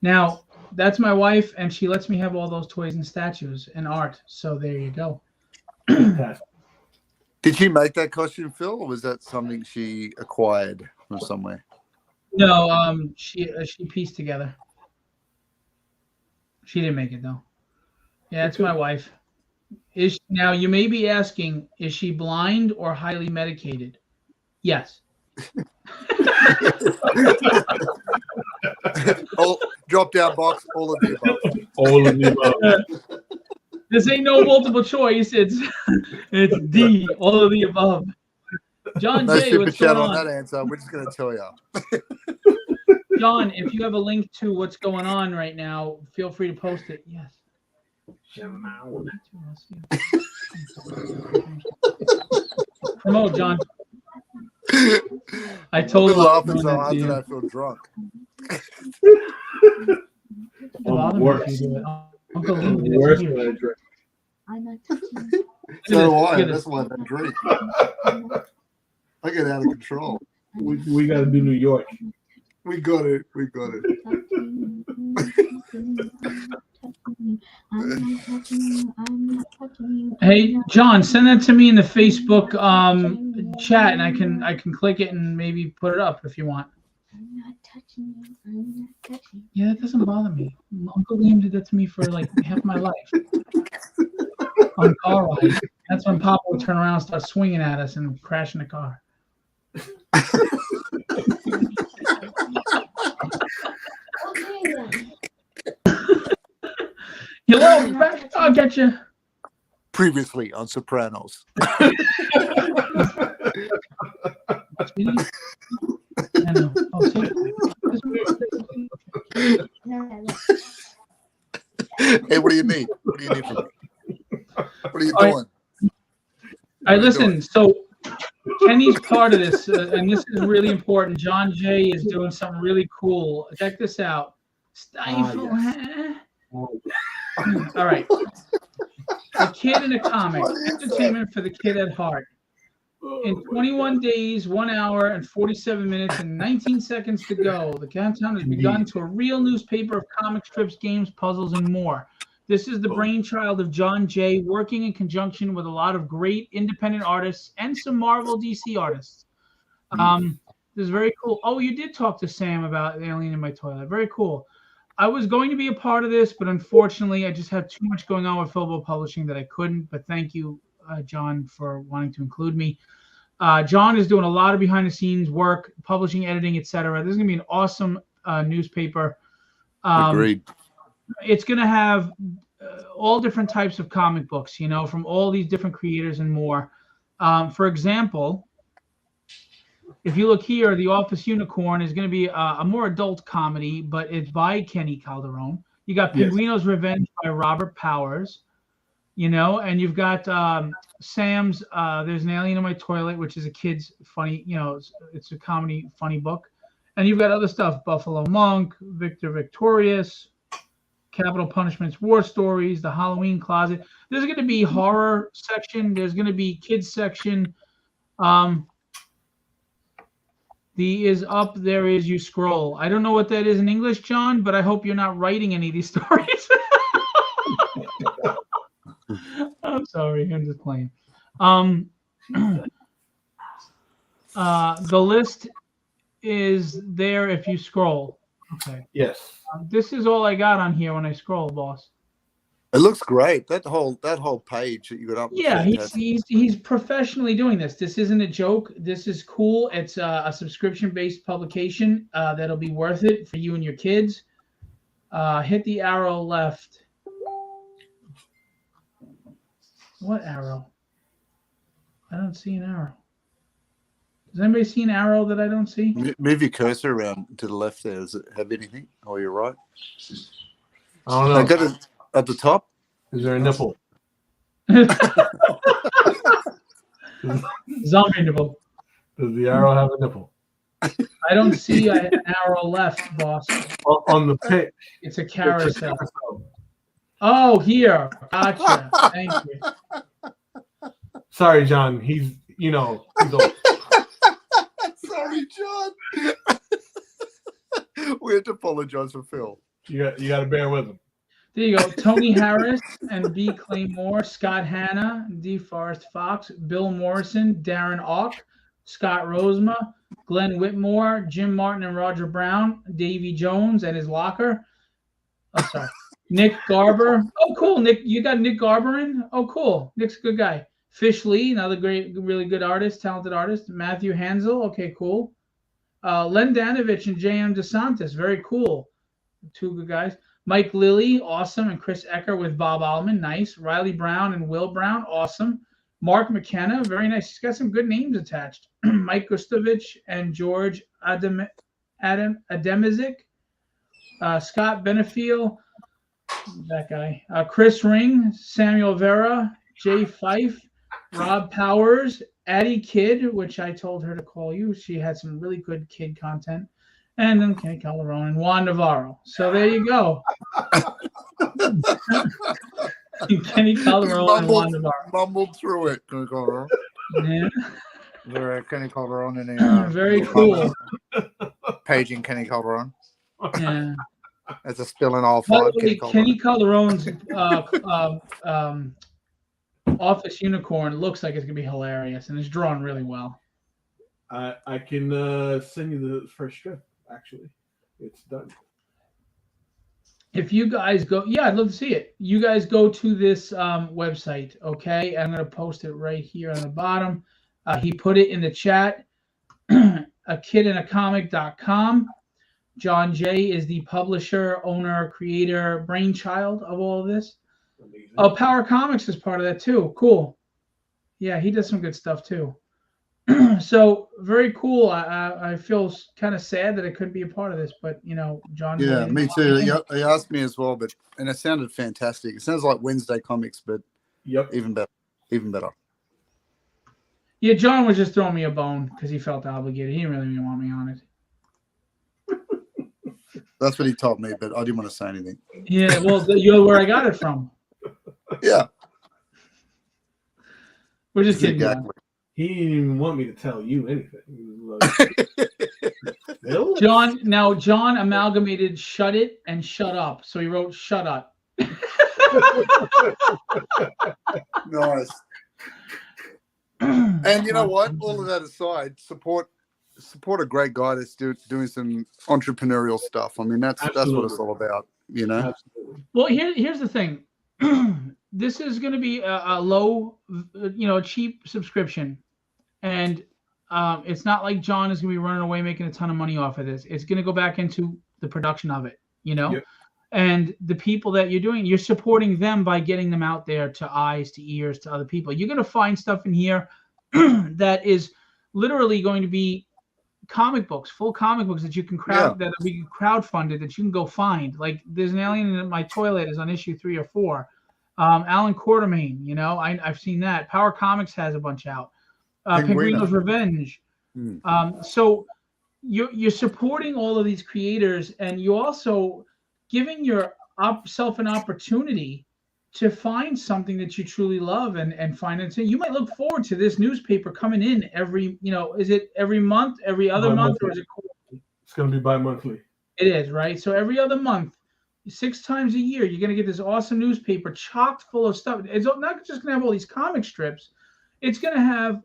Now, that's my wife, and she lets me have all those toys and statues and art. So there you go. Fantastic. Did she make that costume, Phil, or was that something she acquired from somewhere? No, she pieced together. She didn't make it though. Yeah, it's my wife. Now you may be asking, is she blind or highly medicated? Yes. Oh, drop down box, all of the above. All of the above. This ain't no multiple choice. It's D, all of the above. John No J, super what's chat going on on? that answer. We're just going to tell you. John, if you have a link to what's going on right now, feel free to post it. Yes. Promote, John. I told We're him I was laughing doing so that hard to you. that I feel drunk. It'll bother me if you do it. Uncle Lee did it Worse to when I you. drink. I'm not touching you. So do Look I. at That's this. why I don't drink. I get out of control. We got to do New York. We got it. We got it. Hey, John, send that to me in the Facebook chat, and I can click it and maybe put it up if you want. I'm not touching you. I'm not touching you. Yeah, that doesn't bother me. Uncle Liam did that to me for like half my life. On car ride. That's when Papa would turn around and start swinging at us and crashing the car. Okay then. You little bastard, I'll get you. Previously on Sopranos. I know. Oh, see? Hey, what do you need? What do you need from me? What are you All right. doing? All right, listen. So Kenny's part of this, and this is really important. John Jay is doing something really cool. Check this out. Stifle. Yes. All right. A kid in a comic. Entertainment for the kid at heart. In 21 days, 1 hour, and 47 minutes, and 19 seconds to go, the countdown has begun to a real newspaper of comic strips, games, puzzles, and more. This is the brainchild of John Jay, working in conjunction with a lot of great independent artists and some Marvel DC artists. This is very cool. Oh, you did talk to Sam about Alien in My Toilet. Very cool. I was going to be a part of this, but unfortunately, I just had too much going on with Filbo Publishing that I couldn't. But thank you, John, for wanting to include me. John is doing a lot of behind-the-scenes work, publishing, editing, etc. This is going to be an awesome newspaper. Agreed. It's going to have all different types of comic books, you know, from all these different creators and more. For example, if you look here, The Office Unicorn is going to be a more adult comedy, but it's by Kenny Calderon. You got Pinguino's Revenge by Robert Powers, you know, and you've got Sam's There's an Alien in My Toilet, which is a kid's funny, you know, it's a comedy funny book. And you've got other stuff, Buffalo Monk, Victor Victorious, Capital Punishments, War Stories, The Halloween Closet. There's going to be horror section. There's going to be kids section. The is up, there is, you scroll. I don't know what that is in English, John, but I hope you're not writing any of these stories. I'm sorry, I'm just playing. The list is there if you scroll. Okay. Yes. This is all I got on here when I scroll, boss. It looks great. That whole page that you got up. Yeah, he's professionally doing this. This isn't a joke. This is cool. It's a subscription-based publication that'll be worth it for you and your kids. Hit the arrow left. What arrow? I don't see an arrow. Does anybody see an arrow that I don't see? Move your cursor around to the left there. Does it have anything? Oh, you're right. I don't know. I got it at the top. Is there a nipple? Zombie nipple. Does the arrow have a nipple? I don't see an arrow left, boss. On the pic. It's a carousel. Oh, here. Gotcha. Thank you. Sorry, John. He's old. Sorry, John. We have to apologize for Phil. You got to bear with him. There you go. Tony Harris and B. Claymore, Scott Hanna, D. Forrest Fox, Bill Morrison, Darren Auk, Scott Rosema, Glenn Whitmore, Jim Martin and Roger Brown, Davy Jones and his locker. Oh, sorry. Nick Garber. Oh, cool. Nick, you got Nick Garber in? Oh, cool. Nick's a good guy. Fish Lee, another great, really good artist, talented artist. Matthew Hansel. Okay, cool. Len Danovich and J.M. DeSantis. Very cool. Two good guys. Mike Lilly, awesome, and Chris Ecker with Bob Allman, nice. Riley Brown and Will Brown, awesome. Mark McKenna, very nice. He's got some good names attached. Mike Gustovich and George Adamizik. Scott Benefiel, that guy. Chris Ring, Samuel Vera, Jay Fife, Rob Powers, Addie Kidd, which I told her to call you. She had some really good kid content. And then Kenny Calderon and Juan Navarro. So there you go. Kenny Calderon and Juan Navarro. Mumbled through it, Kenny Calderon. Yeah. There, Kenny Calderon in the very cool. Paging Kenny Calderon. Yeah. As a spill in all By five. the way, Kenny Calderon's Office Unicorn looks like it's gonna be hilarious, and it's drawn really well. I can send you the first strip. Actually, it's done. If you guys go, yeah, I'd love to see it. You guys go to this website, okay? I'm going to post it right here on the bottom. He put it in the chat, akidinacomic.com. John Jay is the publisher, owner, creator, brainchild of all of this. Amazing. Oh, Power Comics is part of that too. Cool. Yeah, he does some good stuff too. So very cool. I feel kind of sad that I couldn't be a part of this, but John. Yeah, waited me a too. long time. He asked me as well, and it sounded fantastic. It sounds like Wednesday comics, but Yep. even better. Even better. Yeah, John was just throwing me a bone because he felt obligated. He didn't really want me on it. That's what he told me, but I didn't want to say anything. Yeah, well, you're where I got it from. Yeah, We're just kidding. exactly. He didn't even want me to tell you anything. He was like, Bill? John amalgamated "shut it" and "shut up," so he wrote "shut up." Nice. And you know what? All of that aside, support a great guy that's doing some entrepreneurial stuff. I mean, that's what it's all about, Absolutely. Well, here's the thing. This is going to be a low, cheap subscription, and it's not like John is going to be running away making a ton of money off of this. It's going to go back into the production of it, Yep. And the people that you're supporting them by getting them out there to eyes, to ears, to other people. You're going to find stuff in here that is literally going to be comic books, full comic books that you can that will be crowdfunded, that you can go find. Like there's an Alien in My Toilet is on issue 3 or 4. Alan Quartermain, I've seen that. Power Comics has a bunch out. Pinguino's Revenge. So you're supporting all of these creators, and you also giving yourself an opportunity to find something that you truly love and find it. So you might look forward to this newspaper coming in every, is it every month, every other month, or is it quarterly? It's going to be bi-monthly. It is, right? So every other month, 6 times a year, you're going to get this awesome newspaper chocked full of stuff. It's not just going to have all these comic strips. It's going to have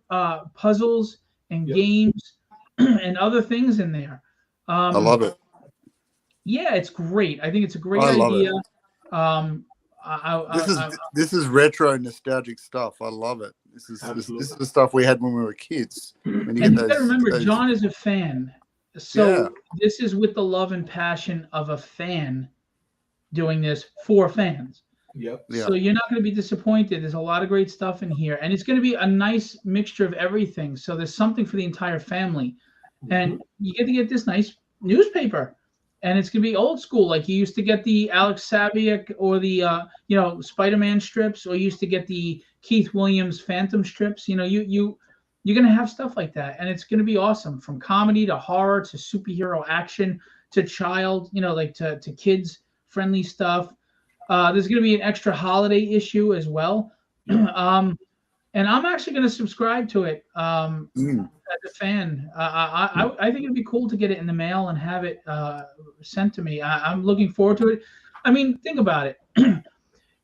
puzzles and games and other things in there. I love it. Yeah, it's great. I think it's a great idea. This is retro nostalgic stuff. I love it. This is the stuff we had when we were kids. And you got to remember, John is a fan. So this is with the love and passion of a fan doing this for fans. Yep. Yeah. So you're not going to be disappointed. There's a lot of great stuff in here, and it's going to be a nice mixture of everything. So there's something for the entire family, and you get to get this nice newspaper, and it's going to be old school, like you used to get the Alex Saviuk or the Spider-Man strips, or you used to get the Keith Williams Phantom strips. You're going to have stuff like that, and it's going to be awesome, from comedy to horror to superhero action to child, like to kids friendly stuff. There's going to be an extra holiday issue as well. And I'm actually going to subscribe to it as a fan. I think it'd be cool to get it in the mail and have it sent to me. I'm looking forward to it. I mean, think about it.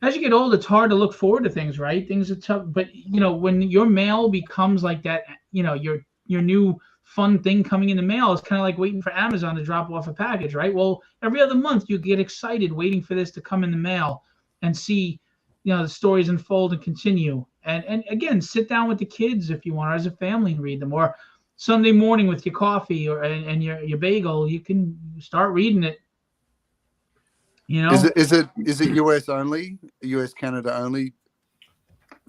As you get old, it's hard to look forward to things, right? Things are tough. But, when your mail becomes like that, your new fun thing coming in the mail is kind of like waiting for Amazon to drop off a package, right? Well, every other month you get excited waiting for this to come in the mail and see, the stories unfold and continue. And again, sit down with the kids if you want, or as a family, and read them. Or Sunday morning with your coffee and your bagel, you can start reading it. Is it US only, US Canada only,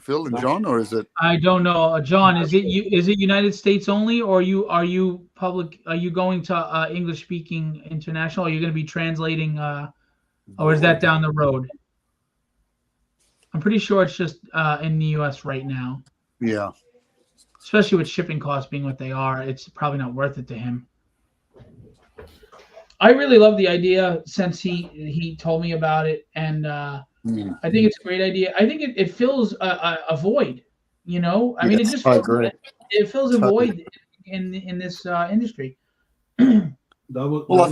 Phil and John, or is it? I don't know, John. Is it United States only, or are you public? Are you going to English speaking international? Are you going to be translating, or is that down the road? I'm pretty sure it's just in the US right now. Yeah. Especially with shipping costs being what they are, it's probably not worth it to him. I really love the idea since he told me about it, and I think it's a great idea. I think it fills a void. I mean, it just fills a void in this industry. I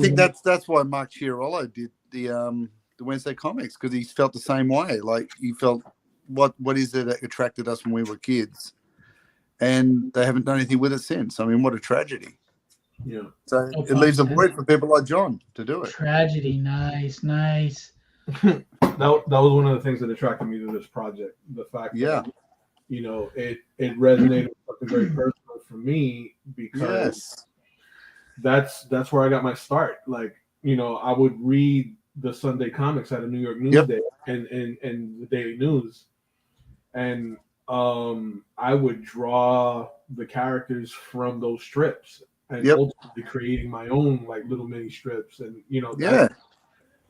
think that's why Mark Chiarello did the Wednesday comics, because he felt the same way. Like, he felt what is it that attracted us when we were kids, and they haven't done anything with it since. I mean, what a tragedy. Yeah. So it leaves a void for people like John to do it. Tragedy. Nice. That was one of the things that attracted me to this project. The fact that, it resonated with something very personal for me, because that's where I got my start. Like, I would read the Sunday comics at a New York Newsday and the Daily News, and I would draw the characters from those strips and ultimately creating my own like little mini strips, and that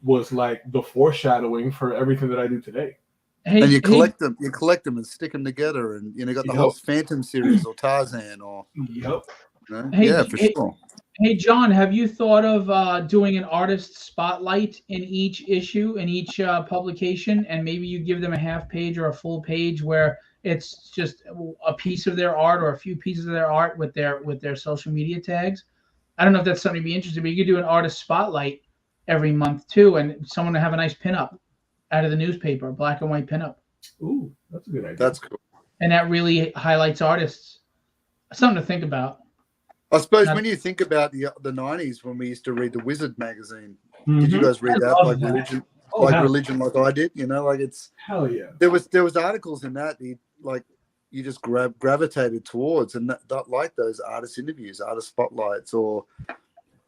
was like the foreshadowing for everything that I do today. And you collect them and stick them together, and got the whole Phantom series or Tarzan or for sure. Hey John, have you thought of doing an artist spotlight in each issue, in each publication, and maybe you give them a half page or a full page where it's just a piece of their art or a few pieces of their art with their social media tags? I don't know if that's something to be interested in, but you could do an artist spotlight every month too, and someone to have a nice pinup out of the newspaper, black and white pinup. Ooh, that's a good idea. That's cool. And that really highlights artists. Something to think about. I suppose when you think about the 90s when we used to read the Wizard magazine, did you guys read that like religion? Religion, like I did, like it's hell yeah. There was articles in that you just gravitated towards, and that like those artist interviews, artist spotlights, or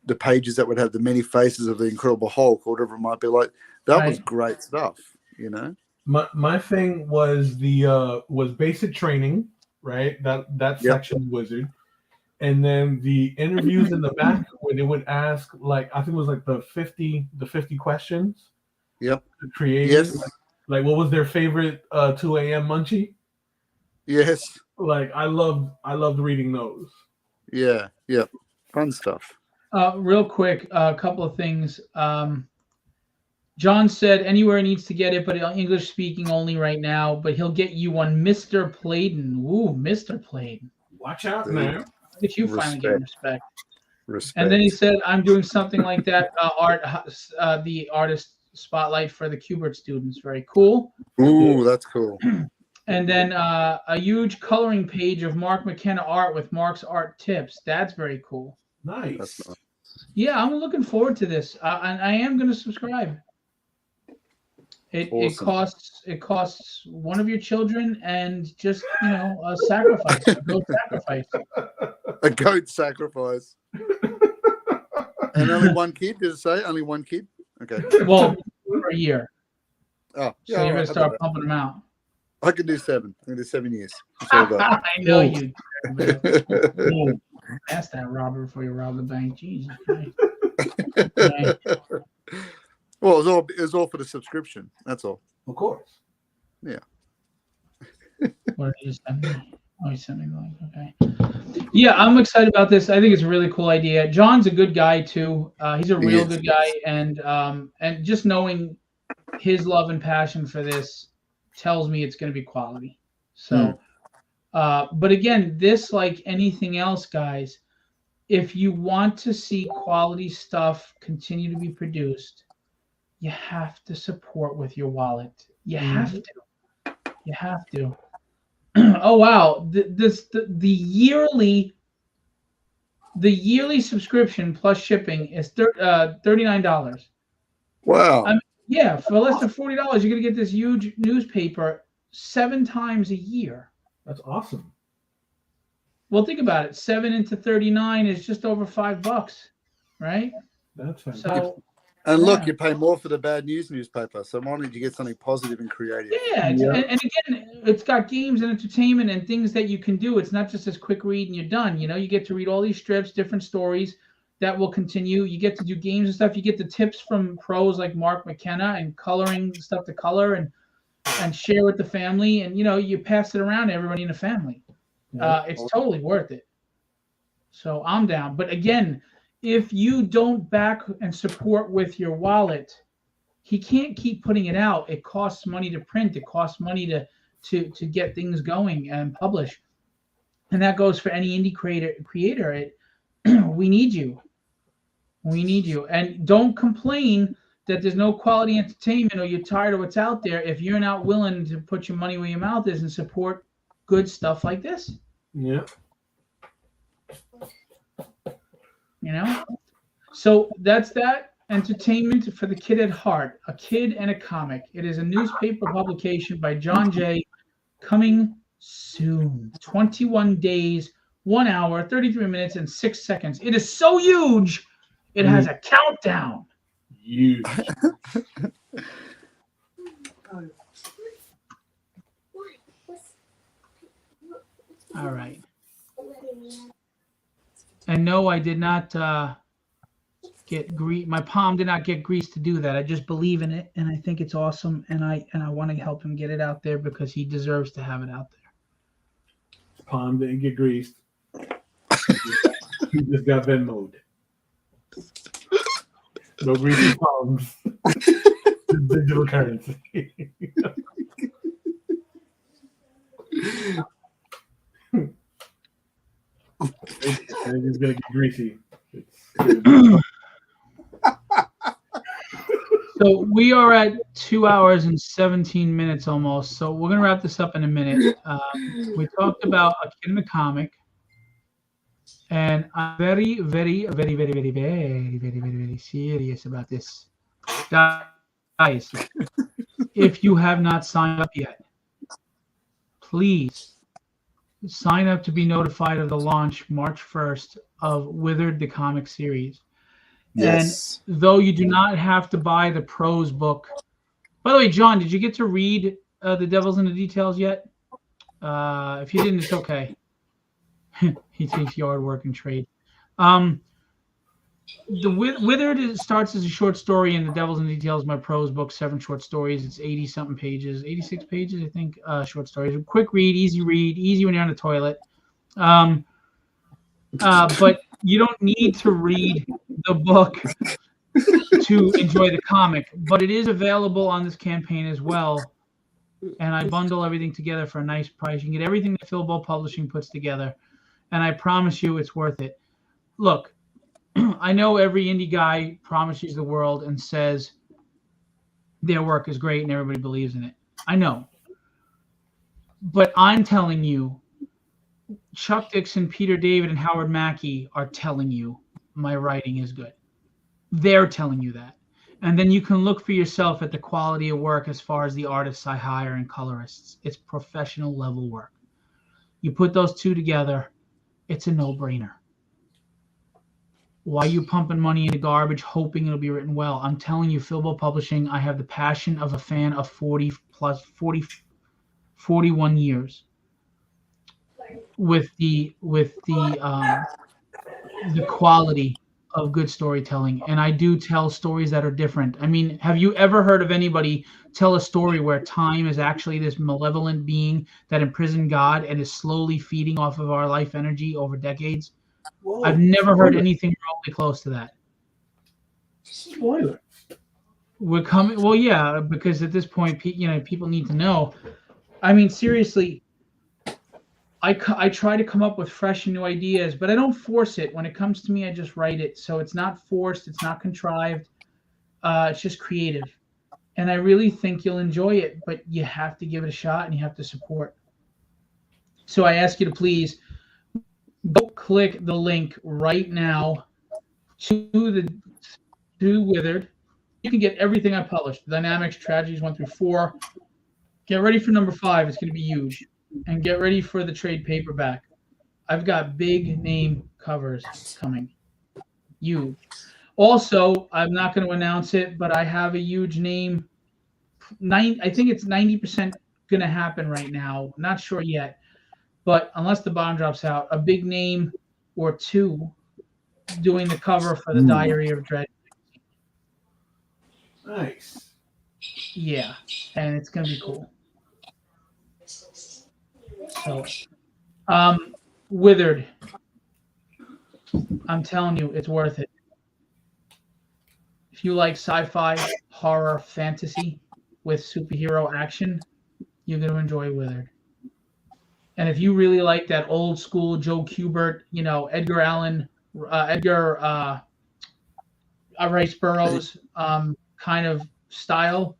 the pages that would have the many faces of the Incredible Hulk, or whatever it might be. Like that was great stuff, My thing was was basic training, right? That section Wizard. And then the interviews in the back where they would ask, like, I think it was like the 50 questions. Yep. The creators, like what was their favorite 2 a.m. munchie? Yes. Like I loved reading those. Yeah. Fun stuff. Real quick, a couple of things. John said anywhere needs to get it, but English speaking only right now. But he'll get you one, Mr. Pleydon. Ooh, Mr. Pleydon. Watch out, man. Look at you finally getting respect. Respect. And then he said, I'm doing something like that, the artist spotlight for the Kubert students. Very cool. Ooh, that's cool. And then a huge coloring page of Mark McKenna art with Mark's art tips. That's very cool. Nice. That's nice. Yeah, I'm looking forward to this. And I am going to subscribe. It costs one of your children and just a sacrifice, a goat sacrifice. A goat sacrifice. And only one kid? Did it say only one kid? Okay. Well, for a year. Oh, yeah. So you're gonna start pumping them out. I can do 7. I can do 7 years. I know you. Ask that robber before you rob the bank. Jesus Christ. Okay. Well, it was all for the subscription. That's all. Of course. Yeah. What did you send me? Oh, he sent me the link. Okay. Yeah, I'm excited about this. I think it's a really cool idea. John's a good guy too. He's a real good guy, and just knowing his love and passion for this tells me it's going to be quality. So, but again, this, like anything else, guys, if you want to see quality stuff continue to be produced, you have to support with your wallet. You have to. You have to. Oh wow! The yearly subscription plus shipping is $39. Wow. Yeah, for less than $40, you're gonna get this huge newspaper 7 times a year. That's awesome. Well, think about it. 7 into 39 is just over $5, right? That's fantastic. So, and look, you pay more for the bad news newspaper. So why don't you get something positive and creative? Yeah, and again, it's got games and entertainment and things that you can do. It's not just this quick read and you're done. You get to read all these strips, different stories that will continue. You get to do games and stuff. You get the tips from pros like Mark McKenna and coloring stuff to color and share with the family. And, you pass it around to everybody in the family. It's totally worth it. So I'm down. But again, if you don't back and support with your wallet, he can't keep putting it out. It costs money to print. It costs money to get things going and publish. And that goes for any indie creator. We need you. We need you. And don't complain that there's no quality entertainment or you're tired of what's out there if you're not willing to put your money where your mouth is and support good stuff like this. Yeah. So that's that. Entertainment for the kid at heart, a kid and a comic. It is a newspaper publication by John Jay, coming soon. 21 days, 1 hour, 33 minutes, and 6 seconds. It is so huge, it has a countdown. Huge. All right. And no, I did not get my palm did not get greased to do that. I just believe in it, and I think it's awesome, and I want to help him get it out there because he deserves to have it out there. Palm didn't get greased. He just got Venmo'd. No greasy palms. Digital currency. It's gonna get greasy. So we are at 2 hours and 17 minutes almost. So we're gonna wrap this up in a minute. We talked about a kid in the comic, and I'm very, very, very, very, very, very, very, very, very serious about this, guys. If you have not signed up yet, please sign up to be notified of the launch March 1st of Withered the Comic Series. Yes. And though you do not have to buy the prose book. By the way, John, did you get to read The Devil's in the Details yet? If you didn't, it's okay. He takes yard work and trade. The Withered starts as a short story, and The Devil's in the Details, my prose book, 7 short stories. It's 80-something pages, 86 pages, I think, short stories. A quick read, easy when you're on the toilet. But you don't need to read the book to enjoy the comic, but it is available on this campaign as well. And I bundle everything together for a nice price. You can get everything that Phil Bow Publishing puts together, and I promise you it's worth it. Look, I know every indie guy promises the world and says their work is great and everybody believes in it. I know. But I'm telling you, Chuck Dixon, Peter David, and Howard Mackey are telling you my writing is good. They're telling you that. And then you can look for yourself at the quality of work as far as the artists I hire and colorists. It's professional level work. You put those two together, it's a no-brainer. Why are you pumping money into garbage hoping it'll be written well? I'm telling you, Phil Bow Publishing, I have the passion of a fan of 41 years with the quality of good storytelling. And I do tell stories that are different. I mean, have you ever heard of anybody tell a story where time is actually this malevolent being that imprisoned God and is slowly feeding off of our life energy over decades? Whoa, I've never heard anything remotely close to that. Spoiler. We're coming. Well, yeah, because at this point, people need to know. I mean, seriously, I try to come up with fresh and new ideas, but I don't force it. When it comes to me, I just write it. So it's not forced. It's not contrived. It's just creative. And I really think you'll enjoy it, but you have to give it a shot and you have to support. So I ask you to please go click the link right now to Withered. You can get everything I published. Dynamics, Tragedies 1 through 4. Get ready for number 5. It's going to be huge. And get ready for the trade paperback. I've got big name covers coming. Huge. Also, I'm not going to announce it, but I have a huge name. I think it's 90% going to happen right now. Not sure yet. But unless the bomb drops out, a big name or two doing the cover for the Diary of Dread. Nice. Yeah, and it's going to be cool. So, Withered. I'm telling you, it's worth it. If you like sci-fi, horror, fantasy with superhero action, you're going to enjoy Withered. And if you really like that old school Joe Kubert, Edgar Allan, Rice Burroughs kind of style,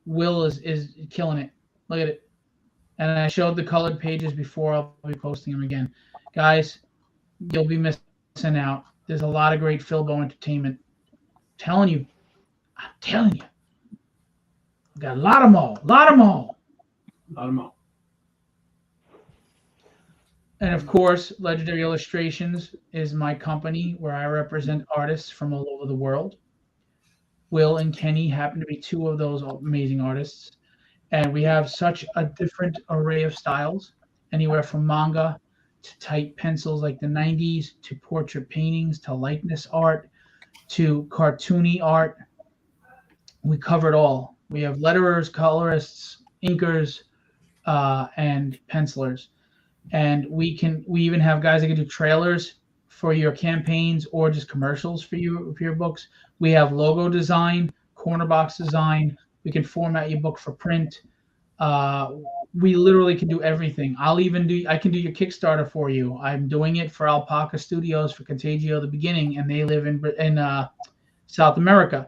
Will is killing it. Look at it. And I showed the colored pages before. I'll be posting them again. Guys, you'll be missing out. There's a lot of great Phil Bow entertainment. I'm telling you. Got a lot of them all. And of course, Legendary Illustrations is my company where I represent artists from all over the world. Will and Kenny happen to be two of those amazing artists. And we have such a different array of styles, anywhere from manga to type pencils like the 90s, to portrait paintings, to likeness art, to cartoony art. We cover it all. We have letterers, colorists, inkers, and pencilers. And we even have guys that can do trailers for your campaigns or just commercials for your books. We have logo design, corner box design. We can format your book for print. We literally can do everything. I can do your Kickstarter for you. I'm doing it for Alpaca Studios for Contagio the Beginning, and they live in South America.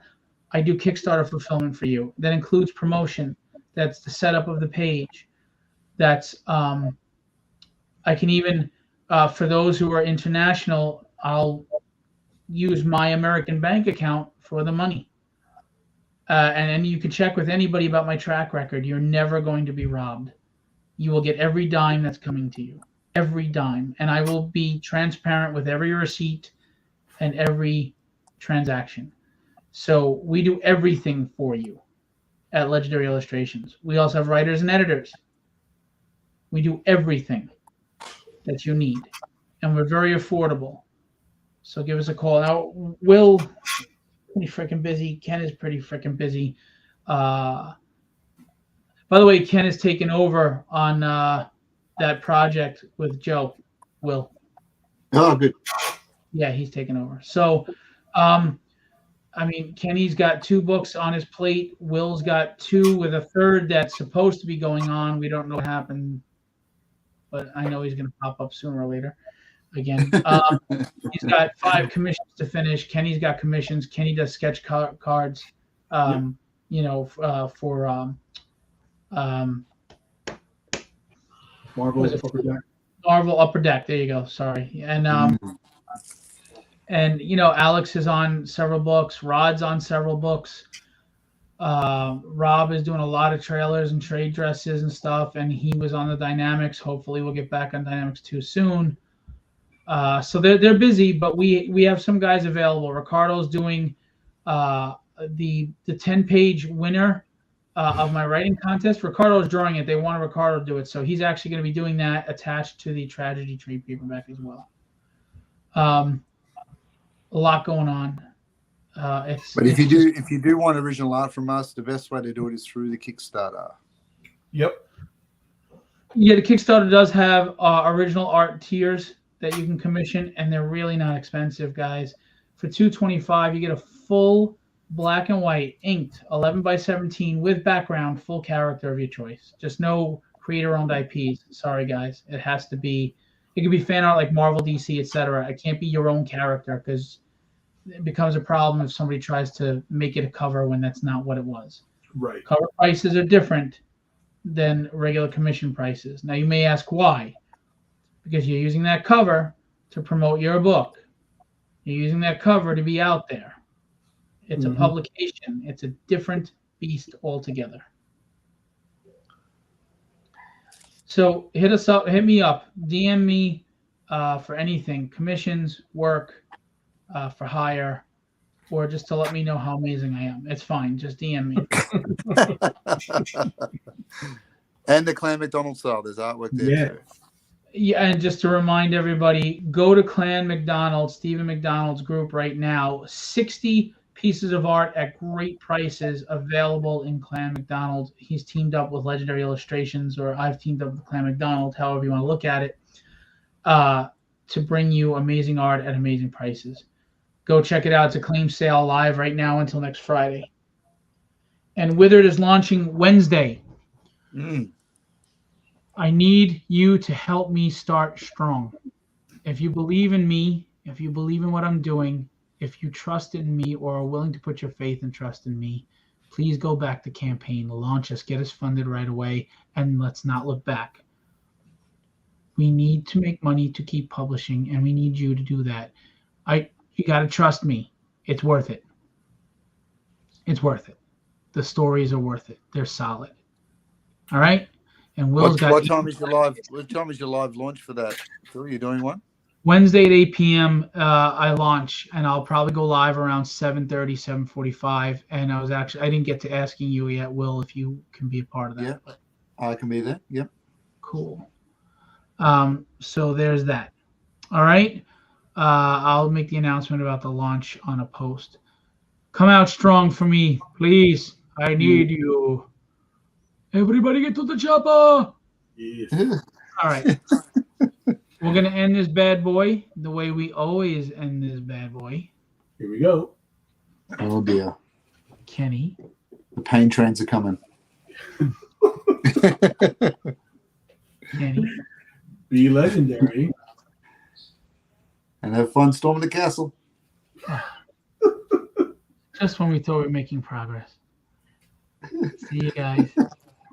I do Kickstarter fulfillment for you. That includes promotion. That's the setup of the page. That's I can even for those who are international, I'll use my American bank account for the money. And then you can check with anybody about my track record. You're never going to be robbed. You will get every dime that's coming to you, every dime. And I will be transparent with every receipt and every transaction. So we do everything for you at Legendary Illustrations. We also have writers and editors. We do everything that you need. And we're very affordable. So give us a call. Now, Will, pretty freaking busy. Ken is pretty freaking busy. By the way, Ken is taking over on that project with Joe. Will. Oh, good. Yeah, he's taking over. So, I mean, Kenny's got 2 books on his plate. Will's got 2 with a third that's supposed to be going on. We don't know what happened, but I know he's going to pop up sooner or later again. He's got 5 commissions to finish. Kenny's got commissions. Kenny does sketch cards, for Marvel Upper Deck. Marvel Upper Deck. There you go. Sorry. And Alex is on several books. Rod's on several books. Rob is doing a lot of trailers and trade dresses and stuff, and he was on the Dynamics. Hopefully we'll get back on Dynamics too soon. So they're busy, but we have some guys available. Ricardo's doing the 10-page winner of my writing contest. Ricardo's drawing it. They wanted Ricardo to do it, so he's actually going to be doing that attached to the Tragedy Trade paperback as well. A lot going on. But if you do want original art from us, the best way to do it is through the Kickstarter. Yep. Yeah, the Kickstarter does have original art tiers that you can commission, and they're really not expensive, guys. For $225, you get a full black and white inked 11x17 with background, full character of your choice. Just no creator-owned IPs. Sorry, guys. It has to be. It could be fan art like Marvel, DC, etc. It can't be your own character because it becomes a problem if somebody tries to make it a cover when that's not what it was. Right. Cover prices are different than regular commission prices. Now you may ask why? Because you're using that cover to promote your book. You're using that cover to be out there. It's a publication. It's a different beast altogether. So hit us up, hit me up, DM me for anything, commissions, work, for hire, or just to let me know how amazing I am. It's fine. Just DM me. And the Clan McDonald style. There's artwork there too. Yeah, and just to remind everybody, go to Clan McDonald, Stephen McDonald's group right now. 60 pieces of art at great prices available in Clan McDonald. He's teamed up with Legendary Illustrations, or I've teamed up with Clan McDonald, however you want to look at it, to bring you amazing art at amazing prices. Go check it out. It's a claim sale live right now until next Friday. And Withered is launching Wednesday. I need you to help me start strong. If you believe in me, if you believe in what I'm doing, if you trust in me or are willing to put your faith and trust in me, please go back to campaign, launch us, get us funded right away, and let's not look back. We need to make money to keep publishing, and we need you to do that. You got to trust me. It's worth it. It's worth it. The stories are worth it. They're solid. All right? And Will's got. What time is your live launch for that? Phil, you doing one? Wednesday at 8 p.m. I launch, and I'll probably go live around 7:30, 7:45. And I didn't get to asking you yet, Will, if you can be a part of that. Yeah, I can be there. Yep. Cool. So there's that. All right. I'll make the announcement about the launch on a post. Come out strong for me, please. I need you. Everybody get to the chopper. Yes. All right. We're going to end this bad boy the way we always end this bad boy. Here we go. Oh dear. Kenny. The pain trains are coming. Kenny. Be legendary. And have fun storming the castle. Just when we thought we were making progress. See you guys.